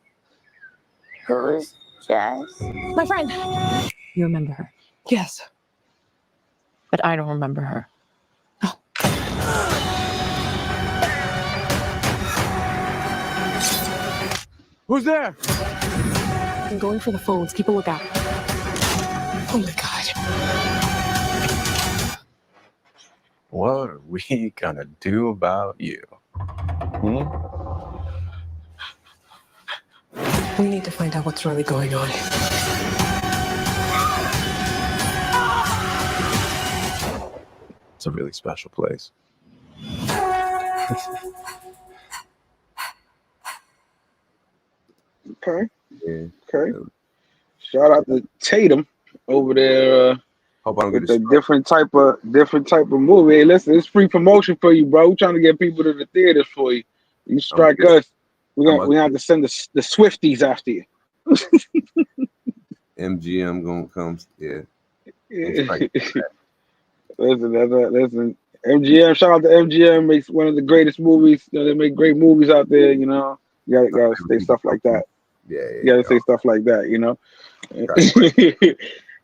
Who's Jess? My friend. You remember her? Yes. But I don't remember her. Who's there? I'm going for the phones. Keep a lookout. Oh my God. What are we gonna do about you? We need to find out what's really going on. It's a really special place. Okay. Okay. Shout out to Tatum over there. Hope I don't get with a different type of movie. Hey, listen, it's free promotion for you, bro. We're trying to get people to the theaters for you. You strike us, we have to send the Swifties after you. MGM gonna come. Yeah. Listen. MGM, shout out to MGM. Makes one of the greatest movies. You know, they make great movies out there. You know, you gotta say stuff like that. You gotta say stuff like that. You know.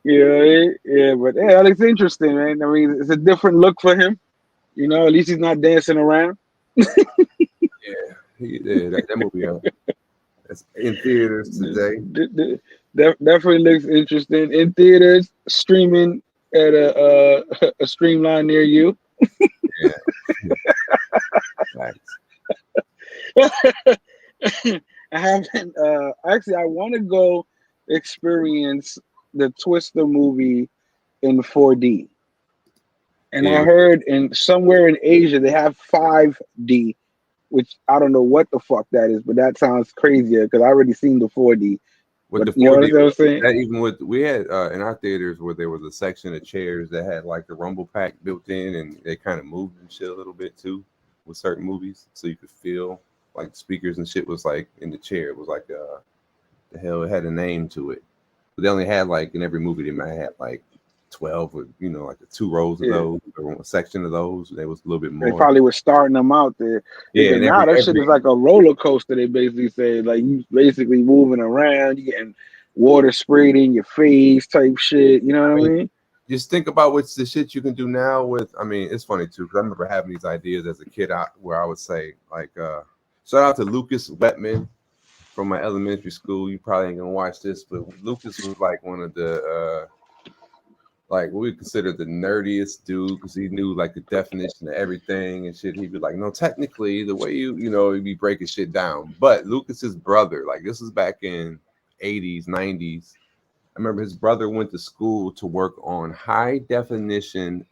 Yeah, but yeah, that looks interesting, man. I mean, it's a different look for him. You know, at least he's not dancing around. That movie. That's in theaters today. Definitely looks interesting. In theaters, streaming at a streamline near you. I haven't. Actually, I want to go experience the Twister movie in 4D. And I heard somewhere in Asia they have 5D, which I don't know what the fuck that is, but that sounds crazier because I already seen the 4D. With but, the 4D, you know what I'm saying? that even with we had in our theaters where there was a section of chairs that had like the rumble pack built in, and they kind of moved and shit a little bit too with certain movies, so you could feel like the speakers and shit was like in the chair. It was like the hell, it had a name to it. But they only had like in every movie they might have like 12 or like 2 rows of those or a section of those. There was a little bit more. They probably were starting them out there. Yeah, now that shit is like a roller coaster. They basically say like you basically moving around, you getting water sprayed in your face type shit. You know what I mean? Just think about what's the shit you can do now with. I mean, it's funny too because I remember having these ideas as a kid where I would say like, shout out to Lucas Wetman from my elementary school. You probably ain't gonna watch this, but Lucas was like one of the like what we consider the nerdiest dude because he knew like the definition of everything and shit. He'd be like, no, technically the way he'd be breaking shit down. But Lucas's brother, like this is back in 80s, 90s. I remember his brother went to school to work on high definition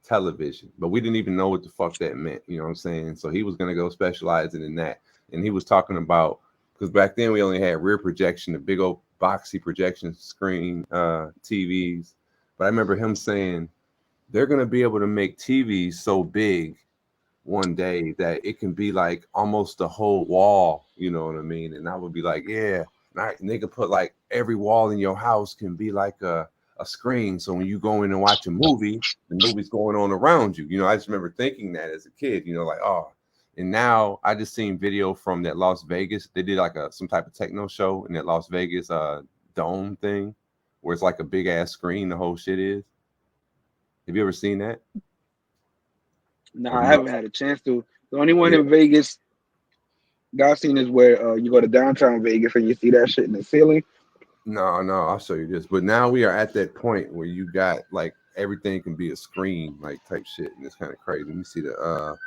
television, but we didn't even know what the fuck that meant. You know what I'm saying? So he was gonna go specializing in that. And he was talking about, because back then we only had rear projection, the big old boxy projection screen TVs. But I remember him saying they're going to be able to make TVs so big one day that it can be like almost the whole wall. You know what I mean? And I would be like, yeah. And they could put like every wall in your house can be like a screen. So when you go in and watch a movie, the movie's going on around you. You know, I just remember thinking that as a kid, like, oh. And now I just seen video from that Las Vegas. They did like some type of techno show in that Las Vegas dome thing where it's like a big ass screen. The whole shit is. Have you ever seen that? No, I haven't had a chance to. The only one in Vegas that scene is where you go to downtown Vegas and you see that shit in the ceiling. No, I'll show you this. But now we are at that point where you got like everything can be a screen, like type shit, and it's kind of crazy. Let me see the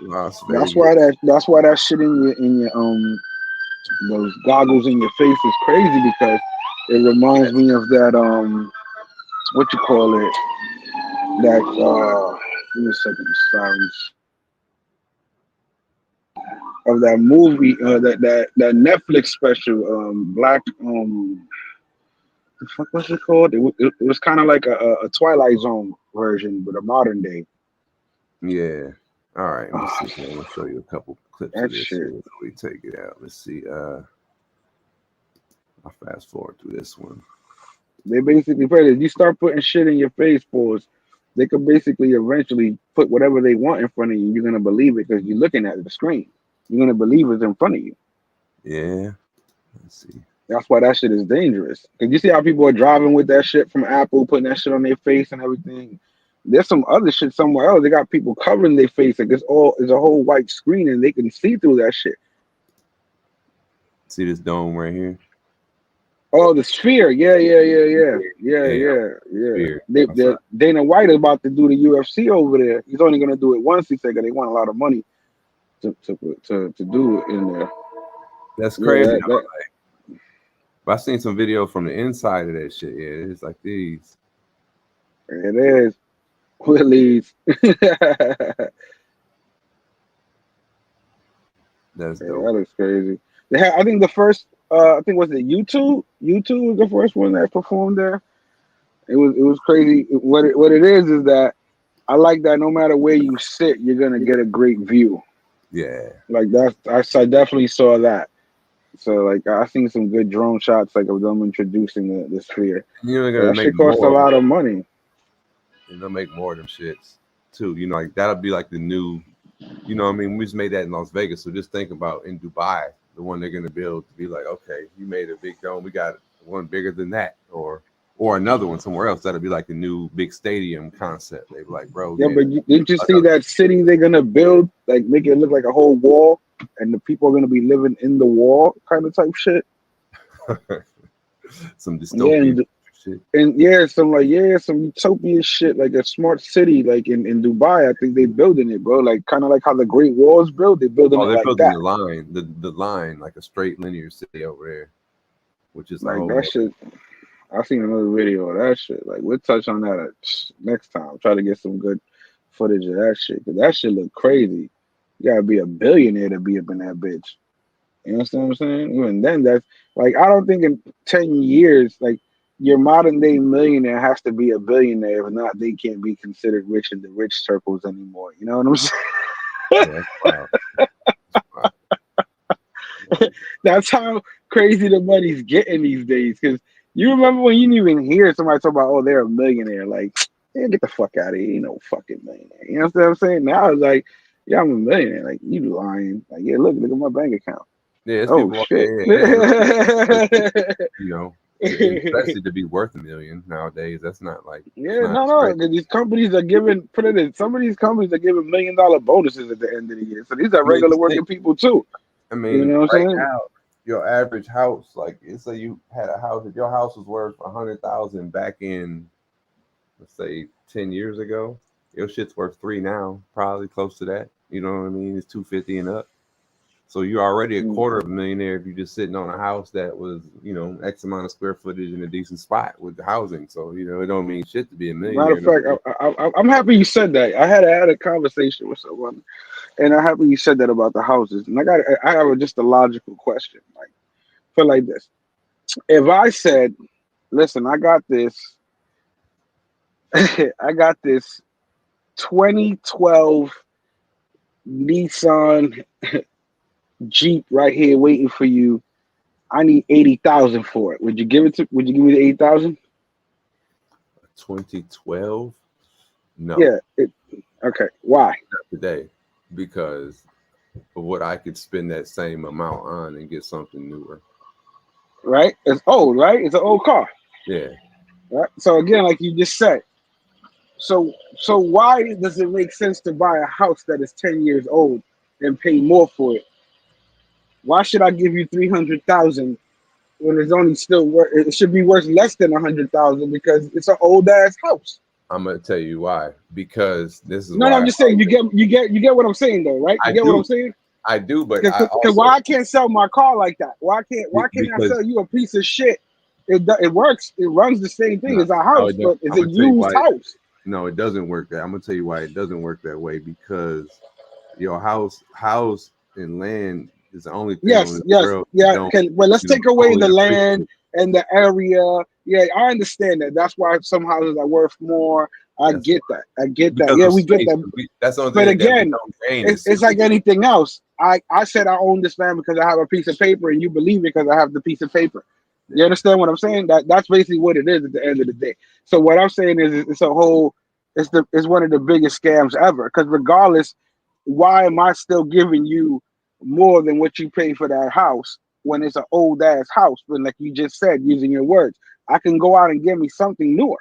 Las Vegas. That's why that shit in your those goggles in your face is crazy, because it reminds me of that what you call it, that give me a second, silence, of that movie, that Netflix special, Black, the fuck was it called? It was kind of like a Twilight Zone version, but a modern day. Yeah. All right. Let's see. I'm gonna show you a couple clips of this shit. before we take it out. Let's see. I'll fast forward to this one. They basically put it. If you start putting shit in your face, boys, they could basically eventually put whatever they want in front of you. You're gonna believe it because you're looking at the screen. You're gonna believe it's in front of you. Yeah. Let's see. That's why that shit is dangerous. Cause you see how people are driving with that shit from Apple, putting that shit on their face and everything. There's some other shit somewhere else. They got people covering their face like it's a whole white screen and they can see through that shit. See this dome right here? Oh, the Sphere. Yeah. Dana White is about to do the UFC over there. He's only gonna do it once. He said they want a lot of money to do it in there. That's crazy. But I seen some video from the inside of that shit. Yeah, it's like these. It is. Willies. That's dope. That is crazy. They had, I think the first, I think was it U2? U2 was the first one that performed there. It was crazy. What it is that I like that no matter where you sit, you're gonna get a great view. Yeah. Like I definitely saw that. So like I seen some good drone shots like of them introducing the Sphere. You're gonna that make shit cost more. a lot of money. And they'll make more of them shits too. You know, like that'll be like the new, you know what I mean? We just made that in Las Vegas. So just think about in Dubai, the one they're gonna build to be like, okay, you made a big dome, we got one bigger than that, or another one somewhere else. That'll be like the new big stadium concept. They be like, bro. Yeah, but didn't you see that city they're gonna build, like make it look like a whole wall, and the people are gonna be living in the wall kind of type shit? Some dystopian shit. And some utopian shit, like a smart city, like in Dubai. I think they building it, bro. Like kind of like how the Great Wall is built. They're building it like building that. the line, like a straight linear city over there, which is like that shit. I've seen another video of that shit. Like we'll touch on that next time. Try to get some good footage of that shit, because that shit look crazy. You gotta be a billionaire to be up in that bitch. You understand what I'm saying? Even then, that's like I don't think in 10 years, like your modern day millionaire has to be a billionaire. If not, they can't be considered rich in the rich circles anymore. You know what I'm saying? Yeah, that's wild. That's how crazy the money's getting these days. Because you remember when you didn't even hear somebody talk about, oh, they're a millionaire. Like, yeah, get the fuck out of here. You know, fucking millionaire. You know what I'm saying? Now it's like, yeah, I'm a millionaire. Like, you lying. Like, yeah, look at my bank account. Yeah, oh, shit. You know, especially to be worth $1 million nowadays. That's not like no. These companies are giving some of these companies are giving $1 million bonuses at the end of the year. So these are regular working people too. I mean, you know what I'm saying? Now, your average house, like let's say you had a house, if your house was worth $100,000 back in, let's say 10 years ago, your shit's worth $3 now, probably close to that. You know what I mean? It's $250 and up. So you're already $250,000 if you're just sitting on a house that was, you know, X amount of square footage in a decent spot with the housing. So, you know, it don't mean shit to be a millionaire. Matter of fact, I'm happy you said that. I had a conversation with someone, and I'm happy you said that about the houses. And I have just a logical question. Like, feel like this. If I said, listen, I got this 2012 Nissan Jeep right here waiting for you. I need $80,000 for it. Would you give me the $80,000? 2012? No. Yeah. Okay. Why? Not today, because of what I could spend that same amount on and get something newer. Right? It's old, right? It's an old car. Yeah. Right. So again, like you just said, so why does it make sense to buy a house that is 10 years old and pay more for it. Why should I give you 300,000 when it's only still worth? It should be worth less than 100,000 because it's an old ass house. I'm gonna tell you why. Because this is no. I'm just saying you get what I'm saying though, right? You get what I'm saying? I do, but because why I can't sell my car like that? Why can't I sell you a piece of shit? It works. It runs the same thing as a house, but it's a used house. No, it doesn't work that. I'm gonna tell you why it doesn't work that way, because your house and land is the only thing. Yes. Okay, well, let's take away the land and the area. Yeah, I understand that. That's why some houses are worth more. I get that. Yeah, we get that. That's the only but thing again, it's like anything else. I said I own this land because I have a piece of paper, and you believe it because I have the piece of paper. You understand what I'm saying? That's basically what it is at the end of the day. So what I'm saying is it's one of the biggest scams ever. Because regardless, why am I still giving you more than what you pay for that house when it's an old ass house? But like you just said, using your words, I can go out and get me something newer.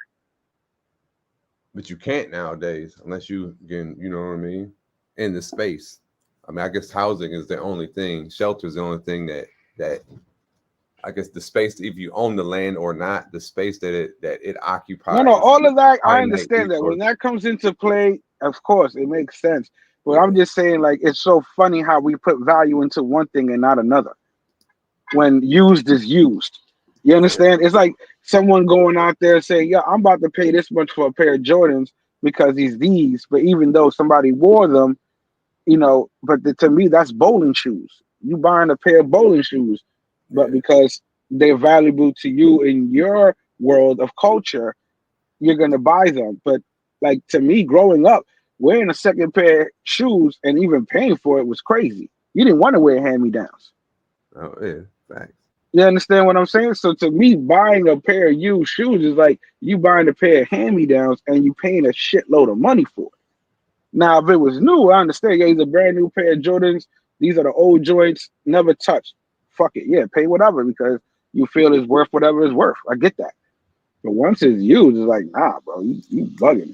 But you can't nowadays unless you can, you know what I mean, in the space. I mean, I guess housing is the only thing. Shelter is the only thing that I guess the space, if you own the land or not, the space that it occupies. No, all of that, I understand that. When that comes into play, of course, it makes sense. But I'm just saying, like, it's so funny how we put value into one thing and not another. When used is used. You understand? It's like someone going out there saying, yeah, I'm about to pay this much for a pair of Jordans because he's these. But even though somebody wore them, you know, but to me, that's bowling shoes. You buying a pair of bowling shoes. But because they're valuable to you in your world of culture, you're going to buy them. But like to me, growing up, wearing a second pair of shoes and even paying for it was crazy. You didn't want to wear hand-me-downs. Oh, yeah, thanks. You understand what I'm saying? So to me, buying a pair of used shoes is like you buying a pair of hand-me-downs and you paying a shitload of money for it. Now, if it was new, I understand. Yeah, it's a brand new pair of Jordans. These are the old joints, never touched. Fuck it, yeah, pay whatever because you feel it's worth whatever it's worth. I get that. But once it's used, it's like, nah, bro, you bugging.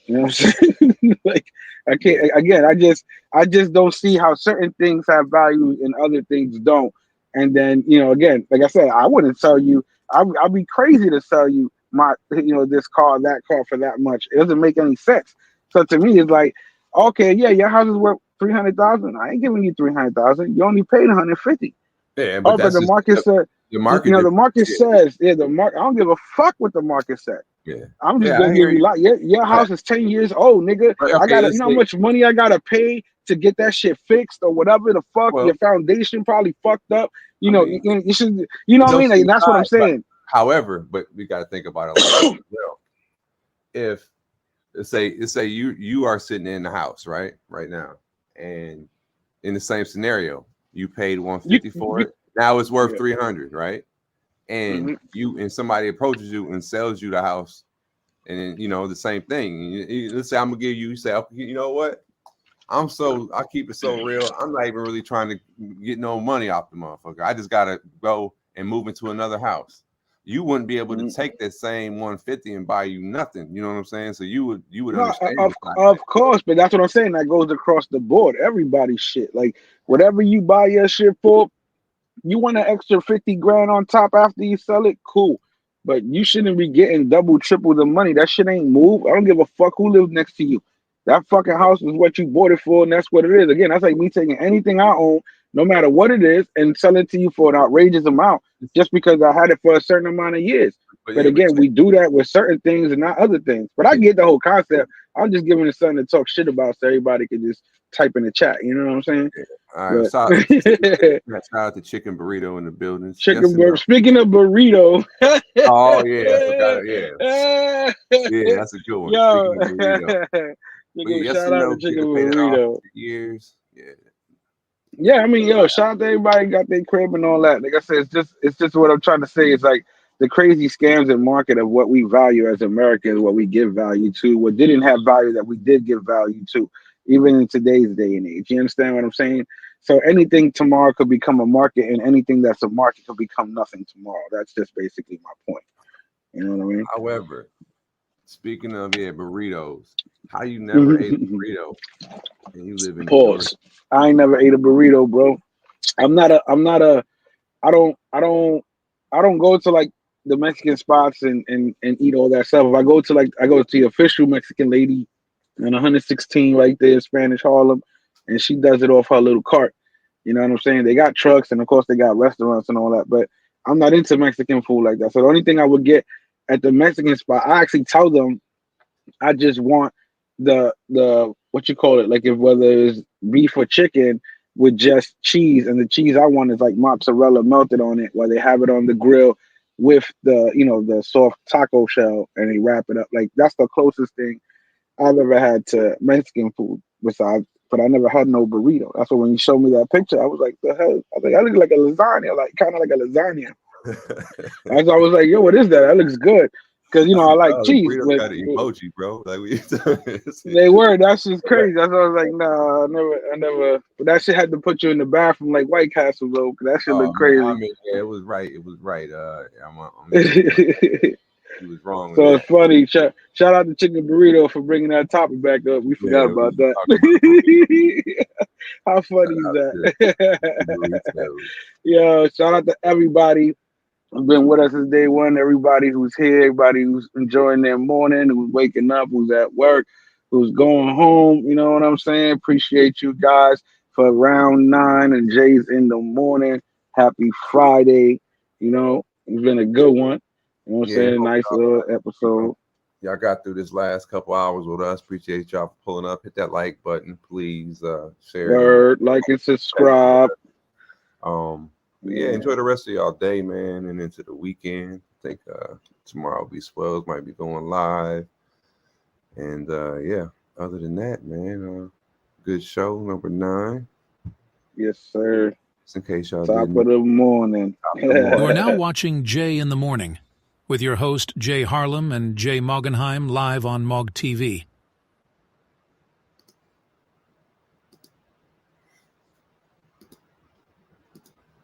You know what I'm saying? Like, I can't. Again, I just don't see how certain things have value and other things don't. And then, you know, again, like I said, I wouldn't sell you. I'd be crazy to sell you my, you know, this car, that car for that much. It doesn't make any sense. So to me, it's like, okay, yeah, your house is worth $300,000. I ain't giving you $300,000. You only paid $150,000. Yeah, but the market said. The market, you know, the market says, the market. I don't give a fuck what the market said. Yeah, I'm just gonna give you like your house is 10 years old, nigga. Okay, I gotta, you know how much money I gotta pay to get that shit fixed or whatever the fuck. Your foundation probably fucked up. You know, you should, you know what I mean? Like, that's what I'm saying. However, but we gotta think about it. Like, you know, if let's say you are sitting in the house right now, and in the same scenario, you paid $150 for it. Now it's worth $300, right? And and somebody approaches you and sells you the house, and then, you know, the same thing. Let's say I'm gonna give you. You say, okay, you know what? I keep it so real. I'm not even really trying to get no money off the motherfucker. I just gotta go and move into another house. You wouldn't be able to take that same $150 and buy you nothing. You know what I'm saying? So you would understand. Of course, but that's what I'm saying. That goes across the board. Everybody's shit. Like whatever you buy your shit for, you want an extra 50 grand on top after you sell it, cool. But you shouldn't be getting double, triple the money. That shit ain't moved. I don't give a fuck who lives next to you. That fucking house is what you bought it for, and that's what it is. Again, that's like me taking anything I own, no matter what it is, and selling it to you for an outrageous amount just because I had it for a certain amount of years. But again, we do that with certain things and not other things. But I get the whole concept. I'm just giving it something to talk shit about so everybody can just type in the chat. You know what I'm saying? Yeah. All right. Shout out to Chicken Burrito in the building. Speaking of burrito. Oh yeah, I forgot it. Yeah, that's a good one. Yo, shout out to Chicken Burrito. Years. Yeah, I mean, yo, shout out to everybody got their crib and all that. Like I said, it's just what I'm trying to say. It's like the crazy scams and market of what we value as Americans, what we give value to, what didn't have value that we did give value to, even in today's day and age. You understand what I'm saying? So anything tomorrow could become a market, and anything that's a market could become nothing tomorrow. That's just basically my point. You know what I mean? However, Speaking of burritos, how you never ate a burrito and you live in Pause. Georgia? I ain't never ate a burrito, bro. I don't go to like the Mexican spots and eat all that stuff. If I go to the official Mexican lady on 116 right there in Spanish Harlem, and she does it off her little cart. You know what I'm saying? They got trucks and of course they got restaurants and all that, but I'm not into Mexican food like that. So the only thing I would get at the Mexican spot, I actually tell them I just want the what you call it, like if whether it's beef or chicken with just cheese, and the cheese I want is like mozzarella melted on it, while they have it on the grill with the the soft taco shell and they wrap it up. Like that's the closest thing I've ever had to Mexican food besides, but I never had no burrito. That's why when you showed me that picture, I was like, the hell? I was like, I look like a lasagna, like kind of like a lasagna. I was like, yo, what is that? That looks good. Because I like cheese. But got an emoji, bro. Like they were. That's just crazy. That's why I was like, nah, I never. But that shit had to put you in the bathroom like White Castle though, because that shit looked crazy. I mean, yeah, it was right. It was right. He was wrong. So it's funny. Shout out to Chicken Burrito for bringing that topic back up. We forgot about that. How funny is that? Yo, shout out to everybody who's been with us since day one. Everybody who's here, everybody who's enjoying their morning, who's waking up, who's at work, who's going home. You know what I'm saying? Appreciate you guys for round 9 and Jay's in the morning. Happy Friday. It's been a good one. You know what I'm saying? Nice little episode. Y'all got through this last couple hours with us. Appreciate y'all for pulling up. Hit that like button, please. Share. Word, like and subscribe. Enjoy the rest of y'all day, man, and into the weekend. I think tomorrow will be Swells, might be going live. And other than that, man, good show, number 9. Yes, sir. Just in case y'all Top of the morning. You are now watching Jay in the Morning with your host, Jay Harlem and Jay Moggenheim, live on Mog TV.